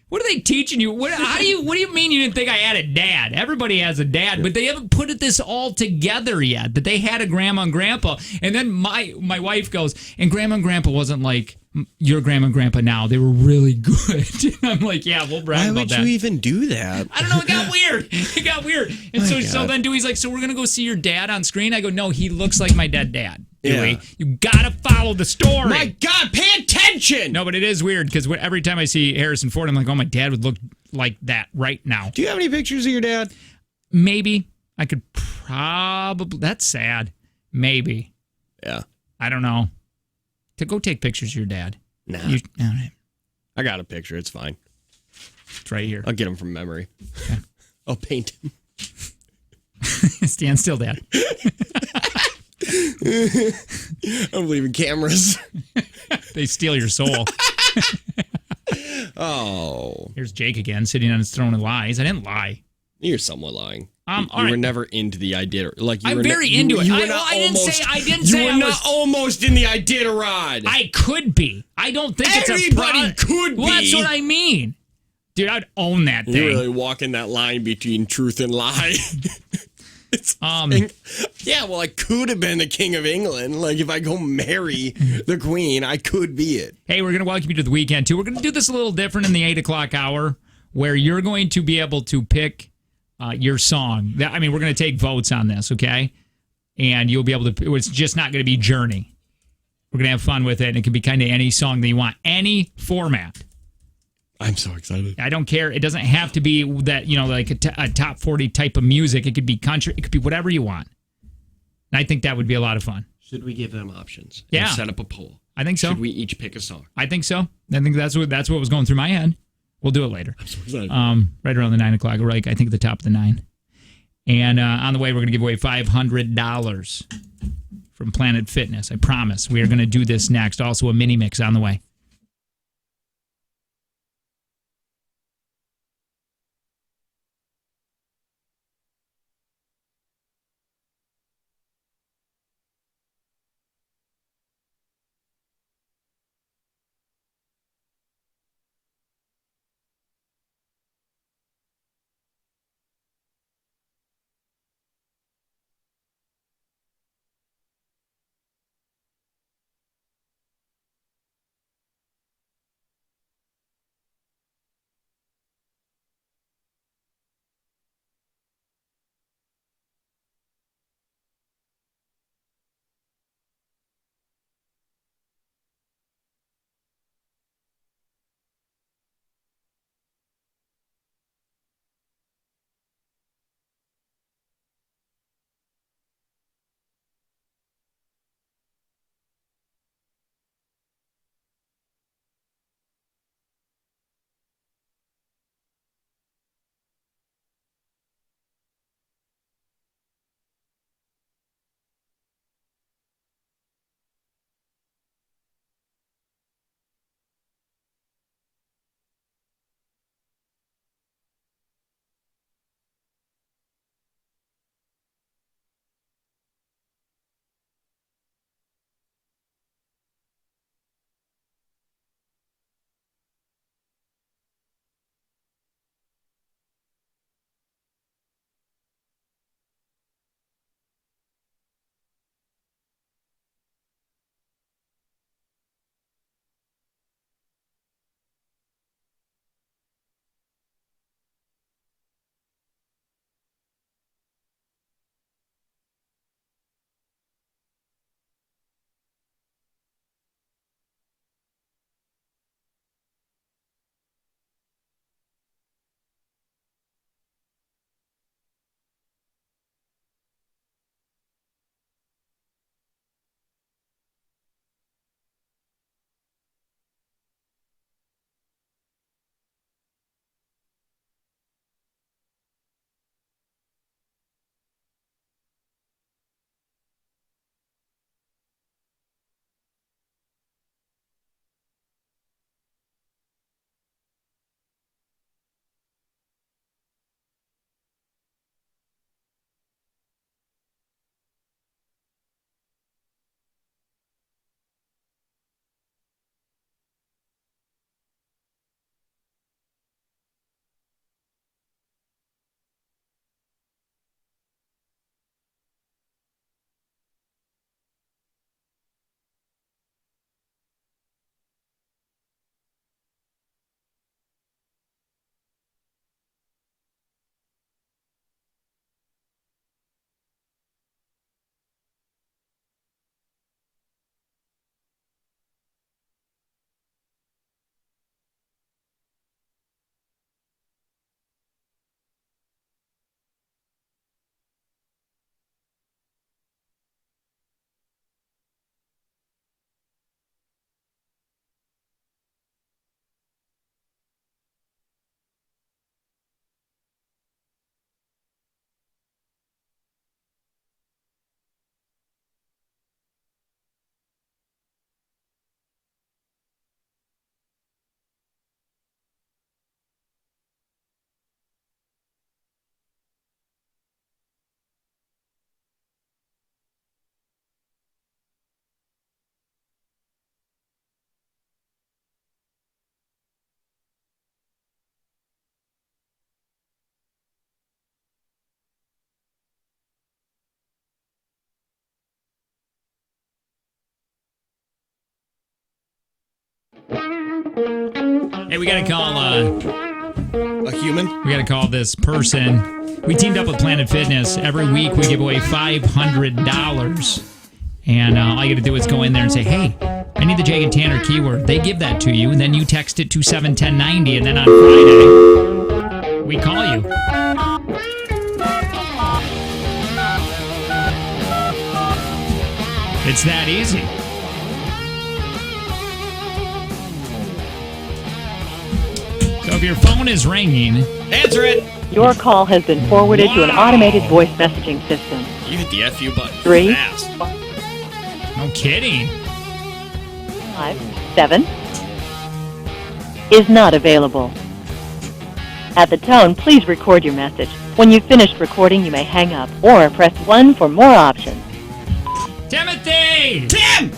what are they teaching you? What do you mean you didn't think I had a dad? Everybody has a dad, but they haven't put this all together yet, that they had a grandma and grandpa. And then my wife goes, and grandma and grandpa wasn't like your grandma and grandpa now. They were really good. And I'm like, yeah, we'll brag about that. Why would you even do that? I don't know. It got weird. And so then Dewey's like, so we're going to go see your dad on screen? I go, no, he looks like my dead dad. Dewey, Yeah. you got to follow the story. My God, pay attention! No, but it is weird because every time I see Harrison Ford, I'm like, oh, my dad would look like that right now. Do you have any pictures of your dad? Maybe. I could probably. That's sad. Maybe. Yeah. I don't know. To go take pictures of your dad. Nah. All right. I got a picture. It's fine. It's right here. I'll get him from memory. Okay. I'll paint him. Stand still, Dad. I'm leaving cameras. They steal your soul. Oh. Here's Jake again, sitting on his throne of lies. I didn't lie. You're somewhat lying. All you were right. never into the idea. Like you I'm were very into it. You were I didn't say you were not almost in the Iditarod. I could be. I don't think everybody could be. Well, that's what I mean. Dude, I'd own that thing. You're really walking that line between truth and lie. Yeah, well, I could have been the King of England. Like, if I go marry the Queen, I could be it. Hey, we're going to welcome you to the weekend, too. We're going to do this a little different in the 8 o'clock hour, where you're going to be able to pick your song. I mean, we're going to take votes on this, okay? and you'll be able to. It's just not going to be Journey. We're going to have fun with it, and it can be kind of any song that you want, any format. I'm so excited. I don't care. It doesn't have to be that, like a top 40 type of music. It could be country. It could be whatever you want. And I think that would be a lot of fun. Should we give them options? Yeah. And set up a poll. I think so. Should we each pick a song? I think so. I think that's what was going through my head. We'll do it later. I'm so excited. Right around the 9 o'clock. We're like, I think, the top of the 9. And on the way, we're going to give away $500 from Planet Fitness. I promise. We are going to do this next. Also, a mini mix on the way. Hey, we got to call A human? We got to call this person. We teamed up with Planet Fitness. Every week we give away $500. And all you got to do is go in there and say, hey, I need the Jag and Tanner keyword. They give that to you, and then you text it to 71090, and then on Friday, we call you. It's that easy. So if your phone is ringing, answer it. Your call has been forwarded to an automated voice messaging system. You hit the FU button 3, fast. no kidding. 5, 7 is not available. At the tone, please record your message. When you've finished recording, you may hang up or press 1 for more options. Timothy! Tim!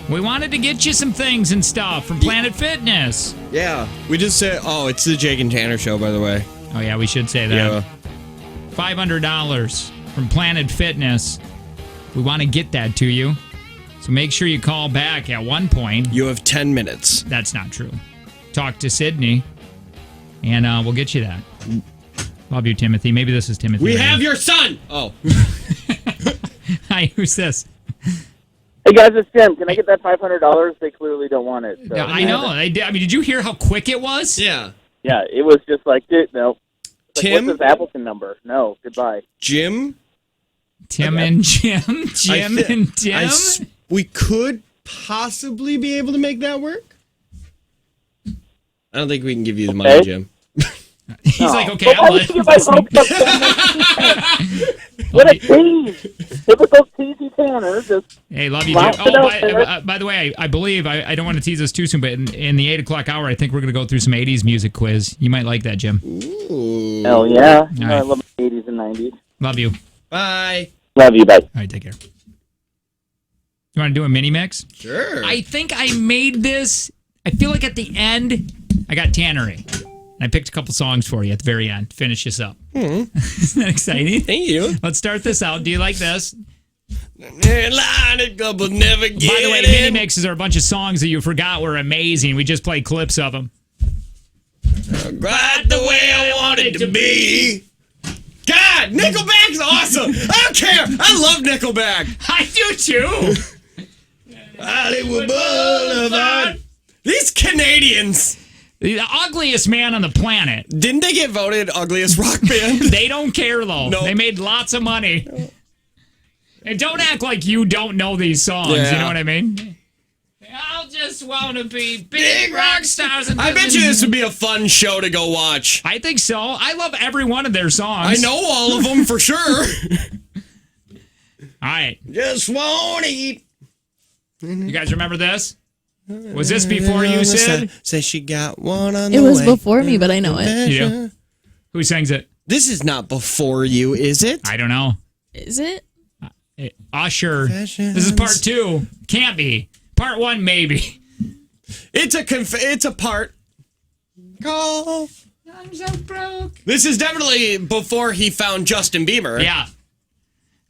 We wanted to get you some things and stuff from Planet Fitness. Yeah. We just said, oh, it's the Jake and Tanner show, by the way. Oh, yeah, we should say that. Yeah. $500 from Planet Fitness. We want to get that to you. So make sure you call back at one point. You have 10 minutes. That's not true. Talk to Sydney, and we'll get you that. Love you, Timothy. Maybe this is Timothy. We right have here. your son! Oh. Hi, who's this? Hey guys, it's Jim. Can I get that $500? They clearly don't want it. So. No, I know. I mean, did you hear how quick it was? Yeah. Yeah, it was just like, no. It's Tim? like, what's his Appleton number? No, goodbye. Jim? Tim and Jim. Jim and Tim? We could possibly be able to make that work. I don't think we can give you the money, Jim. He's like, okay, I'll let him. What a tease! Typical teasy Tanner. Just hey, love you, Jim. Oh, by the way, I believe, I don't want to tease us too soon, but in the 8 o'clock hour, I think we're going to go through some 80s music quiz. You might like that, Jim. Ooh. hell yeah. right. I love the 80s and 90s. Love you. Bye. Love you, bye. All right, take care. You want to do a mini mix? Sure. I think I made this. I feel like at the end, I got Tannery. I picked a couple songs for you at the very end. Finish this up. Isn't that exciting? Thank you. Let's start this out. Do you like this? Line couple never get By the way, mini mixes are a bunch of songs that you forgot were amazing. We just played clips of them. Right the way I want it to be. God, Nickelback's awesome. I don't care. I love Nickelback. I do too. Hollywood Boulevard. These Canadians. The ugliest man on the planet. Didn't they get voted ugliest rock band? They don't care, though. Nope. They made lots of money. And don't act like you don't know these songs. Yeah. You know what I mean? I'll just want to be big rock stars. And I bet you this would be a fun show to go watch. I think so. I love every one of their songs. I know all of them for sure. All right. Just won't eat. You guys remember this? Was this before you, Sid? Say she got one on It the was way. before me, but I know it. You do? Who sings it? This is not before you, is it? I don't know. Is it? Usher. This is part 2. Can't be. Part 1, maybe. It's a part. Call. I'm so broke. This is definitely before he found Justin Bieber. Yeah.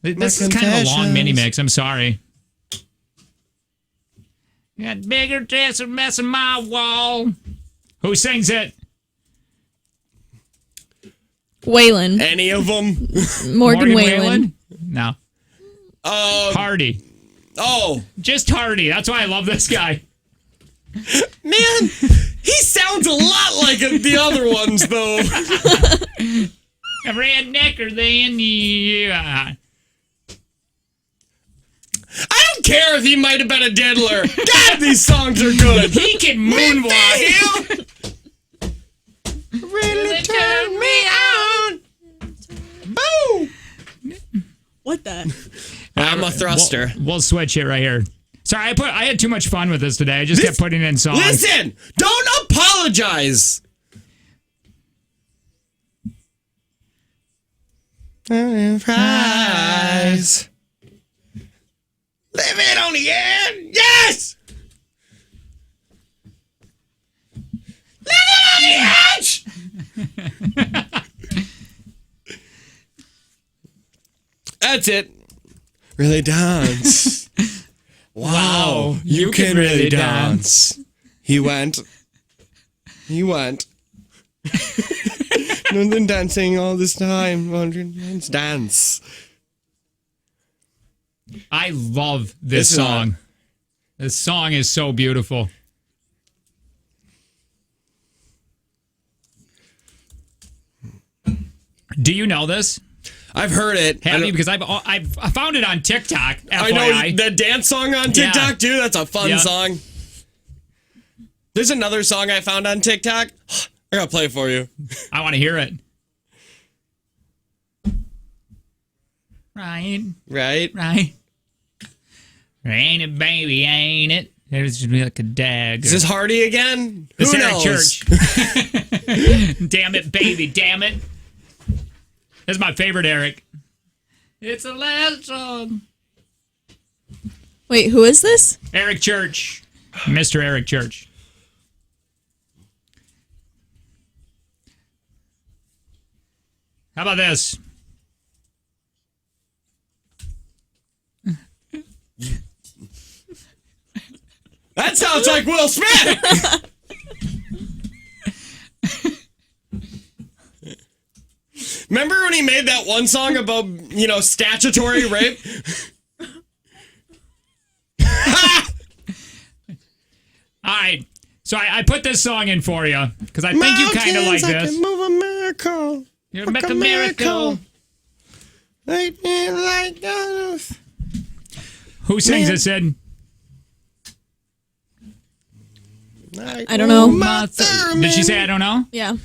This is kind of a long mini mix. I'm sorry. Got bigger dress and mess in my wall. Who sings it? Waylon. Any of them? Morgan Waylon. No. Hardy. Oh. Just Hardy. That's why I love this guy. Man, he sounds a lot like the other ones, though. A rednecker than you. I don't care if he might have been a diddler. God, these songs are good. He can moonwalk. Really turn me on. Boo! What the? I'm a thruster. We'll switch it right here. Sorry, I had too much fun with this today. I just kept putting in songs. Listen, don't apologize. Prize. Living on the edge. Yes. Living on the edge. That's it. Really dance. Wow, you can really dance. He went. Nothing dancing all this time. Let's dance. I love this song. This song is so beautiful. Do you know this? I've heard it. Have you? Because I found it on TikTok. FYI. I know the dance song on TikTok, too. That's a fun song. There's another song I found on TikTok. I gotta play it for you. I want to hear it. Right. Ain't it, baby? Ain't it? There's just like a dagger. Is this Hardy again? It's Who Eric knows? Church. Damn it, baby! Damn it! That's my favorite, Eric. It's the last song. Wait, who is this? Eric Church, Mr. Eric Church. How about this? That sounds like Will Smith. Remember when he made that one song about, statutory rape? All right. So I put this song in for you because I think you kind of like this. I can move a miracle. You make a miracle. Who sings this in? I don't know. Did she say I don't know? Yeah.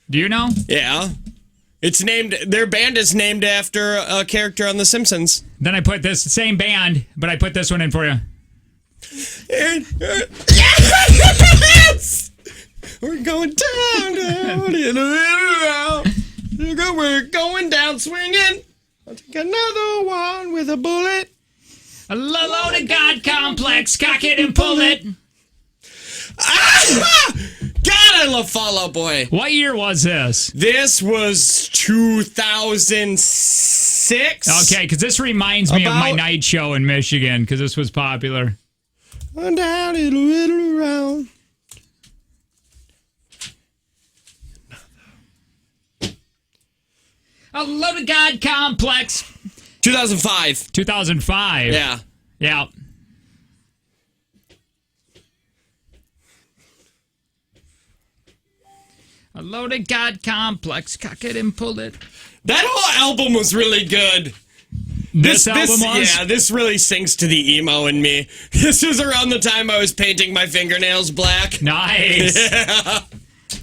Do you know? Yeah. It's named, their band is named after a character on The Simpsons. Then I put this same band, but I put this one in for you. Yes! We're going down, we're going down swinging. I'll take another one with a bullet. A loaded God complex, cock it and pull it. Ah! God, I love Fall Out Boy. What year was this? This was 2006. Okay, because this reminds me of my night show in Michigan, because this was popular. Down, it'll around. A loaded God complex. 2005. 2005. Yeah. Yeah. A loaded God complex, cock it and pull it. That whole album was really good. This album was? Yeah, this really sinks to the emo in me. This was around the time I was painting my fingernails black. Nice. Yeah.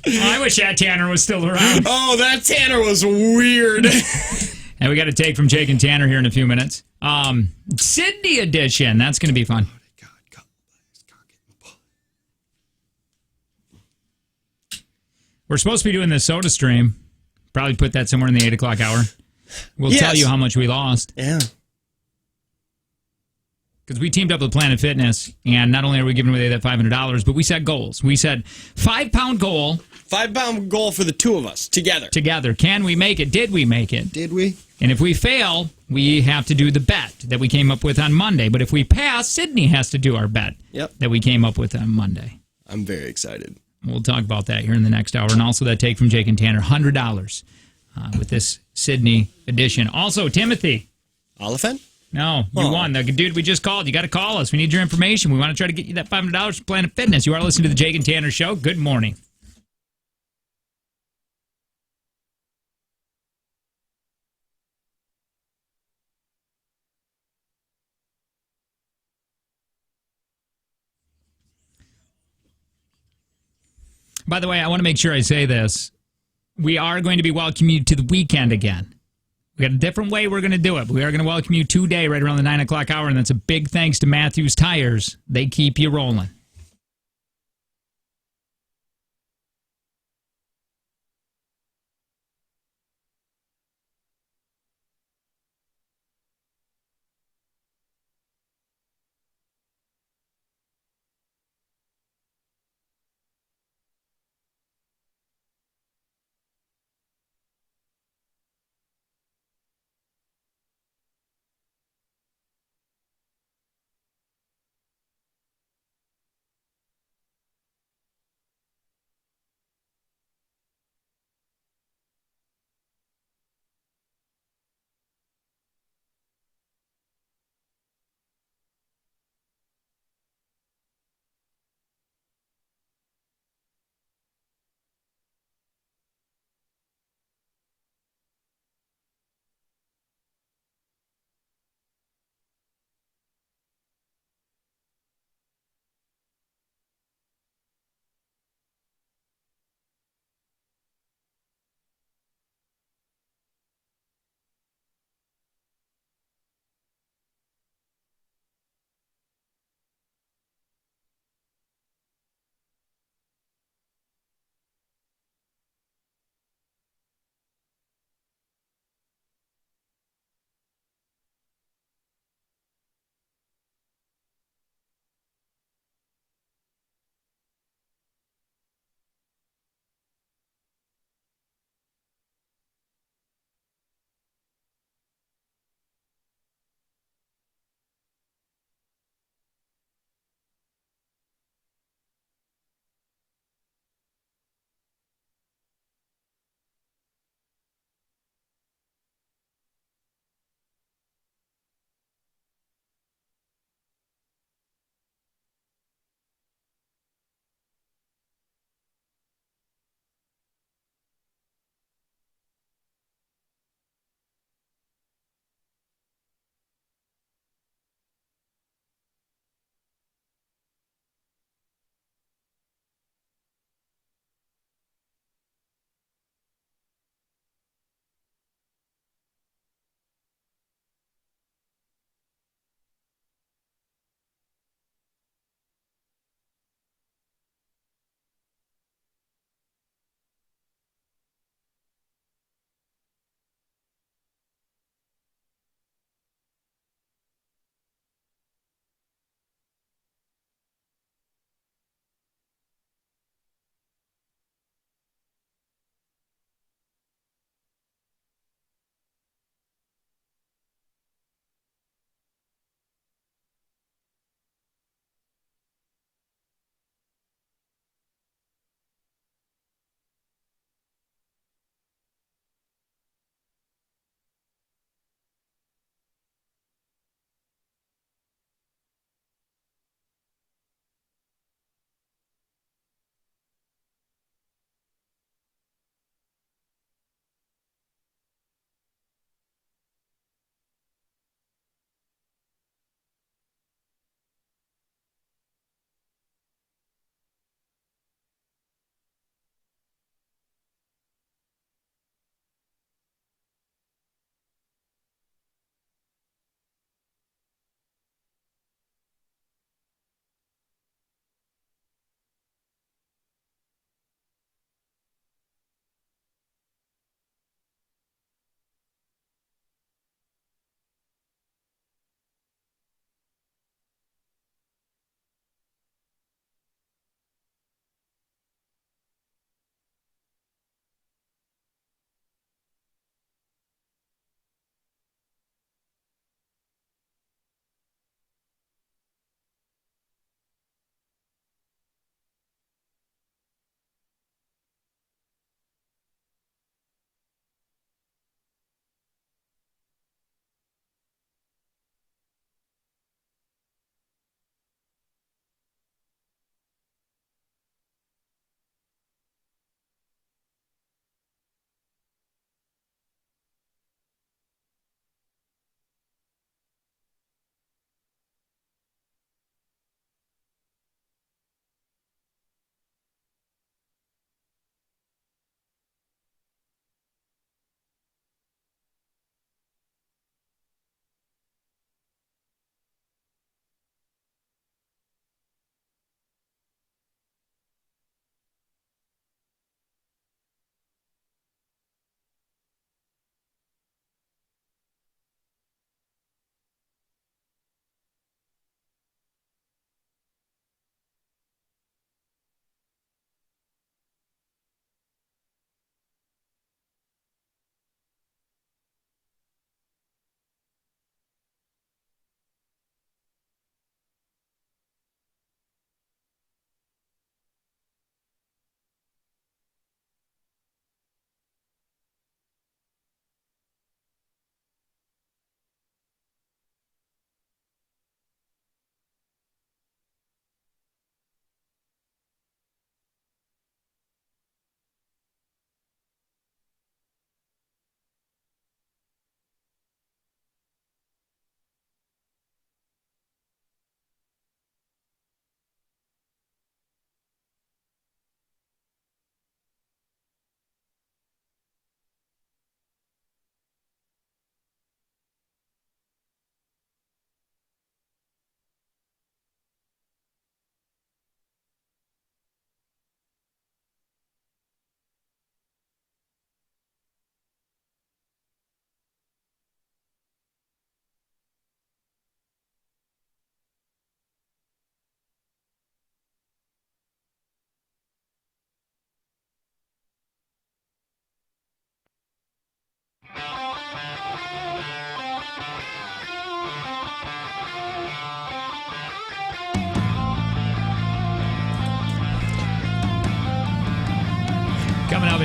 I wish that Tanner was still around. Oh, that Tanner was weird. And we got a take from Jake and Tanner here in a few minutes. Sydney edition. That's going to be fun. We're supposed to be doing this SodaStream. Probably put that somewhere in the 8 o'clock hour. We'll tell you how much we lost. Yeah. Because we teamed up with Planet Fitness, and not only are we giving away that $500, but we set goals. We said 5-pound goal. 5-pound goal for the two of us together. Together. Can we make it? Did we make it? Did we? And if we fail, we have to do the bet that we came up with on Monday. But if we pass, Sydney has to do our bet that we came up with on Monday. I'm very excited. We'll talk about that here in the next hour. And also that take from Jake and Tanner, $100 with this Sydney edition. Also, Timothy. Oliphant? No, you won. The dude we just called. You got to call us. We need your information. We want to try to get you that $500 from Planet Fitness. You are listening to the Jake and Tanner Show. Good morning. By the way, I want to make sure I say this. We are going to be welcoming you to the weekend again. We got a different way we're going to do it. We are going to welcome you today right around the 9 o'clock hour, and that's a big thanks to Matthews Tires. They keep you rolling.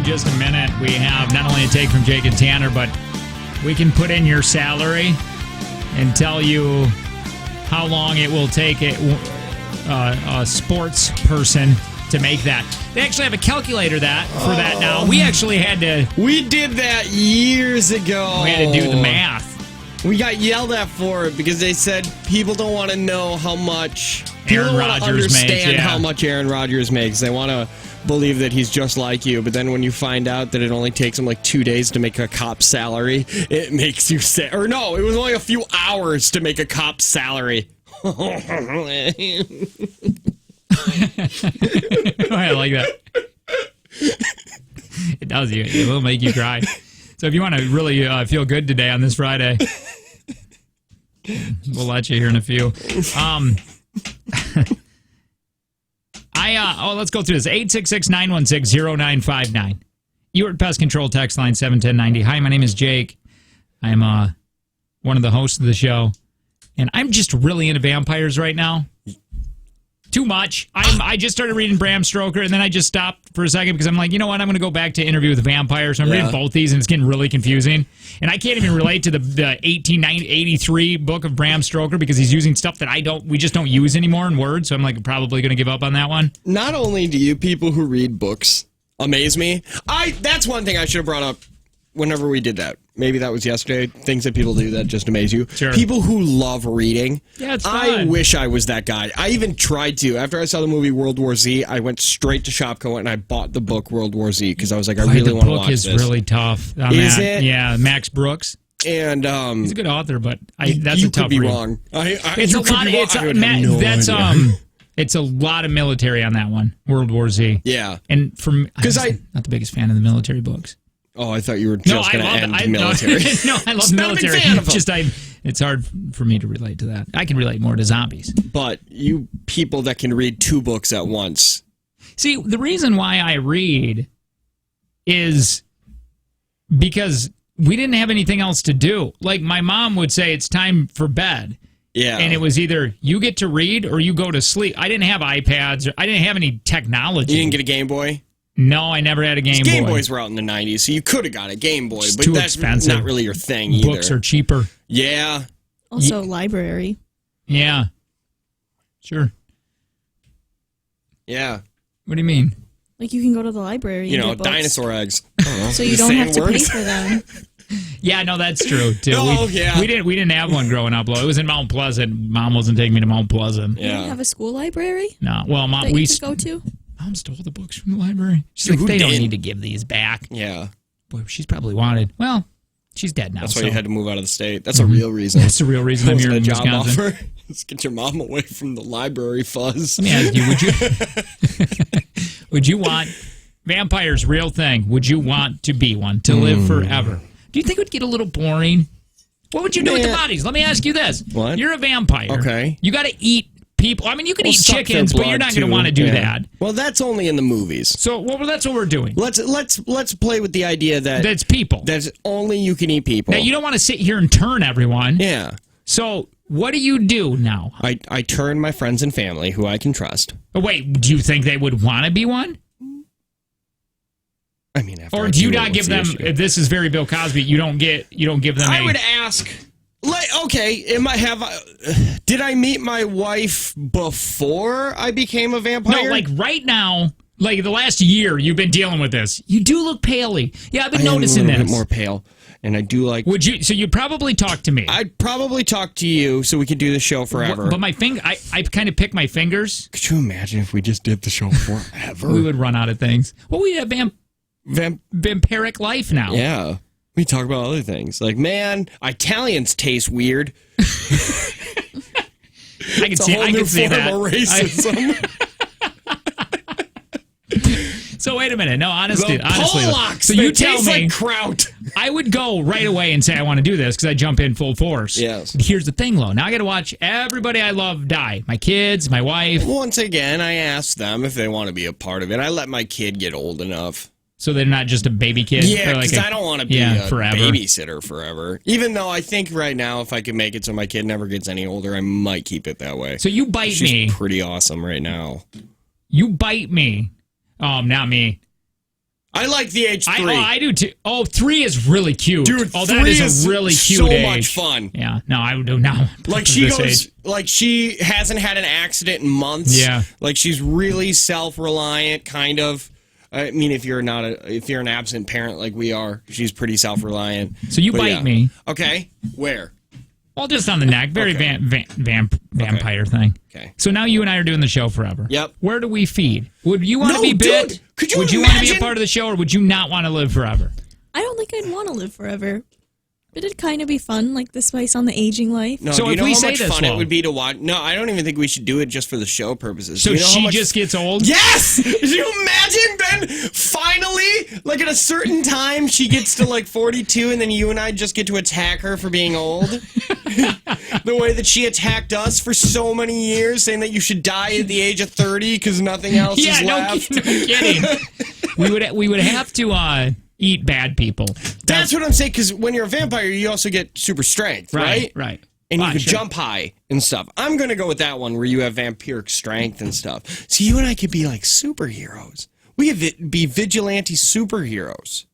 in just a minute. We have not only a take from Jake and Tanner, but we can put in your salary and tell you how long it will take a sports person to make that. They actually have a calculator for that now. We actually had to... We did that years ago. We had to do the math. We got yelled at for it because they said people don't want to know how much... Aaron Rodgers makes, understand how much Aaron Rodgers makes. They want to believe that he's just like you, but then when you find out that it only takes him like 2 days to make a cop's salary, it makes you say... Or no, it was only a few hours to make a cop's salary. I like that. It does. It will make you cry. So if you want to really feel good today on this Friday, we'll let you hear in a few. Let's go through this. 866-916-0959. You are at Pest Control text line 71090. Hi, my name is Jake. I'm one of the hosts of the show, and I'm just really into vampires right now. Too much. I just started reading Bram Stoker, and then I just stopped for a second because I'm like, you know what? I'm going to go back to Interview with the Vampire. So I'm reading both these, and it's getting really confusing. And I can't even relate to the 1883 book of Bram Stoker because he's using stuff that we just don't use anymore in words. So I'm like probably going to give up on that one. Not only do you people who read books amaze me, that's one thing I should have brought up whenever we did that. Maybe that was yesterday. Things that people do that just amaze you. Sure. People who love reading. Yeah, it's I fun. wish I was that guy. I even tried to. After I saw the movie World War Z, I went straight to Shopko and I bought the book World War Z because I was like, I really want to watch this. The book is really tough. Is it? Yeah, Max Brooks. And he's a good author, but that's you a tough could be read. wrong. It's a lot. It's a lot of military on that one. World War Z. Yeah, and I'm not the biggest fan of the military books. Oh, I thought you were just going to end military. No, I love military. It's hard for me to relate to that. I can relate more to zombies. But you people that can read 2 books at once. See, the reason why I read is because we didn't have anything else to do. Like, my mom would say, it's time for bed. Yeah. And it was either you get to read or you go to sleep. I didn't have iPads. I didn't have any technology. You didn't get a Game Boy? No, I never had a Game Boy. Game Boys were out in the 90s, so you could have got a Game Boy, It's but too that's expensive. not really your thing either. Books are cheaper. Yeah. Also, library. Yeah. Sure. Yeah. What do you mean? Like, you can go to the library and get books. dinosaur eggs. So you don't have to pay for them. Yeah, no, that's true too. Yeah. We didn't have one growing up. It was in Mount Pleasant. Mom wasn't taking me to Mount Pleasant. You didn't have a school library No. Well, Mom, that you could go to? Mom stole the books from the library. She's like, they don't need to give these back. Yeah. Boy, she's probably wanted. Well, she's dead now. That's why you had to move out of the state. That's a real reason. That's the real reason I'm here in job Wisconsin. offer. Let's get your mom away from the library fuzz. Let me ask you, would you want vampires, real thing, would you want to be one, to live forever? Do you think it would get a little boring? What would you do with the bodies? Let me ask you this. What? You're a vampire. Okay. You got to eat people. I mean, you can eat suck their chickens, but you're blood, not going to too. want to do Yeah. that. Well, that's only in the movies. So, well, that's what we're doing. Let's play with the idea that That's people. that's only you can eat people. Now, you don't want to sit here and turn everyone. Yeah. So, what do you do now? I turn my friends and family who I can trust. Oh, wait, do you think they would want to be one? I mean, after Or I do you it, not what's give the them? issue? If this is very Bill Cosby, you don't give them. I would ask. Okay, did I meet my wife before I became a vampire? No, like right now, like the last year, you've been dealing with this. You do look paley. Yeah, I've been noticing a little this. bit more pale, and I do like. Would you? So you'd probably talk to me. I'd probably talk to you so we could do the show forever. But my finger, I kind of pick my fingers. Could you imagine if we just did the show forever? We would run out of things. Well, we have vampiric life now. Yeah. We talk about other things. Like, man, Italians taste weird. I can It's see. a whole I new can see form that. of racism. So wait a minute. No, honestly. Polacks, So you they tell taste me. like kraut. I would go right away and say I want to do this because I jump in full force. Yes. But here's the thing, though. Now I got to watch everybody I love die. My kids, my wife. Once again, I ask them if they want to be a part of it. I let my kid get old enough. So they're not just a baby kid. Yeah, They're because like I don't want to be a forever. babysitter forever. Even though I think right now, if I can make it so my kid never gets any older, I might keep it that way. So you bite She's me. pretty awesome right now. You bite me. Not me. I like the age 3. I do too. Oh, 3 is really cute. Dude, oh, 3 that is a really cute so age. much fun. Yeah, no, I would do now. Like she goes, like she hasn't had an accident in months. Yeah. Like she's really self-reliant, kind of. I mean, if you're an absent parent like we are, she's pretty self-reliant. So you bite me. Okay. Where? Well, just on the neck. Very vampire thing. Okay. So now you and I are doing the show forever. Yep. Where do we feed? Would you want to be bit? Dude, could you would you want to be a part of the show, or would you not want to live forever? I don't think I'd want to live forever. But it'd kind of be fun, like the spice on the aging life. No, so do you if know we how say much this, fun it would be to watch? No, I don't even think we should do it just for the show purposes. So Do you know how she much just gets old? Yes! Can you imagine, Ben? Finally, like at a certain time, she gets to like 42, and then you and I just get to attack her for being old. The way that she attacked us for so many years, saying that you should die at the age of 30 because nothing else is left. No kidding. we would have to eat bad people. That's what I'm saying, because when you're a vampire, you also get super strength, right? Right. And you can jump high and stuff. I'm going to go with that one where you have vampiric strength and stuff. So you and I could be like superheroes. We could be vigilante superheroes.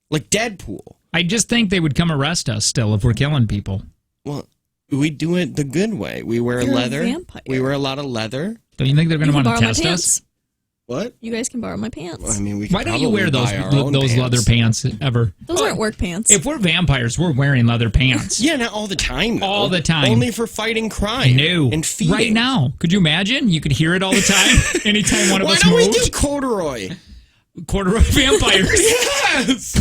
Like Deadpool. I just think they would come arrest us still if we're killing people. Well, we do it the good way. We wear You're a leather. vampire. We wear a lot of leather. Don't you think they're going to want to test us? What? You guys can borrow my pants. Well, I mean, we Why don't you wear those pants. leather pants ever? Those aren't work pants. If we're vampires, we're wearing leather pants. Yeah, not all the time, though. All the time. Only for fighting crime. No. And feeding. Right now. Could you imagine? You could hear it all the time. Anytime one of us Why moved. don't we do corduroy? Corduroy vampires. Yes!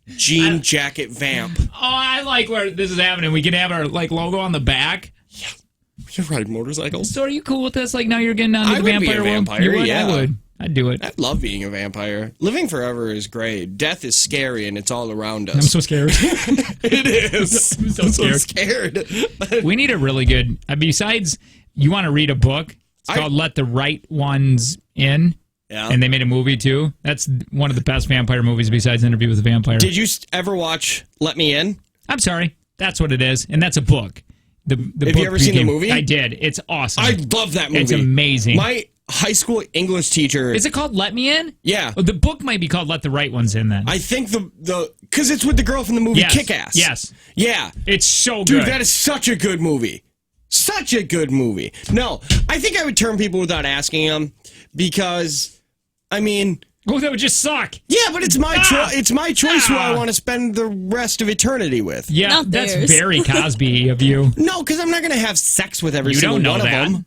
Jean jacket vamp. Oh, I like where this is happening. We can have our logo on the back. Yeah. We can ride motorcycles. So are you cool with this? Like now you're getting onto I the would be vampire a world? vampire, You would? yeah. I would. I'd do it. I love being a vampire. Living forever is great. Death is scary, and it's all around us. I'm so scared. It is. I'm so scared. We need a really good. Besides, you want to read a book? It's called "Let the Right Ones In." Yeah. And they made a movie too. That's one of the best vampire movies besides Interview with a Vampire. Did you ever watch Let Me In? I'm sorry. That's what it is, and that's a book. The Have book you ever seen the movie? I did. It's awesome. I love that movie. It's amazing. My high school English teacher. Is it called Let Me In? Yeah. Oh, the book might be called Let the Right Ones In then. I think the because it's with the girl from the movie Yes. Kick-Ass. Yes. Yeah. It's so Dude, good. that is such a good movie. Such a good movie. No, I think I would turn people without asking them because, I mean... Oh, that would just suck. Yeah, but it's my it's my choice who I Ah. want to spend the rest of eternity with. Yeah, Not that's theirs. very Cosby of you. No, because I'm not going to have sex with every You single don't know one that. of them.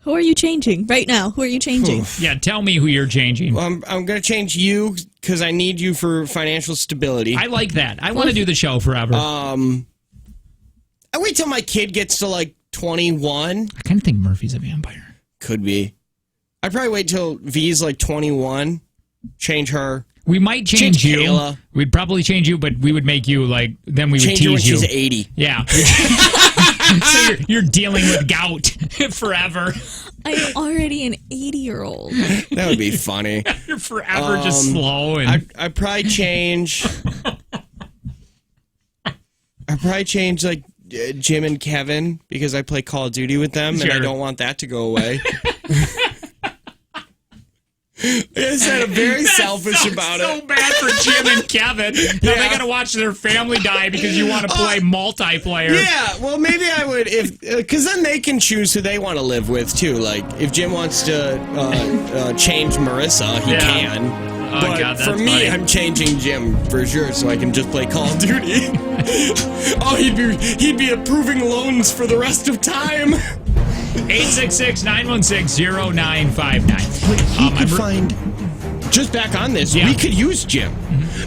Who are you changing right now? Who are you changing? Yeah, tell me who you're changing. I'm going to change you because I need you for financial stability. I like that. I want to do the show forever. I wait till my kid gets to like 21. I kind of think Murphy's a vampire. Could be. I'd probably wait till V's like 21. Change her. We might change you. Kayla. We'd probably change you, but we would make you then we would Change her when tease you. she's 80. Yeah. So you're dealing with gout forever. I'm already an 80-year-old. That would be funny. You're forever just slow and I'd probably change. I'd probably change like Jim and Kevin because I play Call of Duty with them and I Sure. don't want that to go away. I said I'm very selfish about so it. bad for Jim and Kevin. Now they got to watch their family die because you want to play multiplayer. Yeah, well, maybe I would if because then they can choose who they want to live with too. Like if Jim wants to change Marissa, he Yeah. can. Oh, But God, that's for me, funny. I'm changing Jim for sure, so I can just play Call of Duty. Oh, he'd be approving loans for the rest of time. 866-916-0959. He could find. Just back on this, Yeah. we could use Jim.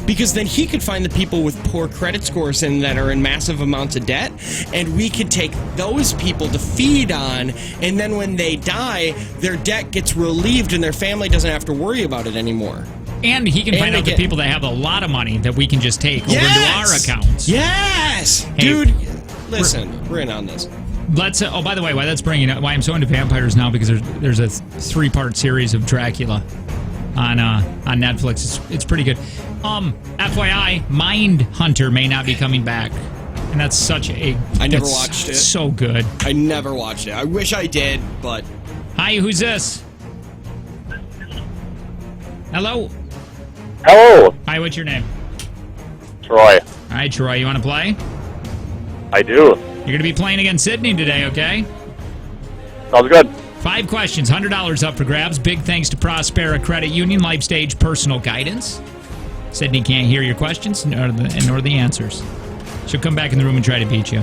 Because then he could find the people with poor credit scores and that are in massive amounts of debt, and we could take those people to feed on, and then when they die, their debt gets relieved and their family doesn't have to worry about it anymore. And he can And find they out the get- people that have a lot of money that we can just take over into our accounts. Yes! Hey, Dude, listen, we're in on this. Let's. Oh, by the way, why I'm so into vampires now because there's a 3-part series of Dracula on Netflix. It's pretty good. FYI, Mindhunter may not be coming back, and that's such a. I never it's watched it. So good. I never watched it. I wish I did, but... Hi, who's this? Hello. Hello, Hi, what's your name? Troy. All right, Troy, you want to play? I do. You're going to be playing against Sydney today, okay? Sounds good. 5 questions, $100 up for grabs. Big thanks to Prospera Credit Union, Life Stage Personal Guidance. Sydney can't hear your questions nor the answers. She'll come back in the room and try to beat you.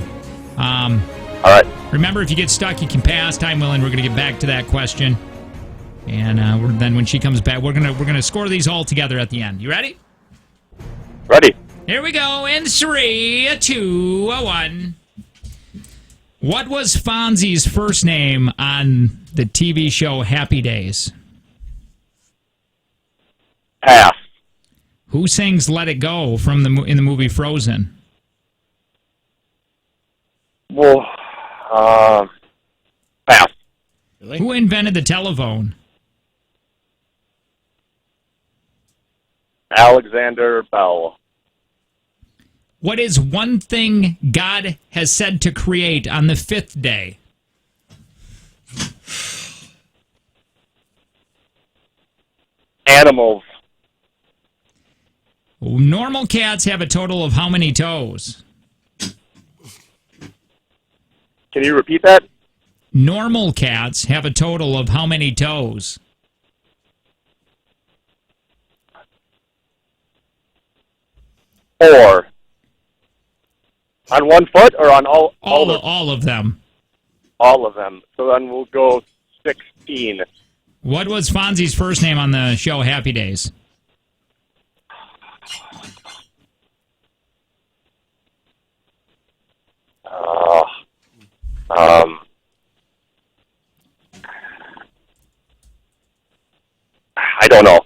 All right. Remember, if you get stuck, you can pass. Time willing, we're going to get back to that question. And then when she comes back, we're gonna score these all together at the end. You ready? Ready. Here we go. In 3, 2, 1. What was Fonzie's first name on the TV show Happy Days? Pass. Who sings "Let It Go" in the movie Frozen? Well, pass. Really? Who invented the telephone? Alexander Bell. What is one thing God has said to create on the 5th day? Animals. Normal cats have a total of how many toes? Can you repeat that? Normal cats have a total of how many toes? 4. On one foot or on all of them. All of them. So then we'll go 16. What was Fonzie's first name on the show Happy Days? I don't know.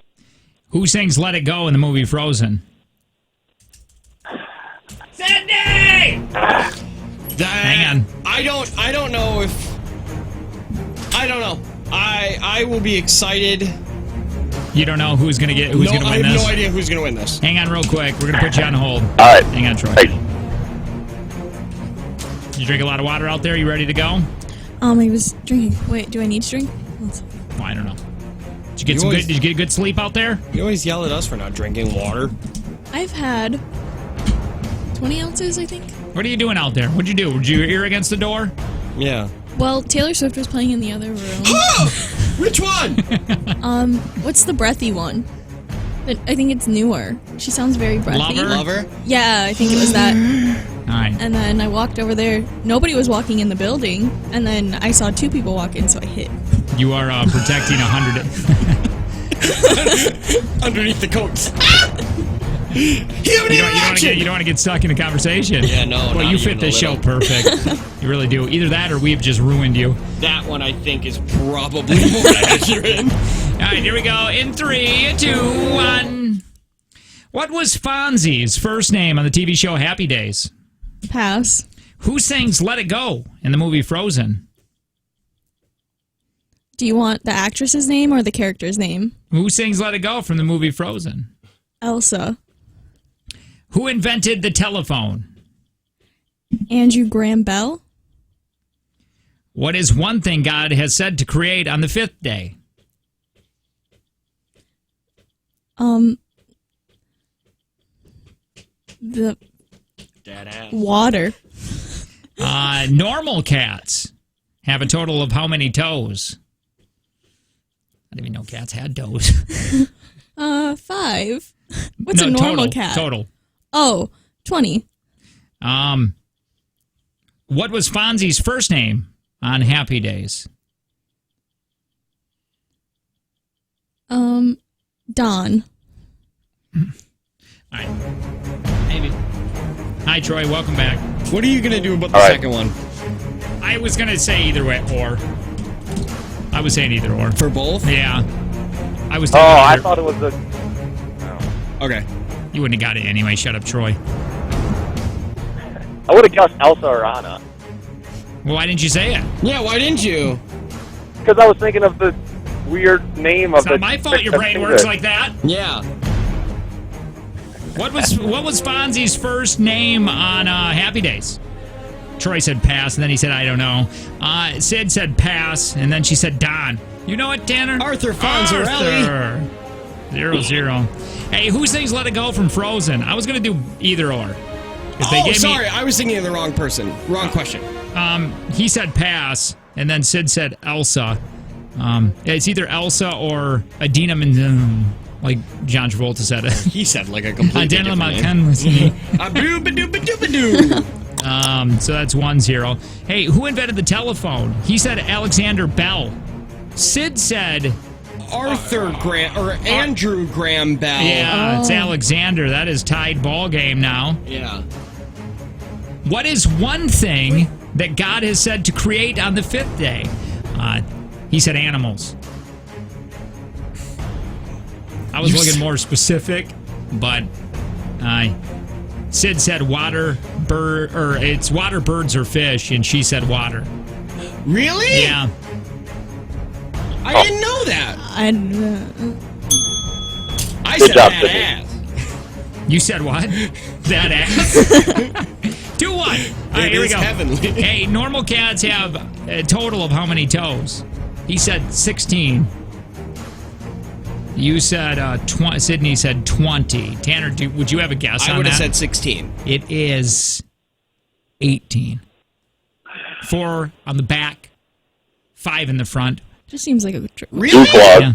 Who sings "Let It Go" in the movie Frozen? Sydney! Hang on. I don't know if... I don't know. I will be excited. You don't know who's going to win this? I have no idea who's going to win this. Hang on real quick. We're going to put you on hold. All right. Hang on, Troy. Hey. You drink a lot of water out there? You ready to go? I was drinking. Wait, do I need to drink? Well, I don't know. Did you get good sleep out there? You always yell at us for not drinking water. I've had 20 ounces, I think. What are you doing out there? What'd you do? Did your ear against the door? Yeah. Well, Taylor Swift was playing in the other room. Which one? What's the breathy one? I think it's newer. She sounds very breathy. Lover? Yeah, I think it was that. All right. And then I walked over there. Nobody was walking in the building. And then I saw 2 people walk in, so I hit. You are protecting 100. Underneath the coats. You don't want to get stuck in a conversation. Yeah, no. Well, you fit this show perfect. You really do. Either that or we've just ruined you. That one, I think, is probably more accurate. All right, here we go. In 3, 2, 1. What was Fonzie's first name on the TV show Happy Days? Pass. Who sings "Let It Go" in the movie Frozen? Do you want the actress's name or the character's name? Who sings "Let It Go" from the movie Frozen? Elsa. Who invented the telephone? Andrew Graham Bell. What is one thing God has said to create on the 5th day? The Deadass. water. Normal cats have a total of how many toes? I didn't even know cats had toes. 5. What's a normal cat? Total. Oh, 20. What was Fonzie's first name on Happy Days? Don. All right. Maybe. Hi, Troy. Welcome back. What are you going to do about the second one? I was going to say either way, or. I was saying either or. For both? Yeah. I was. I thought it was the. Okay. You wouldn't have got it anyway. Shut up, Troy. I would have guessed Elsa or Anna. Well, why didn't you say it? Yeah, why didn't you? Because I was thinking of the weird name of It's not my fault your brain works like that. Yeah. What was Fonzie's first name on Happy Days? Troy said pass, and then he said, I don't know. Sid said pass, and then she said Don. You know what, Tanner? Arthur Fonzarelli. Arthur. 0-0. Hey, who sings Let It Go from Frozen? I was going to do either or. Sorry. I was thinking of the wrong person. Wrong question. He said pass, and then Sid said Elsa. It's either Elsa or Adina Menzel, like John Travolta said it. He said like a completely Adina different name. Menzel was me. A-boo-ba-doo-ba-doo-ba-doo. So that's 1-0. Hey, who invented the telephone? He said Alexander Bell. Sid said Arthur Graham or Andrew Graham Bell. Yeah, it's Alexander. That is tied ball game now. Yeah. What is one thing that God has said to create on the fifth day? He said animals. I was looking more specific, but Sid said water, bird, or it's water, birds, or fish, and she said water. Really? Yeah. I didn't know that. I Good said job, that Sydney. ass. You said what? That ass? 2-1. All right, here we go. Heavenly. Hey, normal cats have a total of how many toes? He said 16. You said Sydney said 20. Tanner, would you have a guess on that? I would have said 16. It is 18. 4 on the back, 5 in the front. Just seems like a trick. Really? Yeah.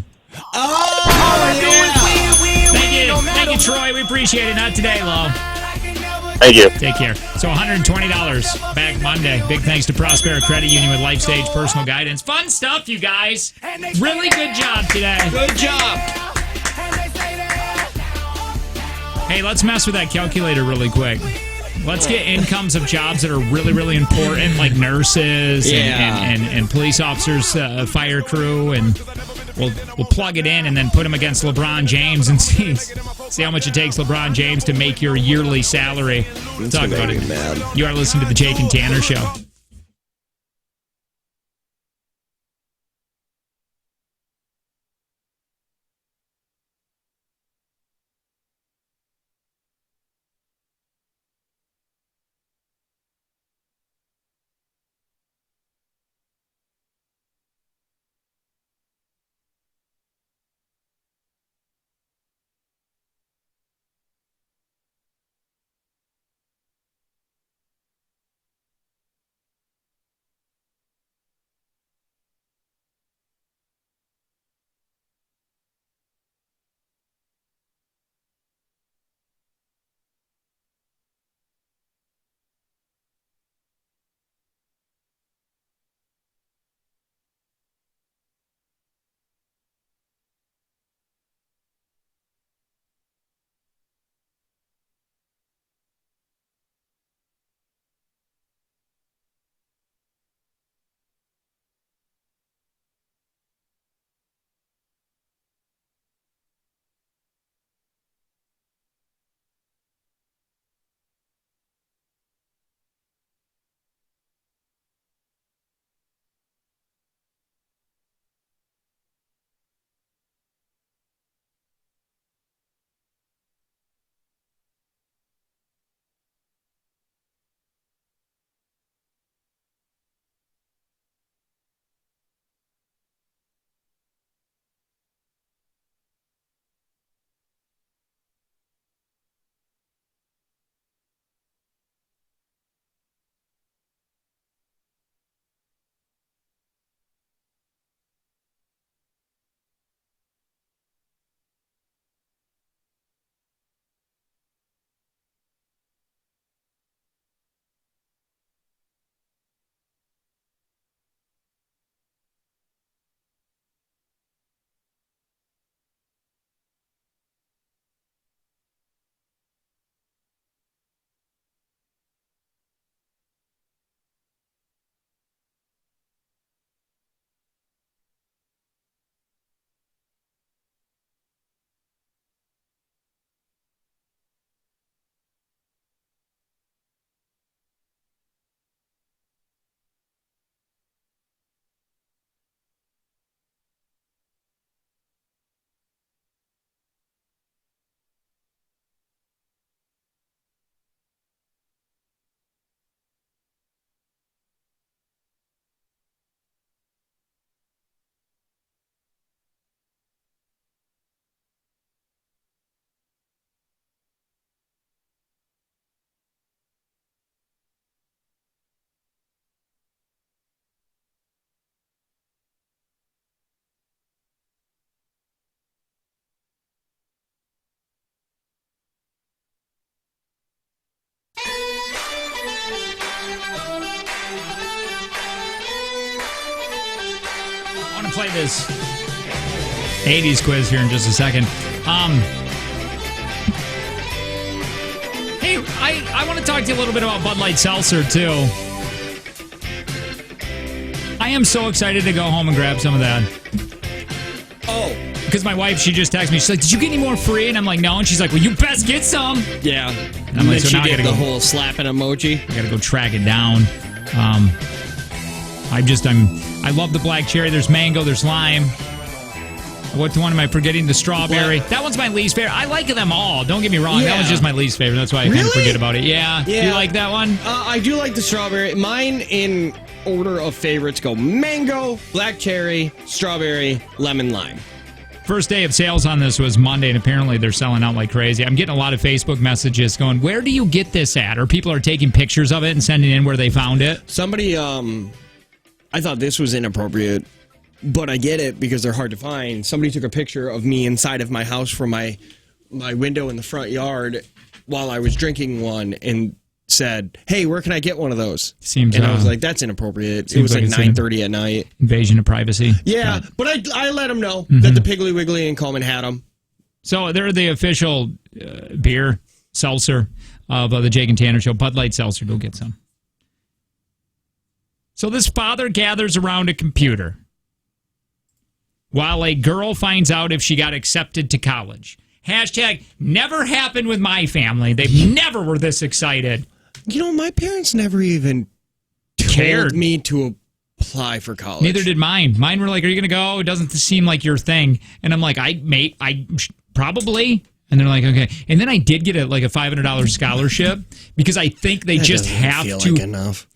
Oh, yeah. Thank you, Troy. We appreciate it. Not today, Lo. Thank you. Take care. So $120 back Monday. Big thanks to Prospera Credit Union with Life Stage Personal Guidance. Fun stuff, you guys. Really good job today. Good job. Hey, let's mess with that calculator really quick. Let's get incomes of jobs that are really, really important, like nurses and police officers, fire crew, and we'll plug it in and then put them against LeBron James and see how much it takes LeBron James to make your yearly salary. We'll talk about it. You are listening to the Jake and Tanner Show. I want to play this 80s quiz here in just a second. Hey, I want to talk to you a little bit about Bud Light Seltzer, too. I am so excited to go home and grab some of that. Oh. Because my wife, she just texted me. She's like, did you get any more free? And I'm like, no. And she's like, well, you best get some. Yeah. And I'm like, so she now I did gotta the go. whole slapping emoji. I gotta go track it down. I love the black cherry. There's mango. There's lime. What one am I forgetting? The strawberry. That one's my least favorite. I like them all. Don't get me wrong. Yeah. That one's just my least favorite. That's why I kind of forget about it. Yeah. Do you like that one? I do like the strawberry. Mine in order of favorites go mango, black cherry, strawberry, lemon, lime. First day of sales on this was Monday, and apparently they're selling out like crazy. I'm getting a lot of Facebook messages going, where do you get this at? Or people are taking pictures of it and sending in where they found it. Somebody, I thought this was inappropriate, but I get it because they're hard to find. Somebody took a picture of me inside of my house from my window in the front yard while I was drinking one and said, hey, where can I get one of those? And I was like, that's inappropriate. It was like 9:30 at night. Invasion of privacy. Yeah, but I let them know that the Piggly Wiggly and Coleman had them. So they're the official beer seltzer of the Jake and Tanner Show. Bud Light Seltzer. Go get some. So this father gathers around a computer while a girl finds out if she got accepted to college. Hashtag never happened with my family. They never were this excited. You know, my parents never even cared told me to apply for college. Neither did mine. Mine were like, are you going to go? It doesn't seem like your thing. And I'm like, I probably. And they're like, okay. And then I did get a $500 scholarship because I think they just have to. Like enough.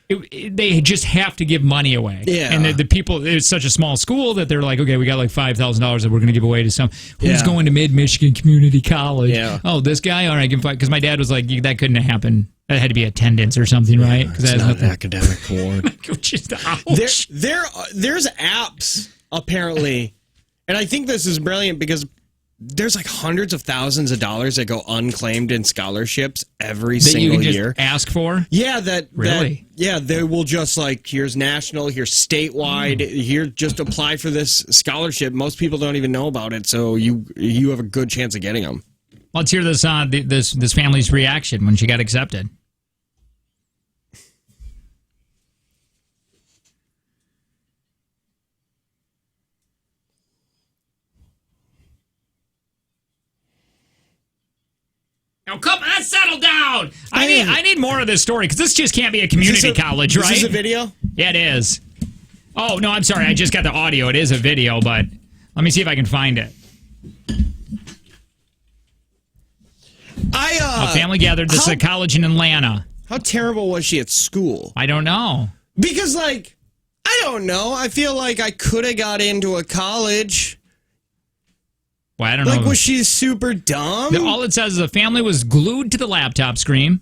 They just have to give money away. Yeah. And the people, it's such a small school that they're like, okay, we got like $5,000 that we're going to give away to some. Who's going to Mid-Michigan Community College? Yeah. Oh, this guy? All right, because my dad was like, that couldn't happen. That had to be attendance or something, right? Because that's not an academic award. Just, ouch. There's apps, apparently. And I think this is brilliant because there's like hundreds of thousands of dollars that go unclaimed in scholarships every single year. That you can year. just ask for? Yeah, really? They will just like, here's national, here's statewide, here, just apply for this scholarship. Most people don't even know about it, so you have a good chance of getting them. Let's hear this this family's reaction when she got accepted. Now, come on, settle down. I need more of this story because this just can't be a community college, right? Is this a video? Yeah, it is. Oh, no, I'm sorry. I just got the audio. It is a video, but let me see if I can find it. A family gathered. This is a college in Atlanta. How terrible was she at school? I don't know. Because, I don't know. I feel like I could have got into a college. Well, I don't know. Was she super dumb? All it says is a family was glued to the laptop screen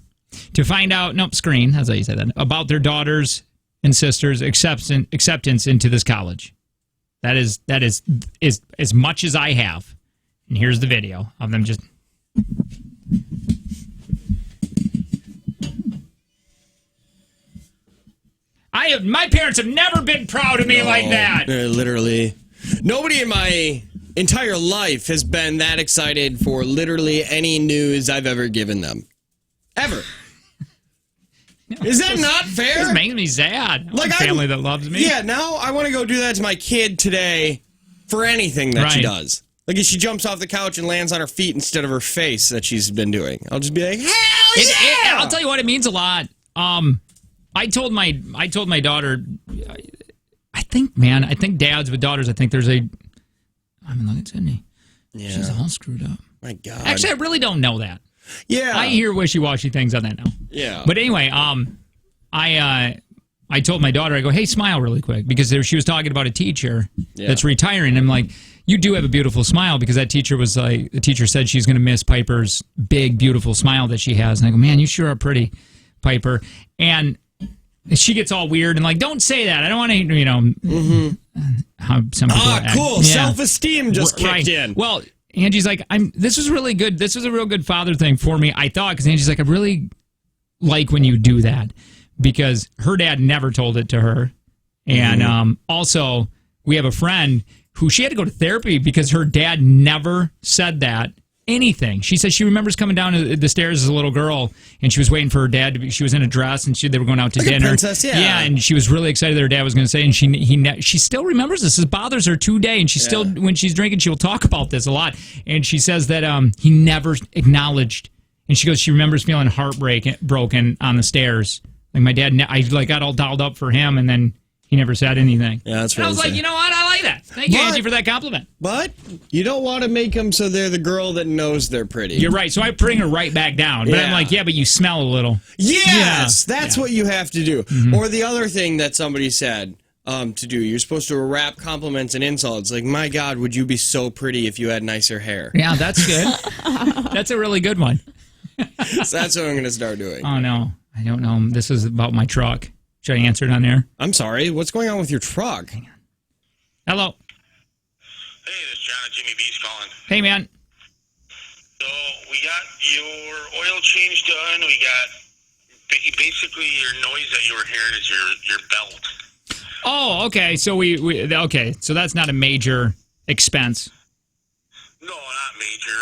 to find out, screen, that's how you say that, about their daughters and sisters' acceptance into this college. That is as much as I have. And here's the video of them just... My parents have never been proud of me like that. Literally. Nobody in my entire life has been that excited for literally any news I've ever given them. Ever. Is that not fair? It makes me sad. Like a family that loves me. Yeah, now I want to go do that to my kid today for anything that she does. Like if she jumps off the couch and lands on her feet instead of her face that she's been doing. I'll just be like, hell yeah! I'll tell you what, it means a lot. I told my daughter, I think dads with daughters, I think there's look at Sydney. Yeah. She's all screwed up. My God. Actually, I really don't know that. Yeah. I hear wishy-washy things on that now. Yeah. But anyway, I told my daughter, I go, hey, smile really quick. Because she was talking about a teacher that's retiring. I'm like, you do have a beautiful smile. Because that teacher was like, the teacher said she's going to miss Piper's big, beautiful smile that she has. And I go, man, you sure are pretty, Piper. And she gets all weird and like, don't say that. I don't want to, how some people act. Cool. Yeah. Self-esteem just kicked in. Well, Angie's like, this was really good. This was a real good father thing for me, I thought, because Angie's like, I really like when you do that because her dad never told it to her. And also, we have a friend who she had to go to therapy because her dad never said that. Anything. She says she remembers coming down the stairs as a little girl, and she was waiting for her dad to be. She was in a dress, and they were going out to Like a dinner. princess, yeah. And she was really excited that her dad was going to say. And she still remembers this. This bothers her today, and she still, when she's drinking, she will talk about this a lot. And she says that he never acknowledged. And she goes, she remembers feeling broken on the stairs. Like my dad, I got all dolled up for him, and then he never said anything. Yeah, that's And I was like, you know what? I like that. Thank you, Angie, for that compliment. But you don't want to make them so they're the girl that knows they're pretty. You're right. So I bring her right back down. But I'm like, yeah, but you smell a little. Yes, that's what you have to do. Mm-hmm. Or the other thing that somebody said to do, you're supposed to wrap compliments and insults. Like, my God, would you be so pretty if you had nicer hair? Yeah, that's good. That's a really good one. So that's what I'm going to start doing. Oh, no. I don't know. This is about my truck. Should I answer it on there? I'm sorry. What's going on with your truck? Hang on. Hello. Hey, this is John at Jimmy B's calling. Hey, man. So we got your oil change done. We got basically your noise that you were hearing is your belt. Oh, okay. So okay. So that's not a major expense. No, not major.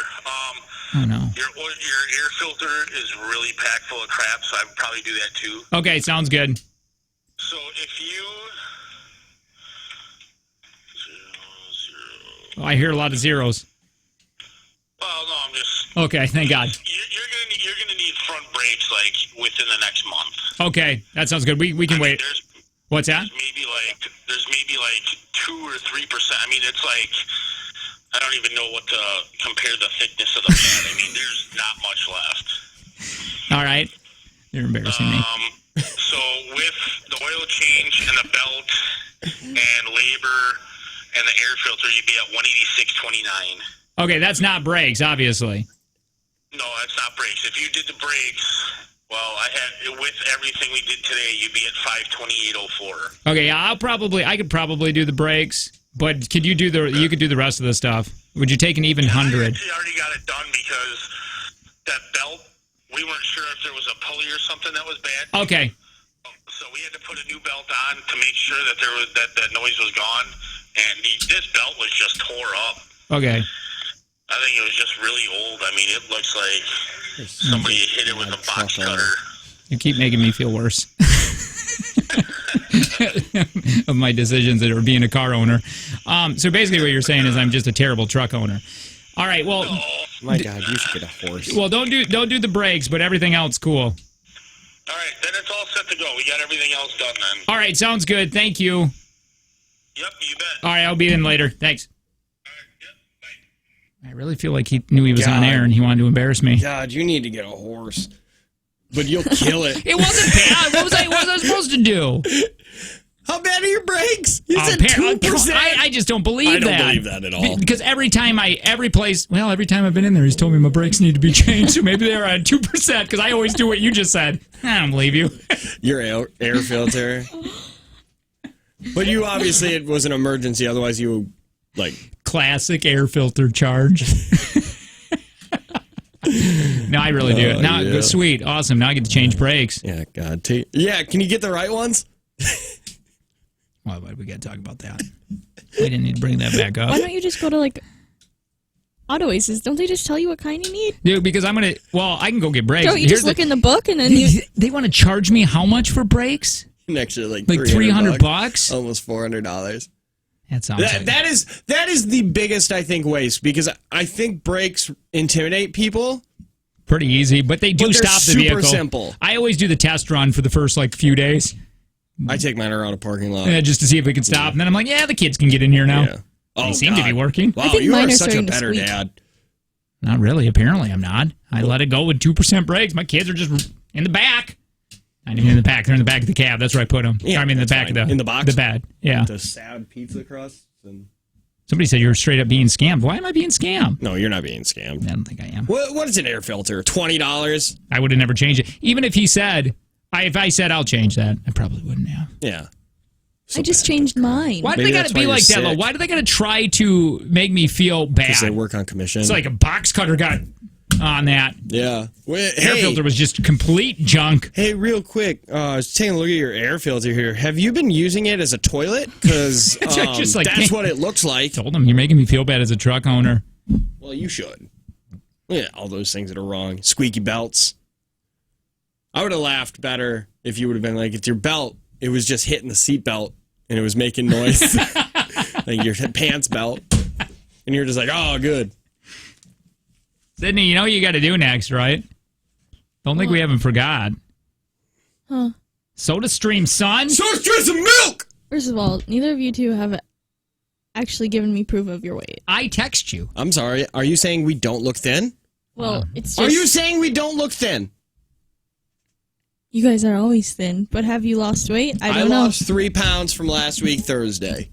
Oh no. Your air filter is really packed full of crap, so I would probably do that too. Okay, sounds good. So if you Oh, I hear a lot of zeros. well, no, I'm just Okay, thank God. You're gonna need front brakes like within the next month. Okay, that sounds good. We can wait. What's that? There's maybe like 2 or 3%. I mean, it's like I don't even know what to compare the thickness of the pad. I mean, there's not much left. All right. You're embarrassing me. So with the oil change and the belt and labor and the air filter, you'd be at $186.29. Okay, that's not brakes, obviously. No, that's not brakes. If you did the brakes, well, with everything we did today, you'd be at $528.04. Okay, yeah, I could probably do the brakes, but could you do you could do the rest of the stuff? Would you take an even 100? I actually already got it done because that belt, we weren't sure if there was a pulley or something that was bad. Okay. So we had to put a new belt on to make sure that that noise was gone, and this belt was just tore up. Okay. I think it was just really old. I mean, it looks like somebody hit it with a box cutter. You keep making me feel worse of my decisions that are being a car owner. So basically what you're saying is I'm just a terrible truck owner. All right, well... No. My God, you should get a horse. Well, don't do the brakes, but everything else, cool. All right, then it's all set to go. We got everything else done then. All right, sounds good. Thank you. Yep, you bet. All right, I'll be in later. Thanks. All right, yep, bye. I really feel like he knew he was on air and he wanted to embarrass me. God, you need to get a horse. But you'll kill it. It wasn't bad. What was I supposed to do? How bad are your brakes? You said 2%. I just don't believe that. I don't believe that at all. Because every time I've been in there, he's told me my brakes need to be changed. So maybe they're at 2%, because I always do what you just said. I don't believe you. Your air filter. But you obviously, it was an emergency. Otherwise, you classic air filter charge. No, I really do. Now, yeah. Sweet, awesome. Now I get to change brakes. Yeah, God. Yeah, can you get the right ones? Well, why do we got to talk about that? We didn't need to bring that back up. Why don't you just go to Auto Aces? Don't they just tell you what kind you need? Dude, because I can go get brakes. Don't you just look in the book and then you... They want to charge me how much for brakes? An extra like $300? Almost $400. That sounds that is the biggest, I think, waste, because I think brakes intimidate people. Pretty easy, but they do stop the vehicle. Super simple. I always do the test run for the first few days. I take mine around a parking lot. Just to see if it can stop. And then I'm like, yeah, the kids can get in here now. Yeah. They seem to be working. Wow, you are such a better dad. Not really. Apparently, I'm not. I let it go with 2% brakes. My kids are just in the back. Not even in the back. They're in the back of the cab. That's where I put them. Yeah, I mean, in the back of in the box? The bed. Yeah. With the sad pizza crusts. Somebody said you're straight up being scammed. Why am I being scammed? No, you're not being scammed. I don't think I am. What is an air filter? $20? I would have never changed it. Even if he said... If I said I'll change that, I probably wouldn't have. Yeah. I just changed mine. Why do they got to be like that, though? Why do they got to try to make me feel bad? Because they work on commission. It's like a box cutter got on that. Yeah. Wait, Air filter was just complete junk. Hey, real quick, I was taking a look at your air filter here. Have you been using it as a toilet? Because Just like- that's what it looks like. Told him, you're making me feel bad as a truck owner. Well, you should. Yeah, all those things that are wrong. Squeaky belts. I would have laughed better if you would have been like, it's your belt. It was just hitting the seat belt and it was making noise. Like your pants belt. And you're just like, oh, good. Sydney, you know what you got to do next, right? Don't think we haven't forgot. Huh. SodaStream, son. SodaStream some milk! First of all, neither of you two have actually given me proof of your weight. I text you. I'm sorry. Are you saying we don't look thin? Well, it's just... Are you saying we don't look thin? You guys are always thin, but have you lost weight? I don't know. Lost 3 pounds from last week, Thursday.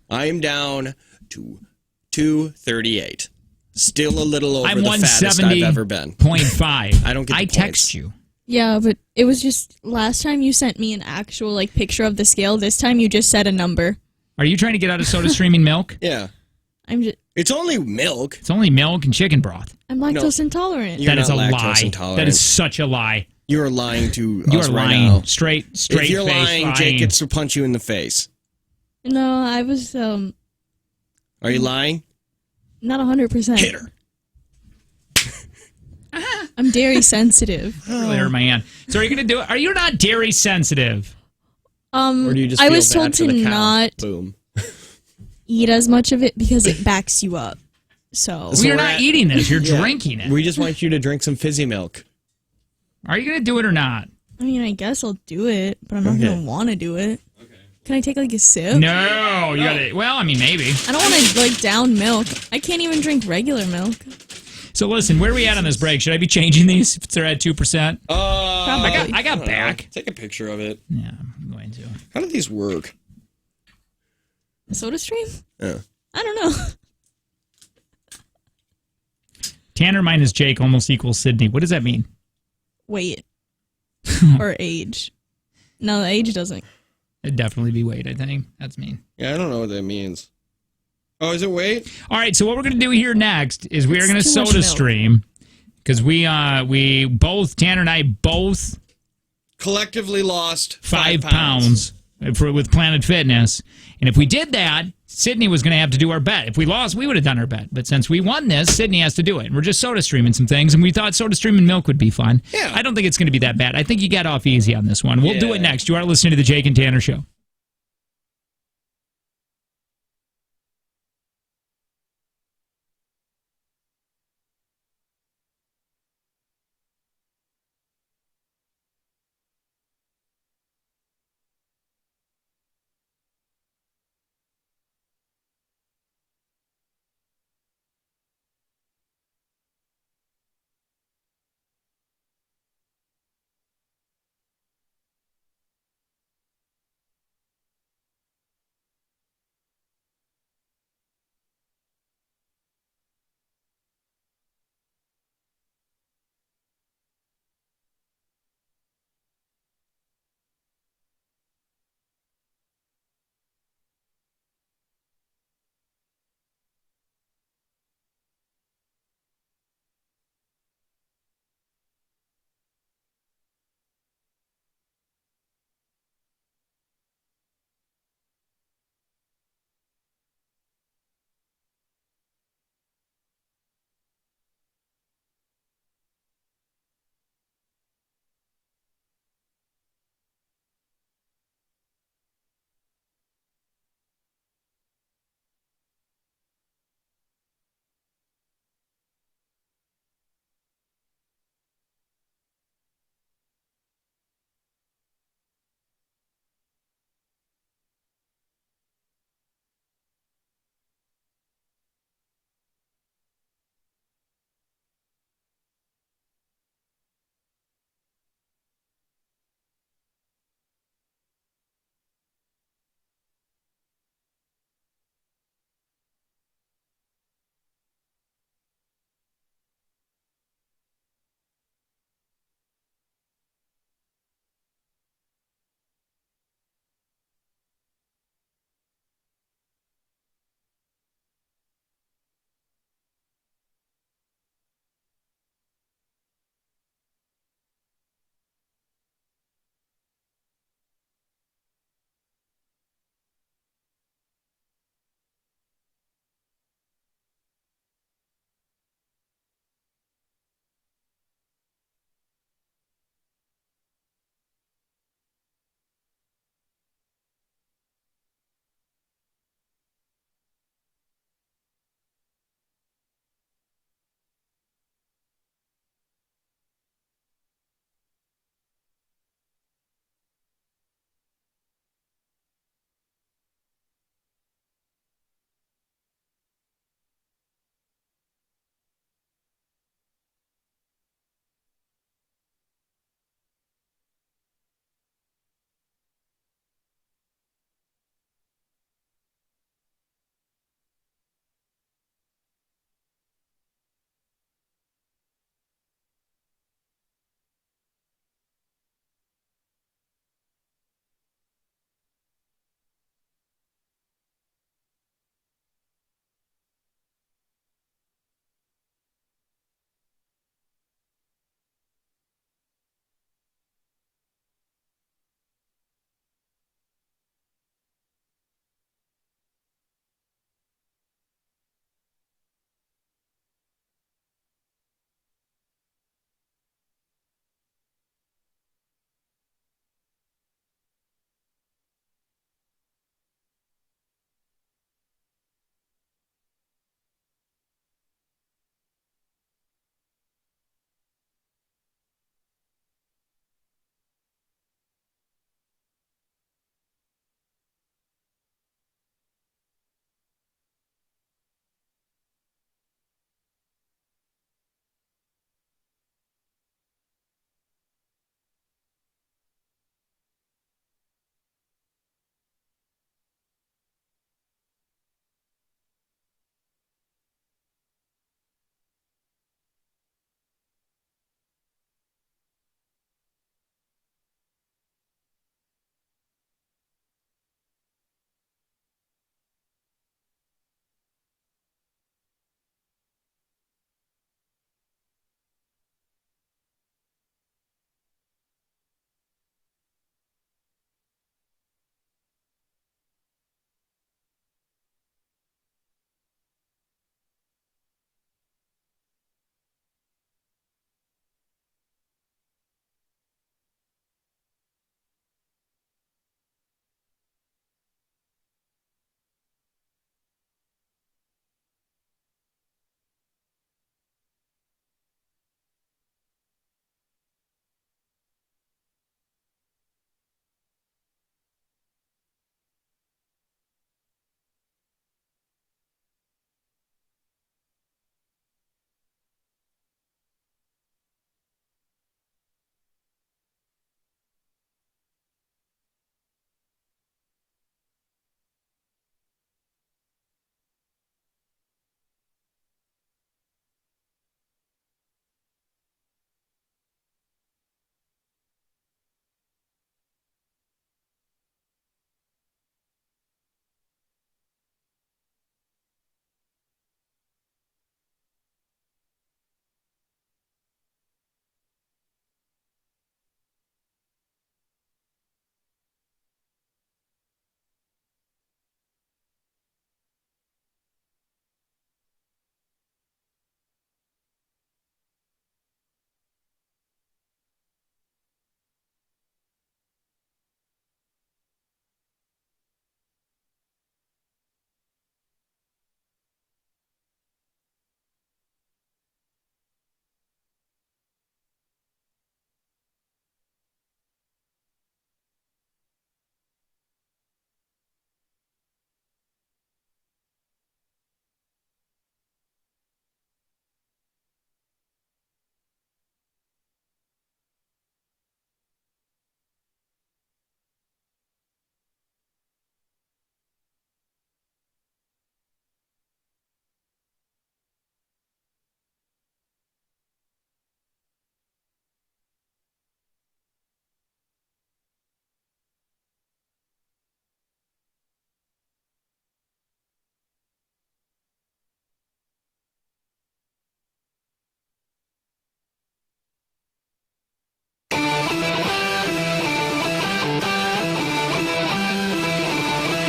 I am down to 238. Still a little over I'm the fattest I've ever been. 170.5. I don't get the I points. text you. Yeah, but it was just last time you sent me an actual picture of the scale. This time you just said a number. Are you trying to get out of SodaStreaming milk? Yeah. It's only milk. It's only milk and chicken broth. I'm lactose intolerant. You're That is a not lie. lactose intolerant. That is such a lie. You are lying to You us are right lying. now. Straight If you're face lying, Jake gets to punch you in the face. No, I was Are you lying? not 100%. Hit her. I'm dairy sensitive. Really hurt my hand. So are you going to do it? Are you not dairy sensitive? Or do you just I feel was bad told for to the cow? not Boom. eat as much of it because it backs you up. So You're not eating this. You're Yeah. drinking it. We just want you to drink some fizzy milk. Are you going to do it or not? I mean, I guess I'll do it, but I'm not Okay. gonna want to do it. Okay. Can I take a sip? No. You got to. Well, I mean, maybe. I don't want to down milk. I can't even drink regular milk. So listen, where are we at on this break? Should I be changing these if they're at 2%? Probably. I got back. Take a picture of it. Yeah, I'm going to. How do these work? SodaStream? Yeah. I don't know. Tanner minus Jake almost equals Sydney. What does that mean? Weight or age? No, the age doesn't. It'd definitely be weight, I think. That's mean. Yeah, I don't know what that means. Oh, is it weight? All right, so what we're going to do here next is we are going to too much SodaStream because we both, Tanner and I both Collectively lost 5 pounds with Planet Fitness. And if we did that, Sydney was going to have to do our bet. If we lost, we would have done our bet. But since we won this, Sydney has to do it. And we're just SodaStreaming some things, and we thought SodaStreaming milk would be fun. Yeah. I don't think it's going to be that bad. I think you got off easy on this one. We'll do it next. You are listening to the Jake and Tanner Show.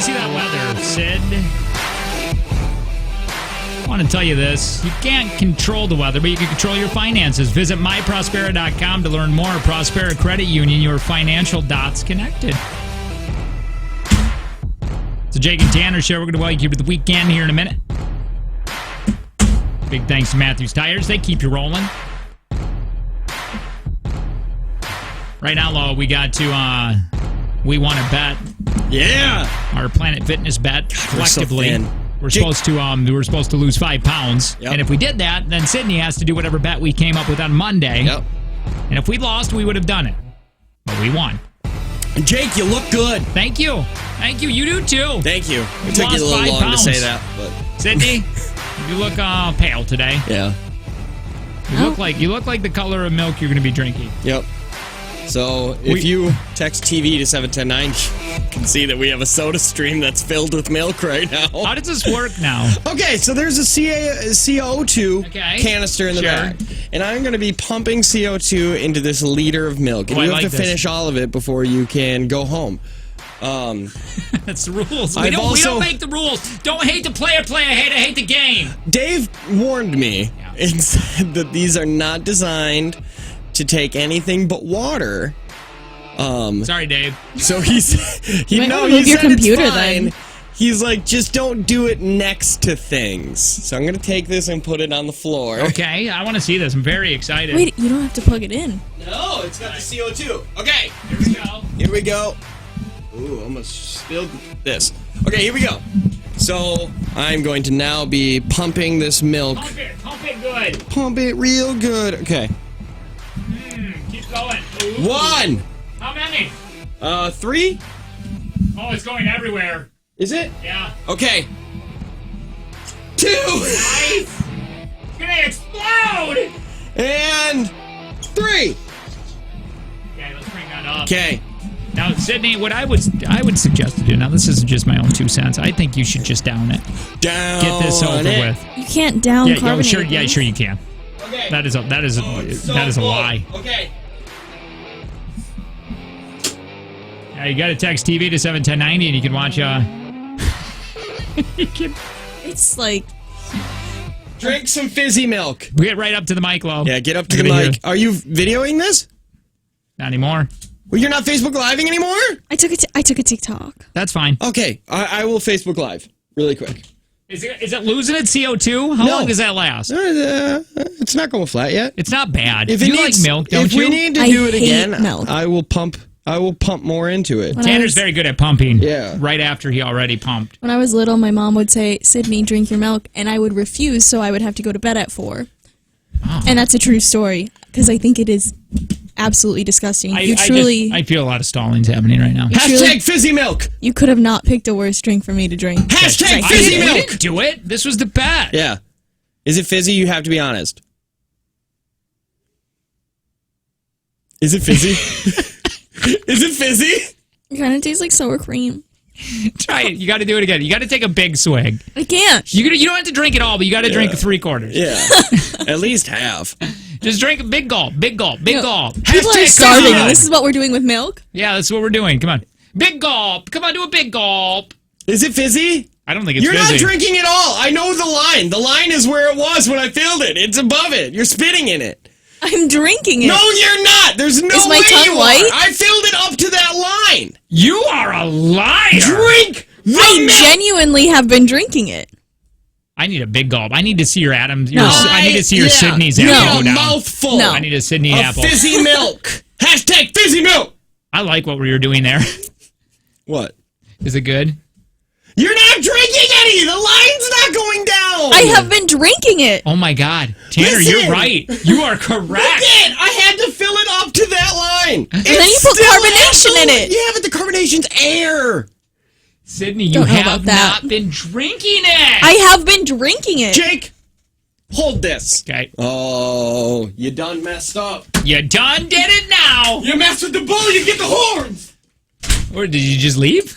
see that weather, Sid. I want to tell you this. You can't control the weather, but you can control your finances. Visit myprospera.com to learn more. Prospera Credit Union, your financial dots connected. It's the Jake and Tanner Show. We're going to welcome you to the weekend here in a minute. Big thanks to Matthews Tires. They keep you rolling. Right now, Lo, we got to, we want to bet. Yeah. Our Planet Fitness bet collectively. So we're supposed to lose 5 pounds. Yep. And if we did that, then Sydney has to do whatever bet we came up with on Monday. Yep. And if we lost, we would have done it. But we won. Jake, you look good. Thank you. Thank you. You do too. Thank you. We It took you a lost little 5 long to say pounds. that, but Sydney, you look pale today. yeah. You look like the color of milk you're going to be drinking. Yep. So if you text TV to 710-9, you can see that we have a SodaStream that's filled with milk right now. How does this work now? Okay, so there's a CO2 canister in the back. And I'm going to be pumping CO2 into this liter of milk. And Oh, you I have like to this. finish all of it before you can go home. That's the rules. I've We also- don't make the rules. Don't hate the player. Hate the game. Dave warned me and said that these are not designed to take anything but water. Sorry, Dave. So he You might wanna move your said computer it's fine. then. He's like, just don't do it next to things. So I'm going to take this and put it on the floor. Okay, I want to see this. I'm very excited. Wait, you don't have to plug it in. No, it's got the CO2. Okay. Here we go. Here we go. Ooh, almost spilled this. Okay, here we go. So I'm going to now be pumping this milk. Pump it good. Pump it real good. Okay. Keep going. Ooh. 1. How many? 3. Oh, it's going everywhere. Is it? Yeah. Okay. 2. Nice. It's gonna explode. And 3. Okay, let's bring that up. Okay. Now, Sydney, what I would suggest to do, now this isn't just my own 2 cents, I think you should just down it. Down Get this over it. with. You can't down carbonated. Sure you can. Okay. That is a full. lie. Okay. Yeah, you got to text TV to 71090 and you can watch It's like Drink some fizzy milk. Get right up to the mic, Lo. Yeah, get up to the mic. Are you videoing this? Not anymore. Well, you're not Facebook Living anymore? I took a TikTok. That's fine. Okay, I will Facebook Live really quick. Is it losing its CO2? How long does that last? It's not going flat yet. It's not bad. If you needs, like milk, don't if you? we need to I do it hate again, milk. I will pump more into it. When I Tanner's was- very good at pumping. Yeah. Right after he already pumped. When I was little, my mom would say, "Sydney, drink your milk," and I would refuse, so I would have to go to bed at 4. Oh. And that's a true story because I think it is absolutely disgusting. I feel a lot of stallings happening right now. Hashtag fizzy milk. You could have not picked a worse drink for me to drink. Hashtag I fizzy didn't milk. do it. This was the bet. Yeah. Is it fizzy? You have to be honest. Is it fizzy? Is it fizzy? It kind of tastes like sour cream. Try it. You got to do it again. You got to take a big swig. I can't. You don't have to drink it all, but you got to drink 3/4. Yeah. At least half. Just drink a big gulp. Big gulp. Big gulp. People are Hashtag starving, fizzy and milk. this is what we're doing with milk. Yeah, that's what we're doing. Come on. Big gulp. Come on, do a big gulp. Is it fizzy? I don't think it's You're fizzy. not drinking it all. I know the line. The line is where it was when I filled it. It's above it. You're spitting in it. I'm drinking it. No, you're not. There's no Is my way tongue you white? are. I filled it up to that line. You are a liar. Drink the I milk. genuinely have been drinking it. I need a big gulp. I need to see your Adams. No. I need to see your Yeah. Sydney's You apple need go a down. mouthful No. I need a Sydney of apple. fizzy milk. Hashtag fizzy milk. I like what we were doing there. What? Is it good? You're not drinking any. The line's not going down. I have been drinking it. Oh my God, Tanner, Listen. you're right. You are correct. Look it. I had to fill it up to that line. And then you put carbonation in it. Yeah, but the carbonation's air. Sydney, you Don't know have about that. not been drinking it. I have been drinking it. Jake, hold this. Okay. Oh, you done messed up. You done did it now. You mess with the bull, you get the horns. Or did you just leave?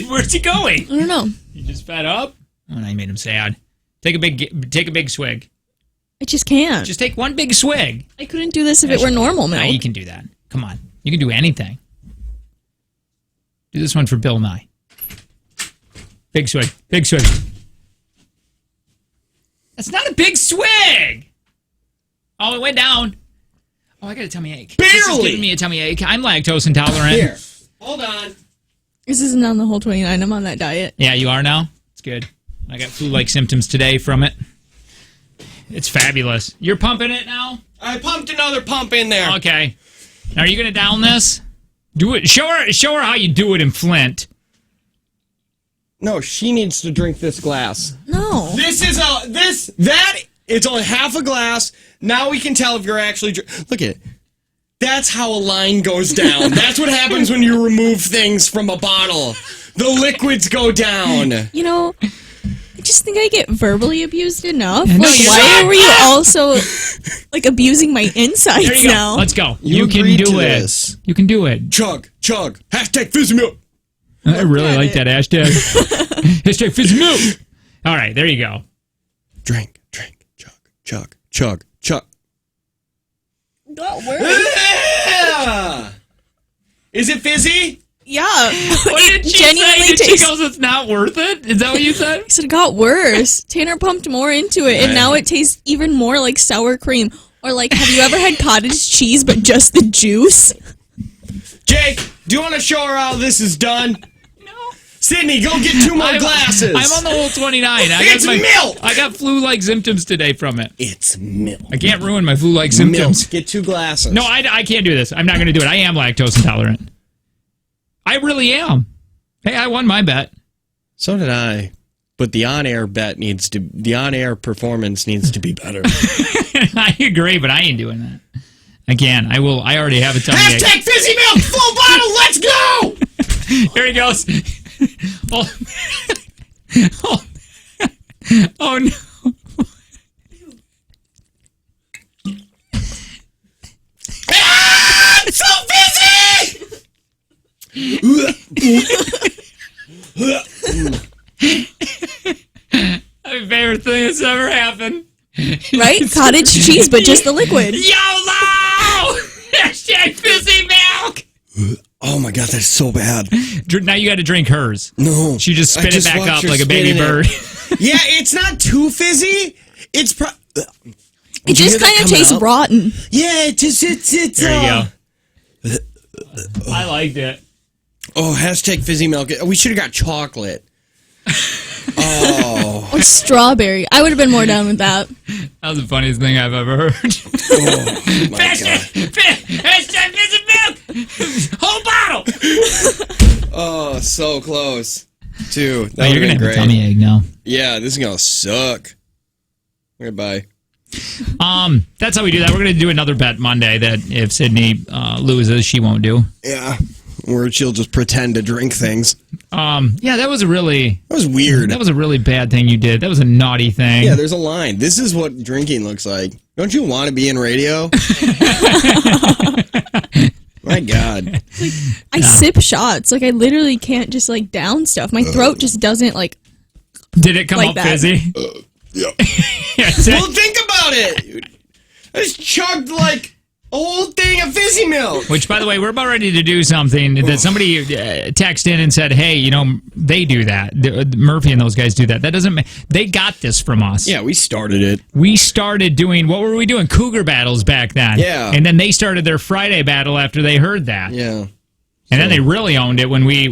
Where's he going? I don't know. You just fed up? Oh, now you made him sad. Take a big swig. I just can't. Just take one big swig. I couldn't do this if it were normal Nah, milk. you can do that. Come on. You can do anything. Do this one for Bill Nye. Big swig. Big swig. That's not a big swig. Oh, it went down. Oh, I got a tummy ache. Barely. This is giving me a tummy ache. I'm lactose intolerant. Here. Hold on. This isn't on the whole 29. I'm on that diet. Yeah, you are now? It's good. I got flu-like symptoms today from it. It's fabulous. You're pumping it now? I pumped another pump in there. Okay. Now, are you going to down this? Do it. Show her how you do it in Flint. No, she needs to drink this glass. No. It's only half a glass. Now we can tell if you're actually look at it. That's how a line goes down. That's what happens when you remove things from a bottle. The liquids go down. You know, I just think I get verbally abused enough. No, Like, you're why not. are you also like abusing my There insides you go. now? Let's go. You can agreed do to it. this. You can do it. Chug, chug. Hashtag fizzy milk. I really like that hashtag. Hashtag fizzy milk. All right, there you go. Drink, drink, chug, chug, chug, chug. Got worse. Yeah! Is it fizzy? Yeah. What did she genuinely say? Did she tastes. goes, it's not worth it? Is that what you said? I said it got worse. Tanner pumped more into it, and now it tastes even more like sour cream. Or like, have you ever had cottage cheese but just the juice? Jake, do you want to show her how this is done? No. Sydney, go get 2 more glasses. I'm on the whole 29. It's milk! I got flu-like symptoms today from it. It's milk. I can't ruin my flu-like symptoms. Milk. Get 2 glasses. No, I can't do this. I'm not going to do it. I am lactose intolerant. I really am. Hey, I won my bet. So did I. But the on-air performance needs to be better. I agree, but I ain't doing that. Again, I already have a tummy ache. Hashtag fizzy milk, full bottle, let's go! Here he goes. Oh no. Ah, it's so My favorite thing that's ever happened. Right? Cottage cheese, but just the liquid. YOLO! Hashtag fizzy milk! Oh my god, that's so bad. Now you got to drink hers. No. She just spit it back watched up her like a baby spitting bird. it. Yeah, it's not too fizzy. It's It just kind of tastes rotten. Yeah, it's There you go. I liked it. Oh, hashtag fizzy milk. We should have got chocolate. Oh. Or strawberry. I would have been more down with that. That was the funniest thing I've ever heard. Oh my god. Hashtag fizzy milk! Whole bottle! Oh, so close. Dude, that You're would've going to been have a great. tummy ache now. Yeah, this is gonna suck. Goodbye. That's how we do that. We're going to do another bet Monday that if Sydney loses, she won't do. Yeah. Or she'll just pretend to drink things. Yeah, that was weird. That was a really bad thing you did. That was a naughty thing. Yeah, there's a line. This is what drinking looks like. Don't you want to be in radio? My God. I sip shots. Like, I literally can't just, like, down stuff. My throat just doesn't, like... Did it come like out Yeah. that. fizzy? Well, think about it. I just chugged like a whole thing of fizzy milk. Which, by the way, we're about ready to do something that somebody texted in and said, hey, you know, they do that. Murphy and those guys do that. That doesn't they got this from us. Yeah, we started it. We started doing, what were we doing? Cougar battles back then. Yeah. And then they started their Friday battle after they heard that. Yeah. And then they really owned it when we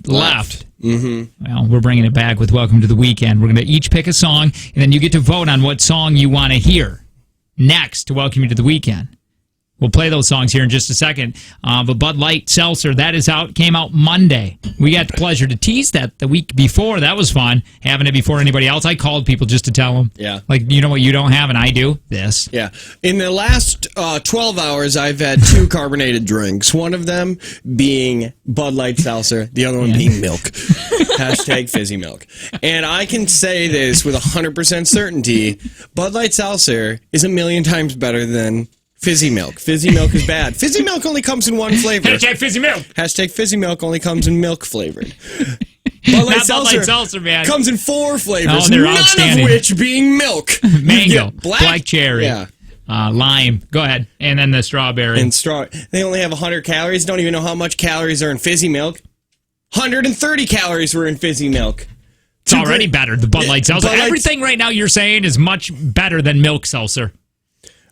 left. Mm-hmm. Well, we're bringing it back with Welcome to the Weekend. We're going to each pick a song, and then you get to vote on what song you want to hear next to welcome you to the weekend. We'll play those songs here in just a second. But Bud Light Seltzer, that is out, came out Monday. We got the pleasure to tease that the week before. That was fun, having it before anybody else. I called people just to tell them. Yeah. Like, you know what you don't have, and I do? This. Yeah. In the last 12 hours, I've had 2 carbonated drinks. One of them being Bud Light Seltzer, the other one being milk. Hashtag fizzy milk. And I can say this with 100% certainty. Bud Light Seltzer is a million times better than fizzy milk. Fizzy milk is bad. Fizzy milk only comes in one flavor. Hashtag fizzy milk. Hashtag fizzy milk only comes in milk flavored. Bud Light Not Bud Light Seltzer, man. comes in 4 flavors, Oh, they're none outstanding. of which being milk. Mango, Black, black cherry, Yeah. lime. Go ahead. And then the strawberry. And they only have 100 calories. Don't even know how much calories are in fizzy milk. 130 calories were in fizzy milk. It's already better. The Bud Light Seltzer. Bud Light's- Everything right now you're saying is much better than milk seltzer.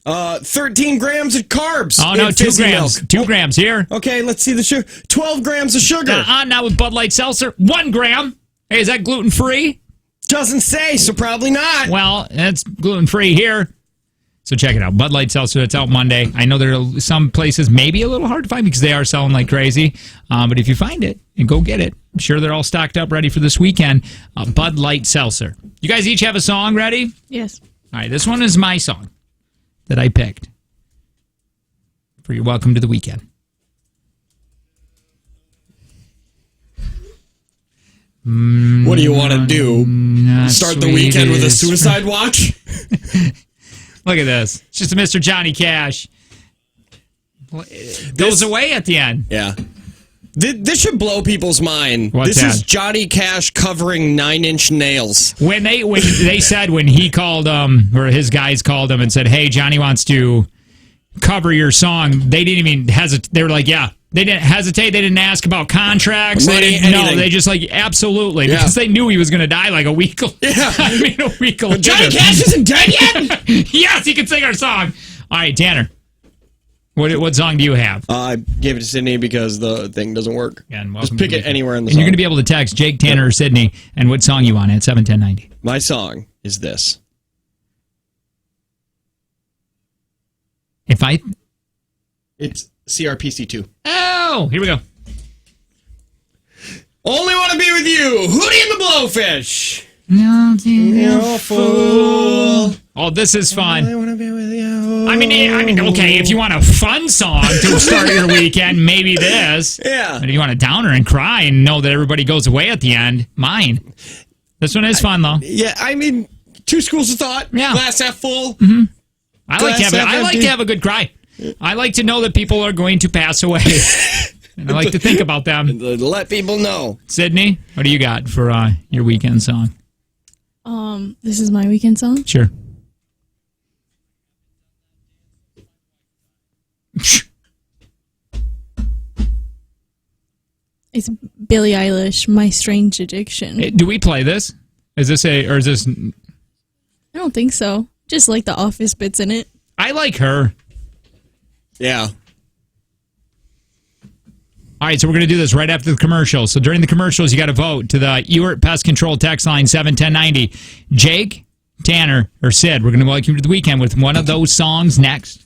13 grams of carbs. Oh, no, in 2 fizzy grams. milk. 2 grams here. Okay, let's see the sugar. 12 grams of sugar. Not with Bud Light Seltzer. 1 gram. Hey, is that gluten-free? Doesn't say, so probably not. Well, it's gluten-free here. So check it out. Bud Light Seltzer, it's out Monday. I know there are some places maybe a little hard to find because they are selling like crazy. But if you find it, and go get it. I'm sure they're all stocked up ready for this weekend. Bud Light Seltzer. You guys each have a song ready? Yes. All right, this one is my song that I picked for your welcome to the weekend. What do you want to do? Start the weekend with a suicide watch? Look at this. It's just a Mr. Johnny Cash. Goes away at the end. Yeah. This should blow people's mind. What's this that? is Johnny Cash covering 9 Inch Nails. When they said when he called or his guys called him and said, "Hey, Johnny wants to cover your song," they didn't even hesitate. They were like, "Yeah." They didn't hesitate. They didn't ask about contracts. Money, No, they just like absolutely because they knew he was going to die like a week. Yeah, a week later. Johnny Cash isn't dead yet. Yes, he can sing our song. All right, Tanner. What song do you have? I gave it to Sydney because the thing doesn't work. Again, just pick it anywhere in the and song. you're going to be able to text Jake, Tanner, or Sydney and what song you want at 71090. My song is this. It's CRPC2. Oh, here we go. Only want to be with you, Hootie and the Blowfish. No, fool. Oh, this is fun. I want to be with you. I mean, okay, if you want a fun song to start your weekend, maybe this. Yeah. But if you want a downer and cry and know that everybody goes away at the end, mine. This one is fun, though. Yeah, I mean, 2 schools of thought. Yeah. Glass half full. Mm-hmm. I like Glass to have a good cry. I like to know that people are going to pass away. And I like to think about them. Let people know. Sydney, what do you got for your weekend song? This is my weekend song. Sure. It's Billie Eilish, My Strange Addiction. Do we play this? Is this I don't think so. Just like the Office bits in it. I like her. Yeah. All right, so we're going to do this right after the commercials. So during the commercials, you got to vote to the Ewart Pest Control text line 71090. Jake, Tanner, or Sid, we're going to welcome you to the weekend with one of those songs next.